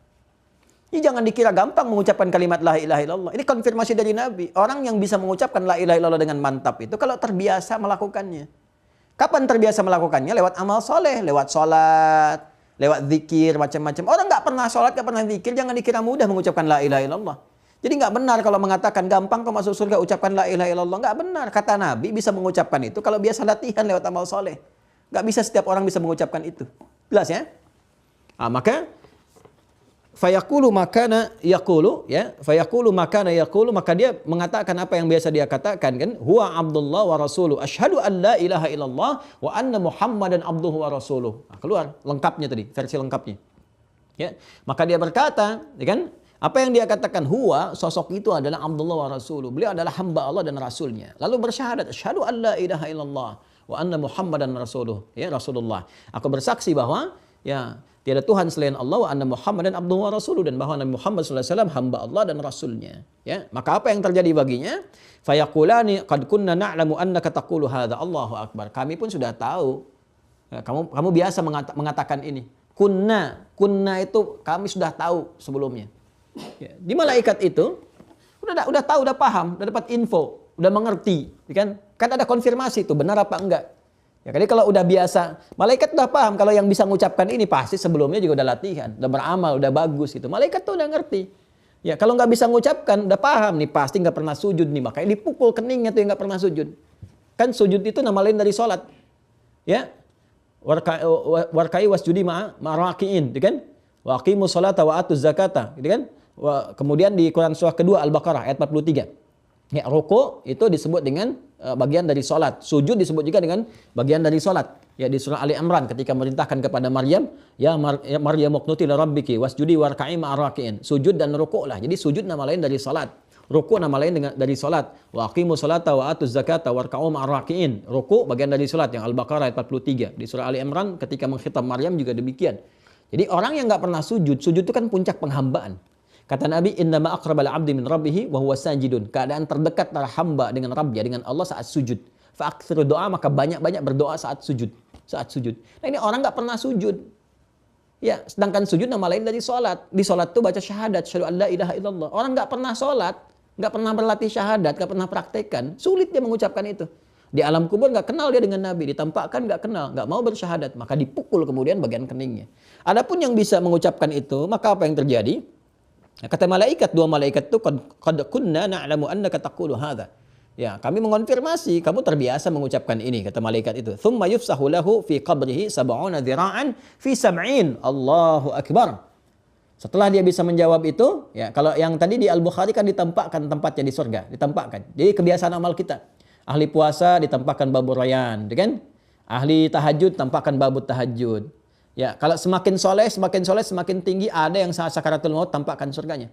Ini jangan dikira gampang mengucapkan kalimat la ilaha illallah. Ini konfirmasi dari Nabi. Orang yang bisa mengucapkan la ilaha illallah dengan mantap itu kalau terbiasa melakukannya. Kapan terbiasa melakukannya? Lewat amal soleh, lewat sholat, lewat zikir, macam-macam. Orang nggak pernah sholat, nggak pernah zikir, jangan dikira mudah mengucapkan la ilaha illallah. Jadi nggak benar kalau mengatakan gampang kau masuk surga ucapkan la ilaha illallah. Nggak benar. Kata Nabi bisa mengucapkan itu kalau biasa latihan lewat amal soleh. Nggak bisa setiap orang bisa mengucapkan itu. Jelas ya? Maka fayaqulu makana yaqulu, ya, fayaqulu makana yaqulu, maka dia mengatakan apa yang biasa dia katakan kan, huwa Abdullah wa rasuluh, asyhadu an la ilaha illallah wa anna Muhammadan abduhu wa rasuluh. Keluar lengkapnya tadi, versi lengkapnya. Ya, maka dia berkata, ya kan, apa yang dia katakan, huwa, sosok itu adalah Abdullah wa rasuluh. Beliau adalah hamba Allah dan rasulnya. Lalu bersyahadat, asyhadu an la ilaha illallah wa anna Muhammadan rasuluh, ya, Rasulullah. Aku bersaksi bahwa ya tiada Tuhan selain Allah wa anna Muhammadan abduhu wa rasuluh, dan bahwa Nabi Muhammad SAW hamba Allah dan rasulnya. Ya, maka apa yang terjadi baginya? Fayaqulani qad kunna na'lamu annaka taqulu hadza. Allahu akbar. Kami pun sudah tahu. Ya, kamu biasa mengatakan ini. Kunna itu kami sudah tahu sebelumnya. Ya, di malaikat itu udah tahu, udah paham, udah dapat info, udah mengerti, kan? Kan ada konfirmasi itu benar apa enggak. Ya, jadi kalau udah biasa, malaikat udah paham kalau yang bisa mengucapkan ini pasti sebelumnya juga udah latihan, udah beramal, udah bagus gitu. Malaikat tuh udah ngerti. Ya, kalau nggak bisa mengucapkan, udah paham nih pasti nggak pernah sujud nih, makanya dipukul keningnya tuh yang nggak pernah sujud. Kan sujud itu nama lain dari sholat. Ya, warkai wasjudi ma'rakiin, gitu kan? Wa aqimus sholata wa atuz zakata, gitu kan? Kemudian di Quran surah kedua Al-Baqarah ayat 43. Ya, ruku itu disebut dengan bagian dari sholat. Sujud disebut juga dengan bagian dari sholat. Ya, di surah Ali Imran ketika merintahkan kepada Maryam, ya Maryam uqnuti li rabbiki wasjudi warka'i ma'arakiin. Sujud dan ruku lah. Jadi sujud nama lain dari sholat. Ruku nama lain dari sholat. Wa aqimus sholata wa atuz zakata warka'u ma'arakiin. Ruku bagian dari sholat yang Al-Baqarah ayat 43. Di surah Ali Imran ketika mengkhitab Maryam juga demikian. Jadi orang yang nggak pernah sujud itu kan puncak penghambaan. Kata Nabi, innama aqrabal 'abdi min rabbih wa huwa sajidun. Keadaan terdekat antara hamba dengan Rabbnya, dengan Allah saat sujud. Fa aktsiru doa, maka banyak-banyak berdoa saat sujud. Nah, ini orang nggak pernah sujud. Ya, sedangkan sujud nama lain dari sholat. Di sholat tuh baca syahadat, asyhadu an la ilaha illallah. Orang nggak pernah sholat, nggak pernah berlatih syahadat, nggak pernah praktekkan, sulit dia mengucapkan itu. Di alam kubur nggak kenal dia dengan Nabi, ditampakkan nggak kenal, nggak mau bersyahadat, maka dipukul kemudian bagian keningnya. Adapun yang bisa mengucapkan itu, maka apa yang terjadi? Kata malaikat, dua malaikat itu qad kunna na'lamu annaka taqulu hadza. Ya, kami mengonfirmasi kamu terbiasa mengucapkan ini, kata malaikat itu. Tsumma yufsahu lahu fi qabrihi 70 dhira'an fi 70. Allahu akbar. Setelah dia bisa menjawab itu, ya, kalau yang tadi di Al-Bukhari kan ditampakkan tempatnya di surga, ditampakkan. Jadi kebiasaan amal kita. Ahli puasa ditampakkan babur rayyan, kan? Ahli tahajud tampakkan babut tahajud. Ya, kalau semakin soleh, semakin tinggi, ada yang saat sakaratul maut tampakkan surganya.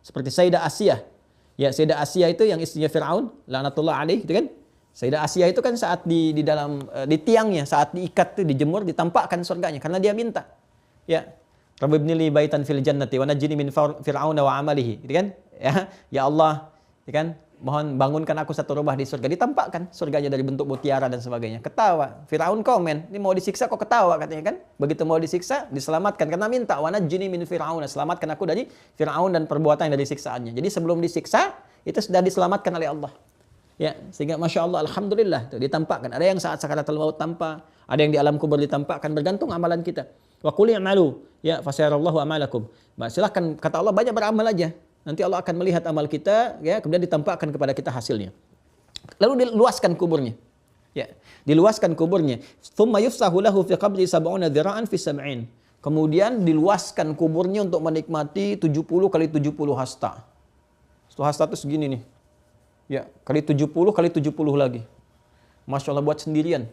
Seperti Sayyidah Asiyah. Ya, Sayyidah Asiyah itu yang istrinya Fir'aun, laknatullah alaih, gitu kan? Sayyidah Asia itu kan saat di dalam di tiangnya, saat diikat tuh dijemur, ditampakkan surganya karena dia minta. Ya. Rabbi ibnili baitan fil jannati wa najjini min fir'auna wa amalihi. Gitu kan? Ya Allah, gitu kan? Mohon bangunkan aku satu rumah di surga. Ditampakkan surganya dari bentuk mutiara dan sebagainya. Ketawa. Firaun komen, ini mau disiksa kok ketawa katanya kan? Begitu mau disiksa, diselamatkan karena minta wa najjini min fir'auna, selamatkan aku dari Firaun dan perbuatan dari siksaannya. Jadi sebelum disiksa itu sudah diselamatkan oleh Allah. Ya, sehingga masya Allah, alhamdulillah tuh ditampakkan. Ada yang saat sakaratul maut tampak, ada yang di alam kubur ditampakkan, bergantung amalan kita. Wa qul i'malu ya fasayarallahu amalakum. Silahkan, kata Allah, banyak beramal aja. Nanti Allah akan melihat amal kita, ya, kemudian ditampakkan kepada kita hasilnya. Lalu diluaskan kuburnya. Ya, diluaskan kuburnya. Tsumma yufsahu lahu fi qabri 70 dhira'an fi 70. Kemudian diluaskan kuburnya untuk menikmati 70 kali 70 hasta. 1 hasta itu segini nih. Ya, kali 70 kali 70 lagi. Masya Allah, buat sendirian.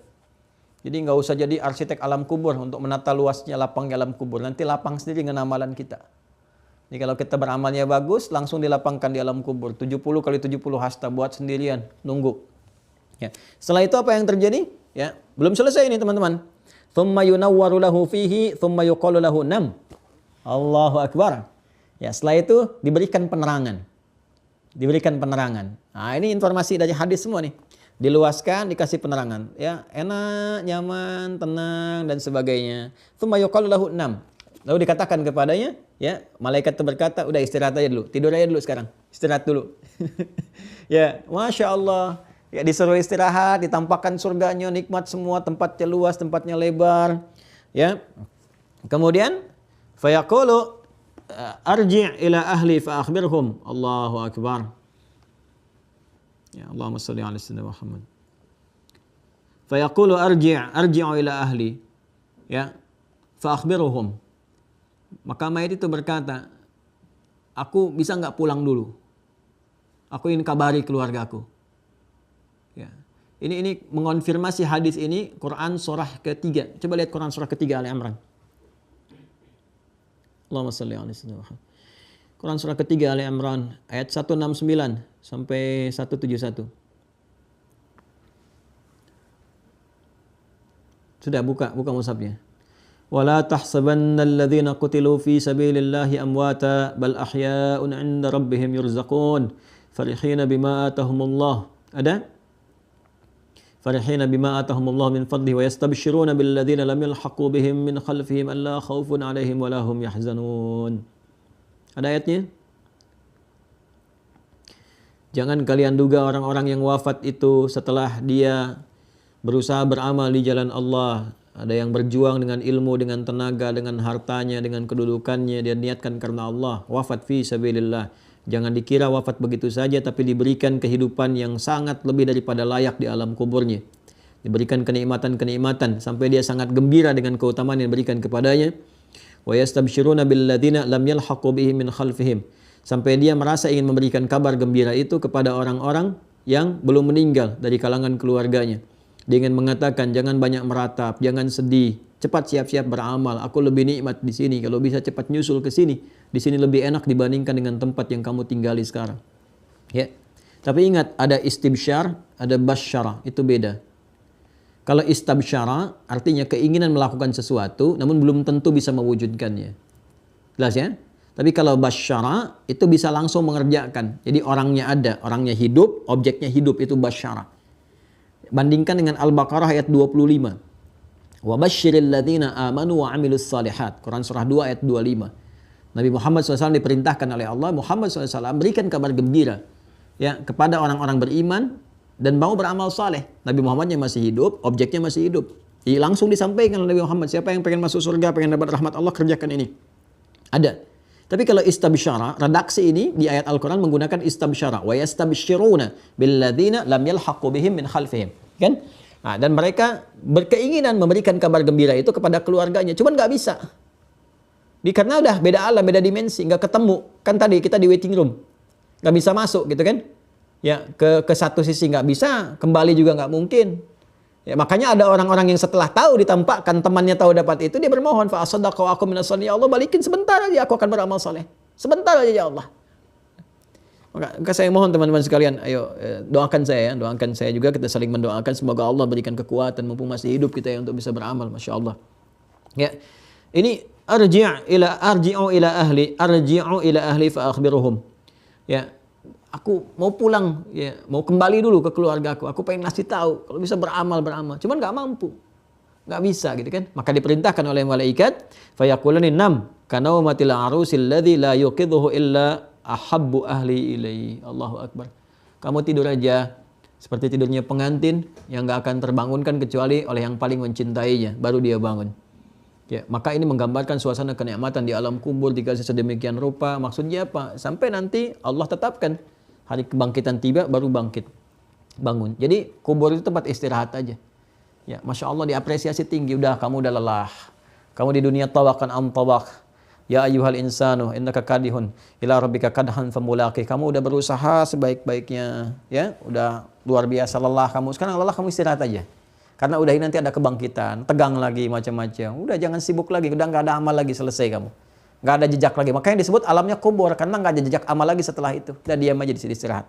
Jadi nggak usah jadi arsitek alam kubur untuk menata luasnya lapangnya alam kubur. Nanti lapang sendiri dengan amalan kita. Jadi kalau kita beramalnya bagus, langsung dilapangkan di alam kubur. 70 kali 70 hasta, buat sendirian, nunggu. Ya. Setelah itu apa yang terjadi? Ya, belum selesai ini teman-teman. Thumma yunawwaru lahu fihi, thumma yuqalu lahu nam. Allahu Akbar. Ya, setelah itu diberikan penerangan. Diberikan penerangan. Nah, ini informasi dari hadis semua nih. Diluaskan, dikasih penerangan. Ya, enak, nyaman, tenang, dan sebagainya. Tsumma yuqalu lahu nam. Lalu dikatakan kepadanya, ya, malaikat itu berkata, udah istirahat aja dulu, tidur aja dulu sekarang, istirahat dulu. Ya, masya Allah. Ya, disuruh istirahat, ditampakkan surganya, nikmat semua, tempatnya luas, tempatnya lebar. Ya, kemudian, fayaqulu arji' ila ahli fa akhbirhum. Allahu Akbar. Ya, Allahumma shalli ala sayyidina Muhammad. Fa yaqulu arji'u ila ahli. Ya. Fa akhbirhum. Maka mayat itu berkata, aku bisa enggak pulang dulu? Aku ingin kabari keluargaku. Ya. Ini mengonfirmasi hadis ini Quran surah ketiga. Coba lihat Quran surah ketiga Ali Imran. Allahumma shalli ala sayyidina Muhammad. Quran surah ketiga Ali Imran ayat 169 sampai 171. Sudah buka mushafnya. Wala tahsabanna alladhina qutilu fi sabilillahi amwata bal ahya'un 'inda rabbihim yurzaqun farihina bima atahumullah. Ada? Farihina bima atahumullah min fadlihi wa yastabshiruna bil ladzina lam yalhaqu bihim min khalfihim alla khaufun 'alaihim wa la hum yahzanun. Ada ayatnya? Jangan kalian duga orang-orang yang wafat itu setelah dia berusaha beramal di jalan Allah. Ada yang berjuang dengan ilmu, dengan tenaga, dengan hartanya, dengan kedudukannya. Dia niatkan karena Allah. Wafat fi sabilillah. Jangan dikira wafat begitu saja, tapi diberikan kehidupan yang sangat lebih daripada layak di alam kuburnya. Diberikan kenikmatan-kenikmatan sampai dia sangat gembira dengan keutamaan yang diberikan kepadanya. Wa yastabshiruna bil ladzina lam yalhaqu bihim min khalfihim. Sampai dia merasa ingin memberikan kabar gembira itu kepada orang-orang yang belum meninggal dari kalangan keluarganya. Dia ingin mengatakan, jangan banyak meratap, jangan sedih, cepat siap-siap beramal. Aku lebih nikmat di sini, kalau bisa cepat nyusul ke sini. Di sini lebih enak dibandingkan dengan tempat yang kamu tinggali sekarang. Ya. Tapi ingat, ada istibsyar, ada basyara, itu beda. Kalau istabsyara artinya keinginan melakukan sesuatu namun belum tentu bisa mewujudkannya. Jelas ya? Tapi kalau basyara itu bisa langsung mengerjakan. Jadi orangnya ada, orangnya hidup, objeknya hidup, itu basyara. Bandingkan dengan Al-Baqarah ayat 25. Wa basyiril ladzina amanu wa 'amilus shalihat. Quran surah 2 ayat 25. Nabi Muhammad SAW diperintahkan oleh Allah, Muhammad SAW berikan kabar gembira ya kepada orang-orang beriman dan mau beramal saleh. Nabi Muhammadnya masih hidup, objeknya masih hidup. Jadi langsung disampaikan oleh Nabi Muhammad, siapa yang pengen masuk surga, pengen dapat rahmat Allah, kerjakan ini. Ada. Tapi kalau istabsyara, redaksi ini di ayat Al-Quran menggunakan istabsyara. Wa yastabsyiruna billadzina lam yalhaqu bihim min khalfihim. Kan? Nah, dan mereka berkeinginan memberikan kabar gembira itu kepada keluarganya. Cuman nggak bisa. Karena udah beda alam, beda dimensi, nggak ketemu. Kan tadi kita di waiting room. Nggak bisa masuk gitu kan. Ya, ke satu sisi nggak bisa, kembali juga nggak mungkin. Ya, makanya ada orang-orang yang setelah tahu ditampakkan temannya tahu dapat itu, dia bermohon, fa asaddaqa aku minas solihin, ya Allah balikin sebentar aja, aku akan beramal soleh. Sebentar aja ya Allah. Maka saya mohon teman-teman sekalian, ayo doakan saya ya, doakan saya juga, kita saling mendoakan semoga Allah berikan kekuatan mumpung masih hidup kita ya untuk bisa beramal, masya Allah. Ya, ini arji'u ila ahli fa akhbiruhum. Ya, aku mau pulang, ya, mau kembali dulu ke keluarga aku pengen ngasih tahu kalau bisa beramal, cuman nggak mampu. Nggak bisa gitu kan. Maka diperintahkan oleh malaikat, fayaqulani nam kanaumatil arusil ladzi la yuqidhuhu illa ahabbu ahli ilaihi. Allahu akbar. Kamu tidur aja seperti tidurnya pengantin yang nggak akan terbangunkan kecuali oleh yang paling mencintainya, baru dia bangun. Ya, maka ini menggambarkan suasana kenikmatan di alam kubur dikasih sedemikian rupa. Maksudnya apa? Sampai nanti Allah tetapkan hari kebangkitan tiba baru bangkit, bangun. Jadi kubur itu tempat istirahat aja. Ya, masya Allah diapresiasi tinggi. Udah, kamu udah lelah. Kamu di dunia tawakan tawak. Ya ayyuhal insanu innaka kadihun ila rabbika kadhan famulaqih. Kamu udah berusaha sebaik-baiknya, ya. Udah luar biasa lelah kamu. Sekarang lelah, kamu istirahat aja. Karena udah ini nanti ada kebangkitan, tegang lagi macam-macam. Udah jangan sibuk lagi, udah nggak ada amal lagi, selesai kamu. Nggak ada jejak lagi. Makanya disebut alamnya kubur karena nggak ada jejak amal lagi setelah itu. Udah diam aja di sini, istirahat.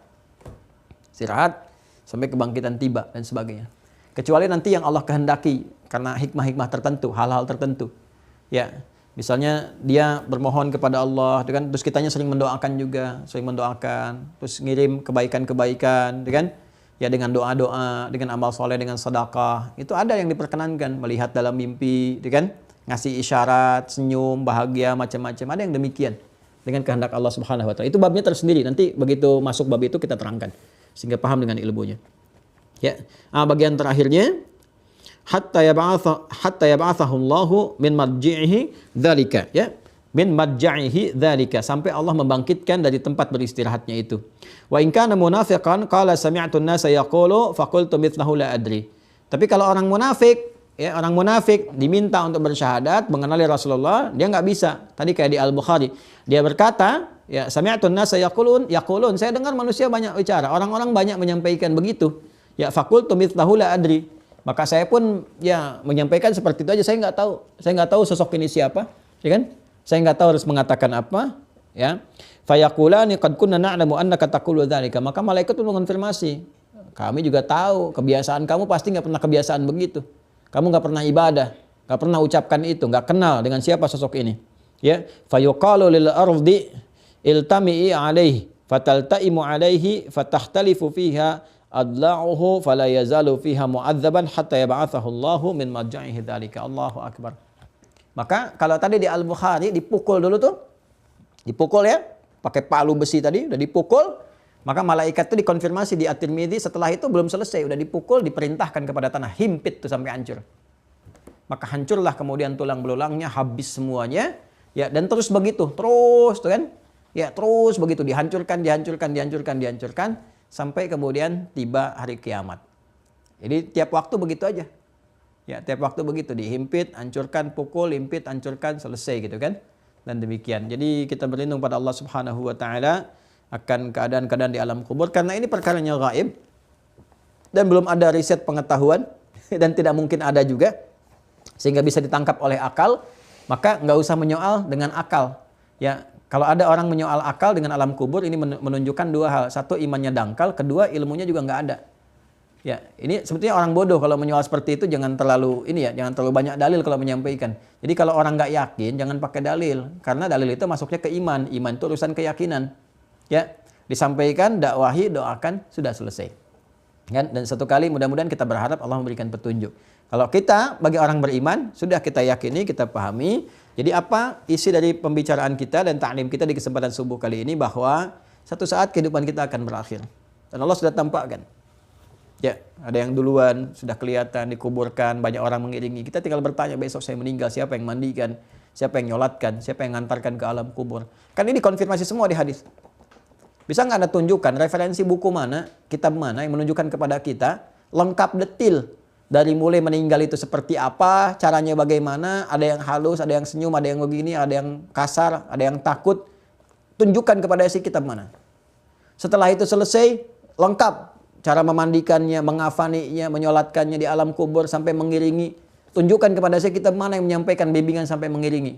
Istirahat sampai kebangkitan tiba dan sebagainya. Kecuali nanti yang Allah kehendaki karena hikmah-hikmah tertentu, hal-hal tertentu. Ya. Misalnya dia bermohon kepada Allah, kan? Terus kitanya sering mendoakan juga, terus ngirim kebaikan-kebaikan, kan? Ya dengan doa-doa, dengan amal soleh, dengan sedekah, itu ada yang diperkenankan, melihat dalam mimpi, kan? Ngasih isyarat, senyum, bahagia, macam-macam, ada yang demikian dengan kehendak Allah Subhanahu Wa Taala. Itu babnya tersendiri. Nanti begitu masuk bab itu kita terangkan sehingga paham dengan ilmunya. Ya, bagian terakhirnya. Hatta yab'athahu Allahu min marji'ihi dzalika, ya, min marji'ihi dzalika, sampai Allah membangkitkan dari tempat beristirahatnya itu. Wa in kana munafiqan qala sami'tu an-nasa yaqulu faqultu mithlahu la adri. Tapi kalau orang munafik, ya, orang munafik diminta untuk bersyahadat mengenali Rasulullah, dia nggak bisa. Tadi kayak di Al-Bukhari, dia berkata, ya, sami'tu an-nasa yaqulun, saya dengar manusia banyak bicara, orang-orang banyak menyampaikan begitu. Ya, faqultu mithlahu la adri. Maka saya pun ya menyampaikan seperti itu aja. Saya nggak tahu sosok ini siapa, ya kan? Saya nggak tahu harus mengatakan apa, ya. Fayaqulani qad kunna na'lamu annaka taqulu dzalika. Maka malaikat pun mengonfirmasi, kami juga tahu kebiasaan kamu pasti nggak pernah kebiasaan begitu. Kamu nggak pernah ibadah, nggak pernah ucapkan itu, nggak kenal dengan siapa sosok ini. Ya, fayuqalu lil ardi iltami'i alaihi fataltaimu alaihi fatahtalifu fiha adla'uhu fala yazalu fiha mu'adzaban hatta yab'athahu Allahu min marja'ihi dzalika. Allahu akbar. Maka kalau tadi di Al-Bukhari dipukul dulu tuh. Dipukul ya, pakai palu besi tadi udah dipukul, maka malaikat itu dikonfirmasi di At-Tirmidzi, setelah itu belum selesai, udah dipukul, diperintahkan kepada tanah, himpit tuh sampai hancur. Maka hancurlah kemudian tulang belulangnya, habis semuanya, ya, dan terus begitu, terus tuh kan. Ya, terus begitu dihancurkan sampai kemudian tiba hari kiamat. Jadi tiap waktu begitu aja. Ya, tiap waktu begitu, dihimpit, hancurkan, pukul, himpit, hancurkan, selesai gitu kan. Dan demikian. Jadi kita berlindung pada Allah Subhanahu wa taala akan keadaan-keadaan di alam kubur karena ini perkaranya gaib dan belum ada riset pengetahuan dan tidak mungkin ada juga sehingga bisa ditangkap oleh akal, maka nggak usah menyoal dengan akal. Ya, kalau ada orang menyoal akal dengan alam kubur, ini menunjukkan dua hal. Satu, imannya dangkal. Kedua, ilmunya juga nggak ada. Ya, ini sebetulnya orang bodoh kalau menyoal seperti itu, jangan terlalu jangan terlalu banyak dalil kalau menyampaikan. Jadi kalau orang nggak yakin, jangan pakai dalil. Karena dalil itu masuknya ke iman. Iman itu urusan keyakinan. Ya, disampaikan, dakwahi, doakan, sudah selesai. Kan? Dan satu kali mudah-mudahan kita berharap Allah memberikan petunjuk. Kalau kita bagi orang beriman, sudah kita yakini, kita pahami. Jadi apa isi dari pembicaraan kita dan ta'lim kita di kesempatan subuh kali ini, bahwa satu saat kehidupan kita akan berakhir. Dan Allah sudah tampakkan. Ya, ada yang duluan sudah kelihatan dikuburkan, banyak orang mengiringi. Kita tinggal bertanya, besok saya meninggal, siapa yang mandikan, siapa yang nyolatkan, siapa yang ngantarkan ke alam kubur. Kan ini dikonfirmasi semua di hadis. Bisa nggak Anda tunjukkan referensi buku mana, kitab mana yang menunjukkan kepada kita lengkap detil dari mulai meninggal itu seperti apa, caranya bagaimana, ada yang halus, ada yang senyum, ada yang begini, ada yang kasar, ada yang takut. Tunjukkan kepada si kitab mana. Setelah itu selesai, lengkap cara memandikannya, mengafaninya, menyolatkannya di alam kubur sampai mengiringi. Tunjukkan kepada saya kitab mana yang menyampaikan bimbingan sampai mengiringi.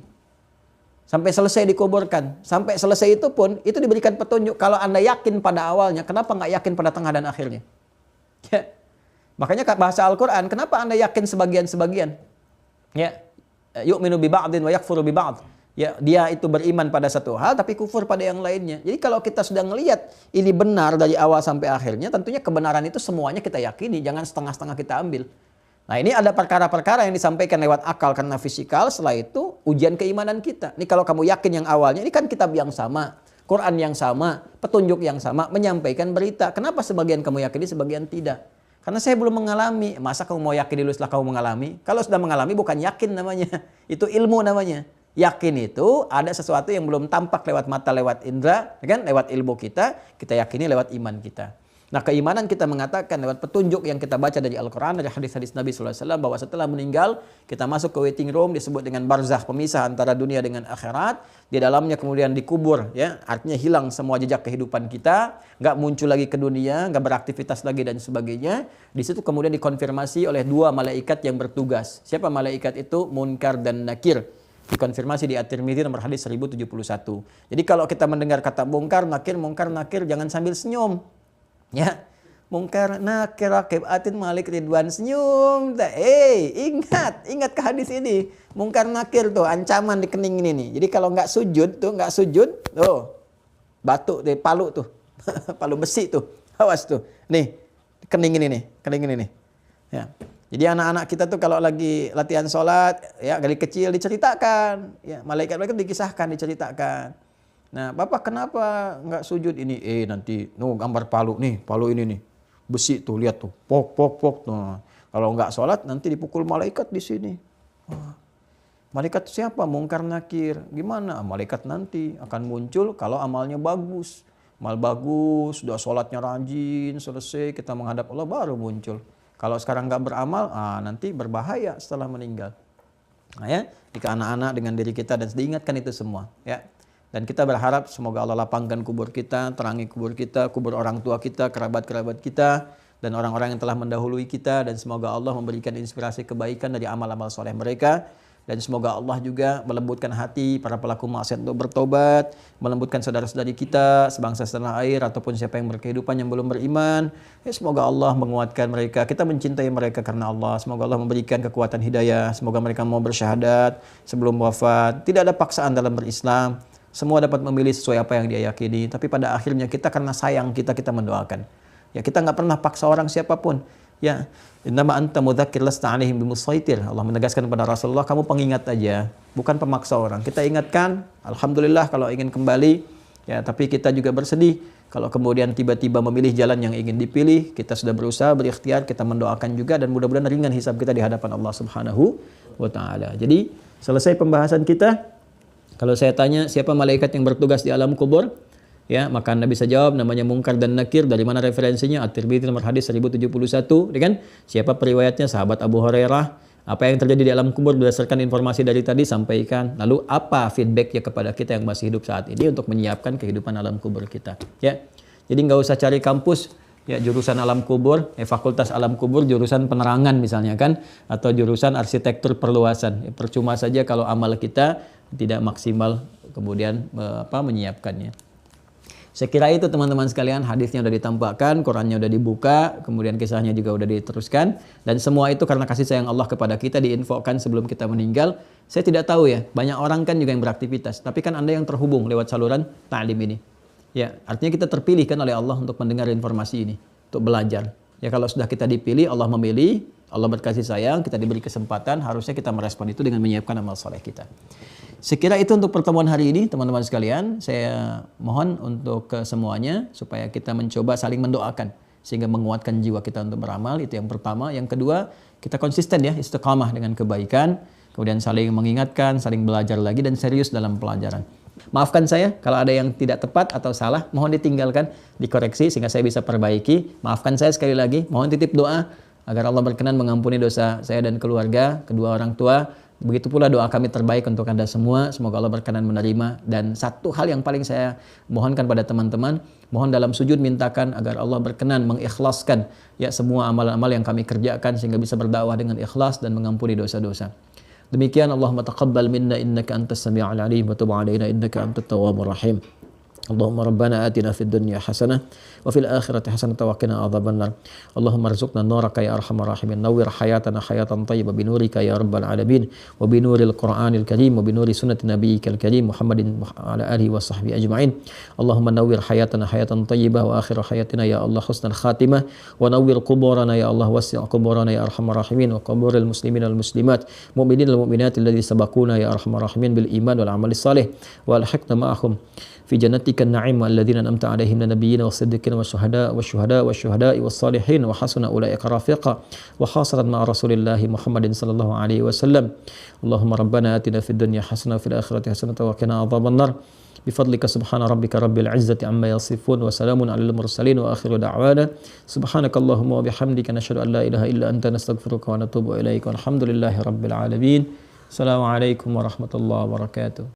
Sampai selesai dikuburkan. Sampai selesai itu pun, itu diberikan petunjuk. Kalau Anda yakin pada awalnya, kenapa nggak yakin pada tengah dan akhirnya? Ya. Makanya bahasa Al-Quran, kenapa Anda yakin sebagian-sebagian? Ya. Yu'minu bi ba'din wa yakfuru bi ba'd. Ya, dia itu beriman pada satu hal, tapi kufur pada yang lainnya. Jadi kalau kita sudah melihat ini benar dari awal sampai akhirnya, tentunya kebenaran itu semuanya kita yakini. Jangan setengah-setengah kita ambil. Nah ini ada perkara-perkara yang disampaikan lewat akal karena fisikal, setelah itu ujian keimanan kita. Ini kalau kamu yakin yang awalnya, ini kan kitab yang sama, Quran yang sama, petunjuk yang sama, menyampaikan berita. Kenapa sebagian kamu yakini, sebagian tidak? Karena saya belum mengalami. Masa kamu mau yakin dulu setelah kamu mengalami? Kalau sudah mengalami bukan yakin namanya, itu ilmu namanya. Yakin itu ada sesuatu yang belum tampak lewat mata, lewat indera, kan? Lewat ilmu kita yakini lewat iman kita. Nah keimanan kita mengatakan lewat petunjuk yang kita baca dari Al-Quran, dari hadis-hadis Nabi SAW, bahwa setelah meninggal kita masuk ke waiting room, disebut dengan barzakh, pemisah antara dunia dengan akhirat. Di dalamnya kemudian dikubur, ya, artinya hilang semua jejak kehidupan kita, nggak muncul lagi ke dunia, nggak beraktivitas lagi dan sebagainya. Di situ kemudian dikonfirmasi oleh dua malaikat yang bertugas. Siapa malaikat itu? Munkar dan Nakir. Dikonfirmasi di At-Tirmidzi nomor hadis 1071. Jadi kalau kita mendengar kata munkar, nakir, jangan sambil senyum. Ya, Munkar Nakir Rakib Atin Malik Ridwan senyum. Ingat ke hadis ini. Munkar Nakir tuh ancaman di kening ini nih. Jadi kalau nggak sujud, batuk deh, palu tuh. Palu besi tuh. Awas tuh. Nih, kening ini nih. Ya. Jadi anak-anak kita tuh kalau lagi latihan sholat, ya dari kecil diceritakan, ya malaikat diceritakan. Nah, Bapak kenapa nggak sujud ini? Nanti, gambar palu ini nih, besi tuh, lihat tuh, pok. Nah, kalau nggak sholat nanti dipukul malaikat di sini. Malaikat siapa? Munkar Nakir. Gimana? Malaikat nanti akan muncul kalau amalnya bagus. Amal bagus, sudah sholatnya rajin, selesai kita menghadap Allah baru muncul. Kalau sekarang nggak beramal, nanti berbahaya setelah meninggal. Nah ya, jika anak-anak dengan diri kita dan diingatkan itu semua, ya. Dan kita berharap semoga Allah lapangkan kubur kita, terangi kubur kita, kubur orang tua kita, kerabat-kerabat kita, dan orang-orang yang telah mendahului kita, dan semoga Allah memberikan inspirasi kebaikan dari amal-amal soleh mereka. Dan semoga Allah juga melembutkan hati para pelaku maksiat untuk bertobat, melembutkan saudara-saudari kita, sebangsa setanah air, ataupun siapa yang berkehidupan yang belum beriman. Ya, semoga Allah menguatkan mereka. Kita mencintai mereka karena Allah. Semoga Allah memberikan kekuatan hidayah. Semoga mereka mau bersyahadat sebelum wafat. Tidak ada paksaan dalam berislam. Semua dapat memilih sesuai apa yang dia yakini. Tapi pada akhirnya kita karena sayang kita mendoakan. Ya, kita nggak pernah paksa orang siapapun. Ya, innama anta mudzakir lasta 'alaihim bimusaitir. Allah menegaskan kepada Rasulullah, kamu pengingat aja, bukan pemaksa orang. Kita ingatkan, alhamdulillah kalau ingin kembali, ya, tapi kita juga bersedih kalau kemudian tiba-tiba memilih jalan yang ingin dipilih. Kita sudah berusaha, berikhtiar, kita mendoakan juga, dan mudah-mudahan ringan hisab kita di hadapan Allah Subhanahu wa taala. Jadi, selesai pembahasan kita. Kalau saya tanya siapa malaikat yang bertugas di alam kubur, ya, maka Anda bisa jawab namanya Munkar dan Nakir. Dari mana referensinya? At-Tirmidzi nomor hadis 1071, kan? Siapa periwayatnya? Sahabat Abu Hurairah. Apa yang terjadi di alam kubur berdasarkan informasi dari tadi sampaikan. Lalu apa feedbacknya kepada kita yang masih hidup saat ini untuk menyiapkan kehidupan alam kubur kita, ya. Jadi nggak usah cari kampus, ya, jurusan alam kubur, fakultas alam kubur, jurusan penerangan misalnya kan, atau jurusan arsitektur perluasan. Ya, percuma saja kalau amal kita tidak maksimal kemudian menyiapkannya. Saya kira itu teman-teman sekalian, hadisnya sudah ditampakkan, Qurannya sudah dibuka, kemudian kisahnya juga sudah diteruskan, dan semua itu karena kasih sayang Allah kepada kita diinfokan sebelum kita meninggal. Saya tidak tahu ya, banyak orang kan juga yang beraktivitas, tapi kan Anda yang terhubung lewat saluran ta'lim ini. Ya, artinya kita terpilih kan oleh Allah untuk mendengar informasi ini, untuk belajar. Ya, kalau sudah kita dipilih, Allah memilih, Allah berkasih sayang, kita diberi kesempatan, harusnya kita merespon itu dengan menyiapkan amal soleh kita. Sekira itu untuk pertemuan hari ini teman-teman sekalian. Saya mohon untuk semuanya supaya kita mencoba saling mendoakan sehingga menguatkan jiwa kita untuk beramal. Itu yang pertama. Yang kedua, kita konsisten ya, istiqamah dengan kebaikan, kemudian saling mengingatkan, saling belajar lagi, dan serius dalam pelajaran. Maafkan saya kalau ada yang tidak tepat atau salah, mohon ditinggalkan, dikoreksi sehingga saya bisa perbaiki. Maafkan saya sekali lagi, mohon titip doa agar Allah berkenan mengampuni dosa saya dan keluarga, kedua orang tua. Begitu pula doa kami terbaik untuk Anda semua. Semoga Allah berkenan menerima. Dan satu hal yang paling saya mohonkan pada teman-teman, mohon dalam sujud mintakan agar Allah berkenan mengikhlaskan ya semua amal-amal yang kami kerjakan sehingga bisa berdakwah dengan ikhlas dan mengampuni dosa-dosa. Demikian, Allahumma taqabbal minna innaka antas sami'ul alim wa tub alaina innaka antat tawwabur rahim. Allahumma rabbana atina fid dunya hasanah wa fil akhirati hasanah wa qina adzabannar. Allahumma arzuqna nuraka ya arhamar rahimin. Nawwir hayatana hayatan thayyibah bi nurika ya rabbal alamin wa bi nuril qur'anil karim wa bi nuri sunnati nabiyyikal karim Muhammadin wa ala alihi wa sahbihi ajma'in. Allahumma nawwir hayatana hayatan thayyibah wa akhir hayatina ya Allah husnal khatimah wa nawwir quburana ya Allah wasi' quburana ya arhamar rahimin wa quburil muslimin wal muslimat mu'minin wal mu'minat alladzi sabaquna ya arhamar rahimin bil iman wal amali salih wa alhiqna ma'ahum في جنتك النعيم الذين أنعمت عليهم من النبيين والصديقين والشهداء والصالحين وحسن أولئك رفيقا وخاصة مع رسول الله محمد صلى الله عليه وسلم. اللهم ربنا آتنا في الدنيا حسنة وفي الآخرة حسنة وقنا عذاب النار بفضلك سبحان ربك رب العزة عما يصفون وسلام على المرسلين وآخر دعوانا سبحانك اللهم وبحمدك نشهد أن لا إله إلا أنت نستغفرك ونتوب إليك والحمد لله رب العالمين. السلام عليكم ورحمة الله وبركاته.